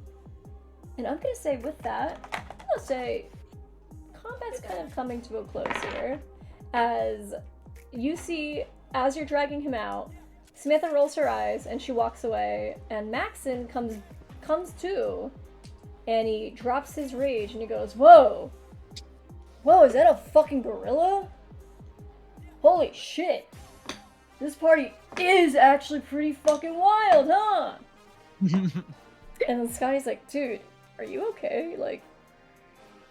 Speaker 2: And I'm gonna say with that, I'll say combat's kind of coming to a close here. As you see, as you're dragging him out, Samantha rolls her eyes and she walks away, and Maxon comes to, and he drops his rage and he goes, whoa! Whoa, is that a fucking gorilla? Holy shit! This party is actually pretty fucking wild, huh? And then Scotty's like, dude, are you okay? Like,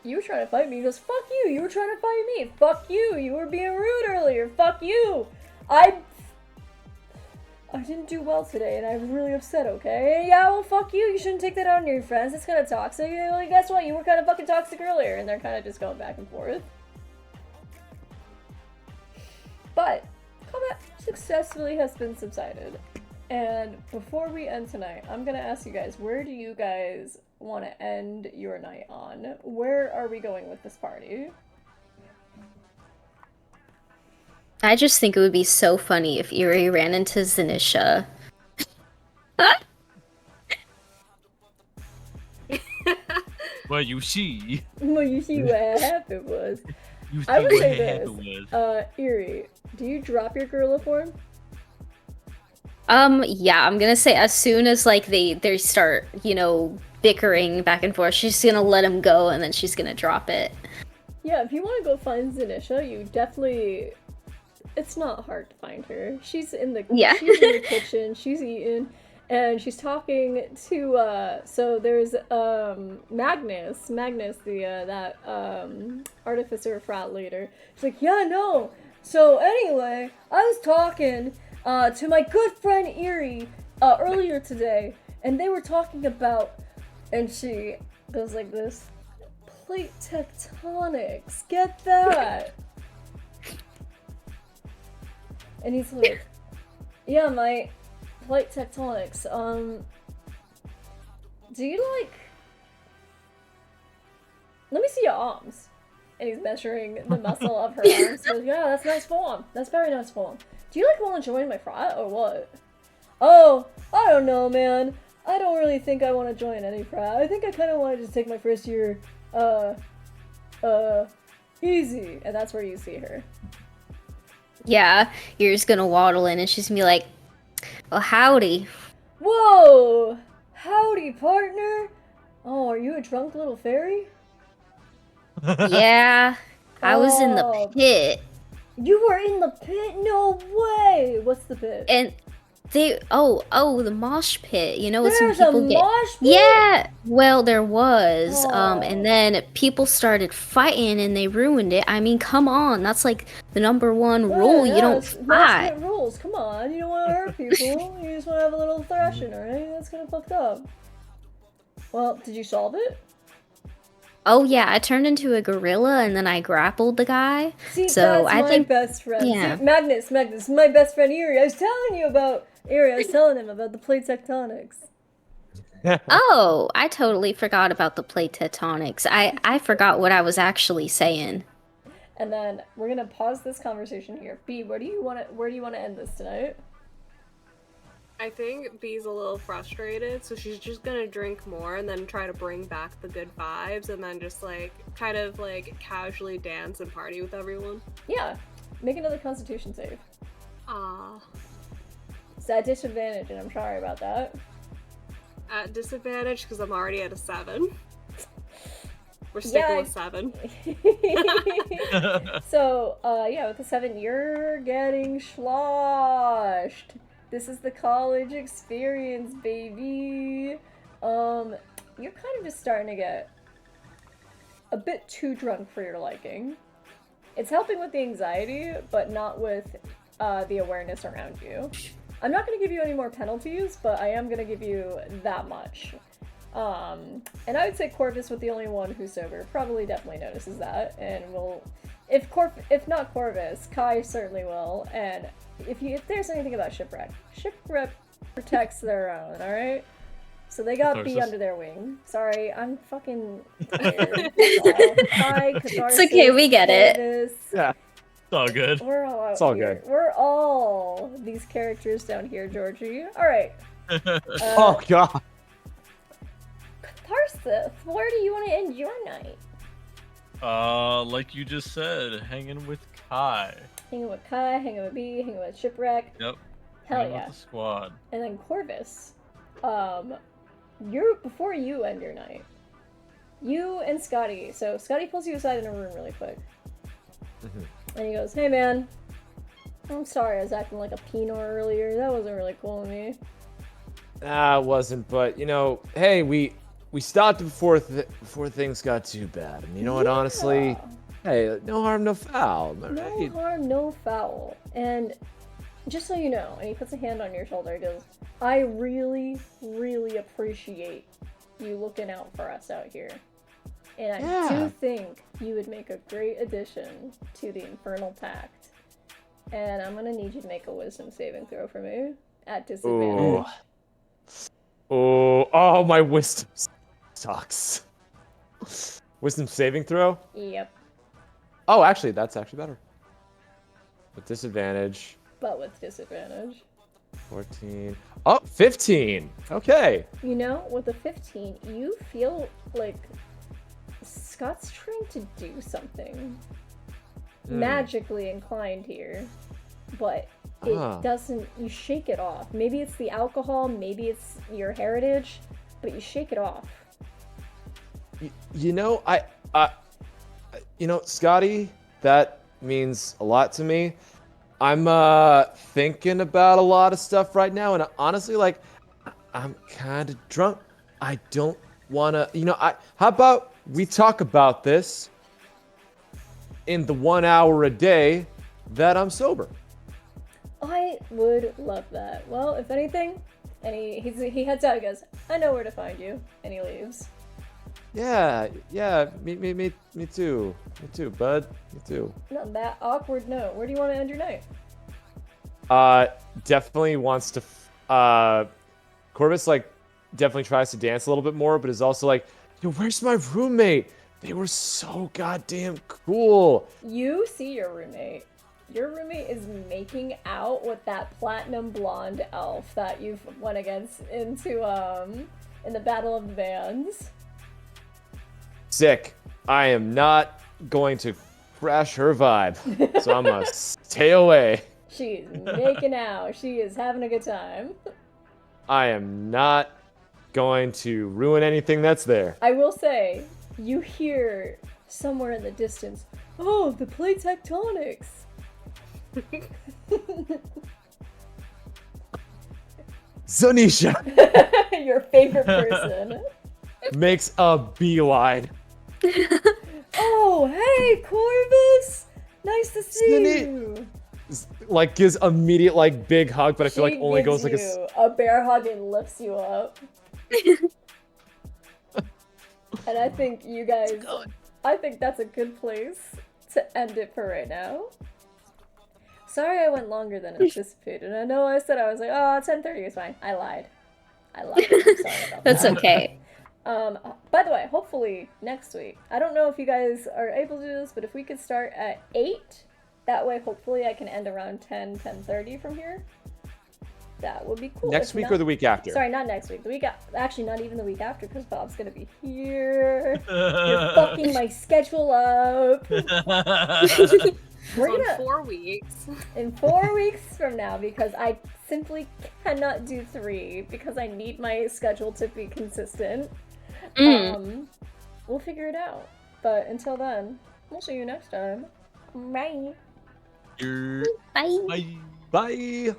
Speaker 2: you were trying to fight me. He goes, fuck you, you were trying to fight me. Fuck you, you were being rude earlier. Fuck you. I didn't do well today and I was really upset, okay? Yeah, well, fuck you. You shouldn't take that out on your friends. It's kind of toxic. Well, guess what? You were kind of fucking toxic earlier. And they're kind of just going back and forth. But combat successfully has been subsided. And before we end tonight, I'm going to ask you guys, where do you guys want to end your night on? Where are we going with this party?
Speaker 5: I just think it would be so funny if Erie ran into Zanisha.
Speaker 1: Well, you see.
Speaker 2: Well, you see what happened was.
Speaker 1: You see
Speaker 2: I would
Speaker 1: what
Speaker 2: say
Speaker 1: happened
Speaker 2: this.
Speaker 1: was.
Speaker 2: Erie, do you drop your gorilla form?
Speaker 5: Yeah, I'm gonna say as soon as, like, they start, you know, bickering back and forth, she's gonna let him go and then she's gonna drop it.
Speaker 2: Yeah, if you want to go find Zanisha, you definitely... It's not hard to find her. She's in the she's in the kitchen. She's eating, and she's talking to. So there's Magnus, the artificer frat leader. She's like, yeah, no. So anyway, I was talking to my good friend Erie earlier today, and they were talking about, and she goes like this, plate tectonics. Get that? And he's like, yeah, my plate tectonics, do you like... Let me see your arms. And he's measuring the muscle of her arms. He goes, yeah, that's nice form. That's very nice form. Do you like want to join my frat or what? Oh, I don't know, man. I don't really think I want to join any frat. I think I kind of want to just take my first year, easy. And that's where you see her.
Speaker 5: Yeah, you're just gonna waddle in and she's gonna be like, well, howdy.
Speaker 2: Whoa! Howdy, partner! Oh, are you a drunk little fairy?
Speaker 5: Yeah, I was in the
Speaker 2: Oh.
Speaker 5: pit.
Speaker 2: You were in the pit? No way! What's the pit?
Speaker 5: And they, the mosh pit, you know, when some
Speaker 2: There's a
Speaker 5: people get...
Speaker 2: mosh pit?
Speaker 5: Yeah, well, there was,
Speaker 2: Oh.
Speaker 5: and then people started fighting and they ruined it. I mean, come on, that's like the number one rule, you don't
Speaker 2: Mosh
Speaker 5: fight.
Speaker 2: pit rules, come on. You don't want to hurt people. You just want to have a little thrashing, alright? That's kind of fucked up. Well, did you solve it?
Speaker 5: Oh yeah, I turned into a gorilla and then I grappled the guy.
Speaker 2: See,
Speaker 5: So
Speaker 2: that's
Speaker 5: I
Speaker 2: my
Speaker 5: think,
Speaker 2: best friend.
Speaker 5: yeah.
Speaker 2: See, Magnus, my best friend Erie. I was telling you about Erie. I was telling him about the plate tectonics.
Speaker 5: oh, I totally forgot about the plate tectonics. I forgot what I was actually saying.
Speaker 2: And then we're gonna pause this conversation here. Bee, where do you want to end this tonight?
Speaker 4: I think Bee's a little frustrated, so she's just gonna drink more and then try to bring back the good vibes and then just like kind of like casually dance and party with everyone.
Speaker 2: Yeah, make another Constitution save.
Speaker 4: Ah.
Speaker 2: It's at disadvantage, and I'm sorry about that.
Speaker 4: At disadvantage because I'm already at a 7. We're sticking with 7.
Speaker 2: So, yeah, with the 7, you're getting sloshed. This is the college experience, baby. You're kind of just starting to get a bit too drunk for your liking. It's helping with the anxiety, but not with the awareness around you. I'm not going to give you any more penalties, but I am going to give you that much. And I would say Corvus, with the only one who's sober, probably definitely notices that, and will, if not Corvus, Kai certainly will. And if there's anything about shipwreck protects their own, all right? So they got Bee
Speaker 1: Catharsis.
Speaker 2: under their wing. Sorry, I'm fucking tired. Hi, Catharsis.
Speaker 5: It's okay, we get it.
Speaker 2: Corvus.
Speaker 3: Yeah.
Speaker 1: It's all good.
Speaker 2: We're all out
Speaker 3: It's all
Speaker 2: here.
Speaker 3: good.
Speaker 2: We're all these characters down here, Georgie. Alright.
Speaker 3: Oh god.
Speaker 2: Catharsis, where do you want to end your night?
Speaker 1: Like you just said, hanging with Kai.
Speaker 2: Hanging with Kai, hanging with Bee, hanging with Shipwreck.
Speaker 1: Yep.
Speaker 2: Hell
Speaker 1: hanging
Speaker 2: yeah.
Speaker 1: With the squad.
Speaker 2: And then Corvus, before you end your night, you and Scotty. So Scotty pulls you aside in a room really quick, and he goes, "Hey man, I'm sorry I was acting like a penor earlier. That wasn't really cool of me."
Speaker 3: Nah, it wasn't. But you know, hey, we stopped before things got too bad. And you know what? Honestly, hey, no harm, no foul. Am I
Speaker 2: No
Speaker 3: right?
Speaker 2: harm, no foul. And just so you know, and he puts a hand on your shoulder, he goes, "I really, really appreciate you looking out for us out here. And I do think you would make a great addition to the Infernal Pact. And I'm gonna need you to make a wisdom saving throw for me at disadvantage."
Speaker 3: Oh, my wisdom sucks. Wisdom saving throw?
Speaker 2: Yep,
Speaker 3: Oh, actually, that's actually better. With disadvantage,
Speaker 2: but with disadvantage.
Speaker 3: 14. Oh, 15. Okay.
Speaker 2: You know, with a 15, you feel like Scott's trying to do something magically inclined here, but it doesn't. You shake it off. Maybe it's the alcohol, maybe it's your heritage, but you shake it off.
Speaker 3: You know, Scotty, that means a lot to me. I'm thinking about a lot of stuff right now, and honestly, like, I'm kind of drunk. I don't wanna, how about we talk about this in the 1 hour a day that I'm sober?
Speaker 2: I would love that. Well, if anything, and he heads out. He goes, "I know where to find you," and he leaves.
Speaker 3: Yeah, me too, bud, me too.
Speaker 2: Not that awkward note. Where do you want to end your night?
Speaker 3: Definitely wants to, Corvus, like, definitely tries to dance a little bit more, but is also like, yo, where's my roommate? They were so goddamn cool.
Speaker 2: You see your roommate. Your roommate is making out with that platinum blonde elf that you've went against in the Battle of the Bands.
Speaker 3: Sick. I am not going to crash her vibe, so I'm gonna stay away.
Speaker 2: She's making out. She is having a good time.
Speaker 3: I am not going to ruin anything that's there.
Speaker 2: I will say, you hear somewhere in the distance, "Oh, the plate tectonics."
Speaker 3: Zanisha
Speaker 2: Your favorite person.
Speaker 3: makes a beeline.
Speaker 2: "Oh, hey, Corvus! Nice to see
Speaker 3: Zani-
Speaker 2: you."
Speaker 3: Like, gives immediate, like, big hug, but I feel like
Speaker 2: She
Speaker 3: only
Speaker 2: gives
Speaker 3: goes like
Speaker 2: you a bear hug and lifts you up. And I think you guys, I think that's a good place to end it for right now. Sorry I went longer than anticipated. I know I said I was like, oh, 10:30 is fine. I lied. I'm sorry about
Speaker 5: That's
Speaker 2: that.
Speaker 5: okay.
Speaker 2: By the way, hopefully next week. I don't know if you guys are able to do this, but if we could start at 8, that way hopefully I can end around 10:30 from here. That would be cool.
Speaker 3: Next
Speaker 2: If
Speaker 3: week
Speaker 2: not-
Speaker 3: or the week after?
Speaker 2: Sorry, not next week. The week actually, not even the week after, because Bob's gonna be here. You're fucking my schedule up. We're
Speaker 4: On
Speaker 2: gonna
Speaker 4: 4 weeks.
Speaker 2: in 4 weeks from now, because I simply cannot do 3 because I need my schedule to be consistent. We'll figure it out. But until then, we'll see you next time. Bye.
Speaker 1: Bye.
Speaker 5: Bye.
Speaker 3: Bye.